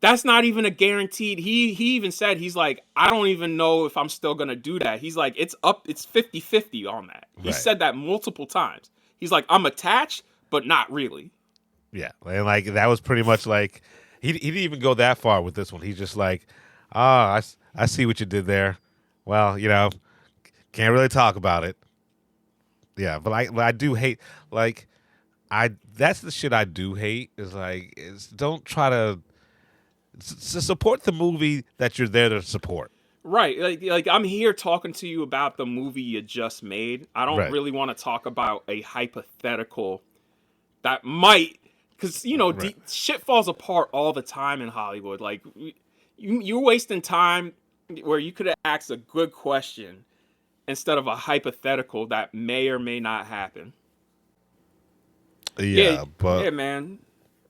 That's not even a guaranteed. He even said, he's like, I don't even know if I'm still going to do that. He's like, it's 50-50 on that. He said that multiple times. He's like, I'm attached, but not really. Yeah. And like, that was pretty much like, he didn't even go that far with this one. He's just like, I see what you did there. Well, can't really talk about it. Yeah. But I do hate, like, that's the shit I do hate is don't try to support the movie that you're there to support. Right. Like I'm here talking to you about the movie you just made. I don't really want to talk about a hypothetical that might, because, shit falls apart all the time in Hollywood. Like, you're wasting time where you could have asked a good question instead of a hypothetical that may or may not happen. Yeah, man.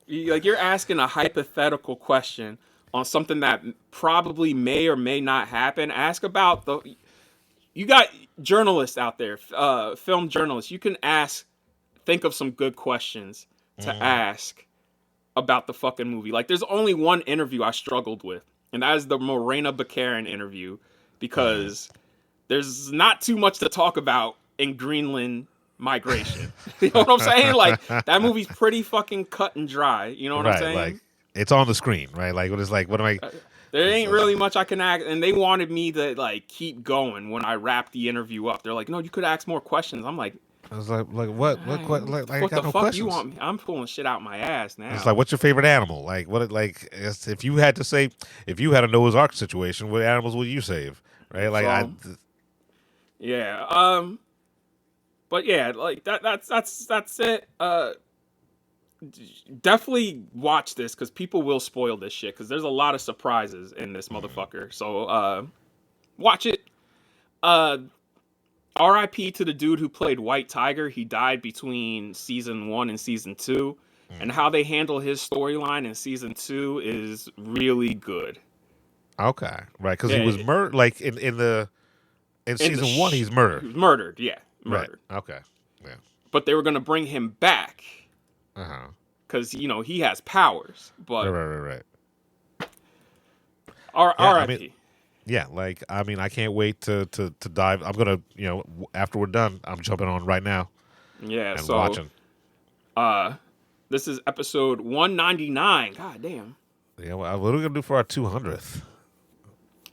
You're asking a hypothetical question on something that probably may or may not happen. Ask about you got journalists out there, film journalists. You can think of some good questions to ask about the fucking movie. Like, there's only one interview I struggled with, and that is the MOANA Bakarin interview, because there's not too much to talk about in Greenland migration. You know what I'm saying? Like, that movie's pretty fucking cut and dry. You know what I'm saying? Like, it's on the screen, right? Like, what am I? There ain't really much I can ask, and they wanted me to like keep going when I wrapped the interview up. They're like, "No, you could ask more questions." I'm like, I was like what? Like, I got the no fuck questions. you want me? I'm pulling shit out my ass now. It's like, what's your favorite animal? Like, what? Like, if you had to say, if you had a Noah's Ark situation, what animals would you save? Right? Like, yeah. But yeah, like that's it. Definitely watch this, because people will spoil this shit, because there's a lot of surprises in this motherfucker. So watch it. R.I.P. to the dude who played White Tiger. He died between season 1 and season 2, and how they handle his storyline in season 2 is really good. Okay, right, because he was murdered. Like in season 1, he's murdered. He was murdered, yeah, murdered. Right. Okay, yeah. But they were gonna bring him back. Because he has powers, but right. R.I.P. I can't wait to dive. I'm gonna, after we're done, I'm jumping on right now. Yeah, and so watching. This is episode 199. God damn. Yeah, well, what are we gonna do for our 200th?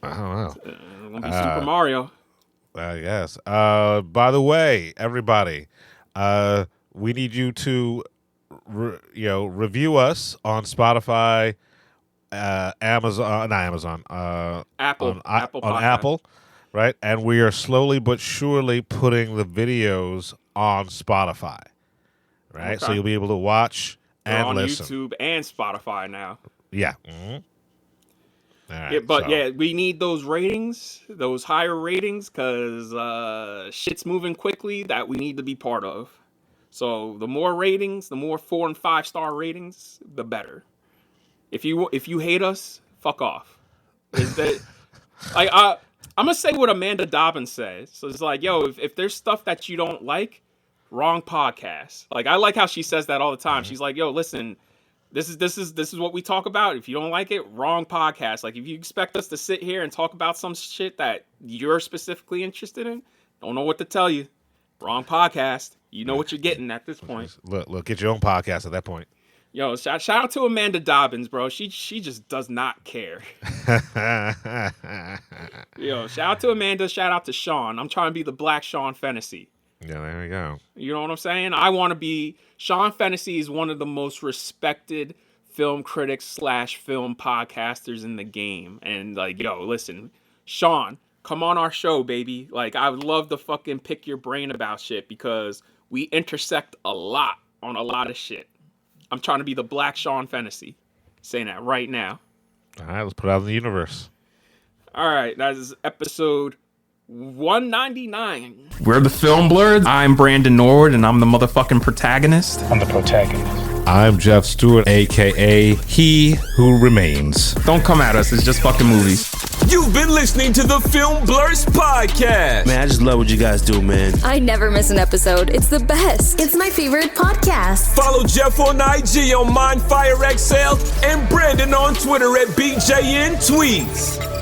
I don't know. It's gonna be Super Mario. I guess. By the way, everybody, we need you to review us on Spotify, Apple, right? And we are slowly but surely putting the videos on Spotify, right? Okay. So you'll be able to watch and on listen. YouTube and Spotify now. Yeah. All right, we need those ratings, those higher ratings, because shit's moving quickly that we need to be part of. So the more ratings, the more 4 and 5 star ratings, the better. If you hate us, fuck off. I'm gonna say what Amanda Dobbins says. So it's like, yo, if there's stuff that you don't like, wrong podcast. Like, I like how she says that all the time. She's like, yo, listen, this is what we talk about. If you don't like it, wrong podcast. Like, if you expect us to sit here and talk about some shit that you're specifically interested in, don't know what to tell you. Wrong podcast. You know what you're getting at this point. Look, get your own podcast at that point. Yo, shout out to Amanda Dobbins, bro. She just does not care. Yo, shout out to Amanda. Shout out to Sean. I'm trying to be the Black Sean Fennessy. Yeah, there we go. You know what I'm saying? I want to be. Sean Fennessy is one of the most respected film critics / film podcasters in the game. And like, yo, listen, Sean, come on our show, baby. Like, I would love to fucking pick your brain about shit, because we intersect a lot on a lot of shit. I'm trying to be the Black Sean Fennessy. Saying that right now. All right, let's put it out in the universe. All right, that is episode 199. We're the Film Blurs. I'm Brandon Norwood, and I'm the motherfucking protagonist. I'm the protagonist. I'm Jeff Stewart, aka He Who Remains. Don't come at us. It's just fucking movies. You've been listening to the Film Blurs podcast. Man, I just love what you guys do, man. I never miss an episode. It's the best. It's my favorite podcast. Follow Jeff on IG on MindFireXL and Brandon on Twitter at BJN Tweets.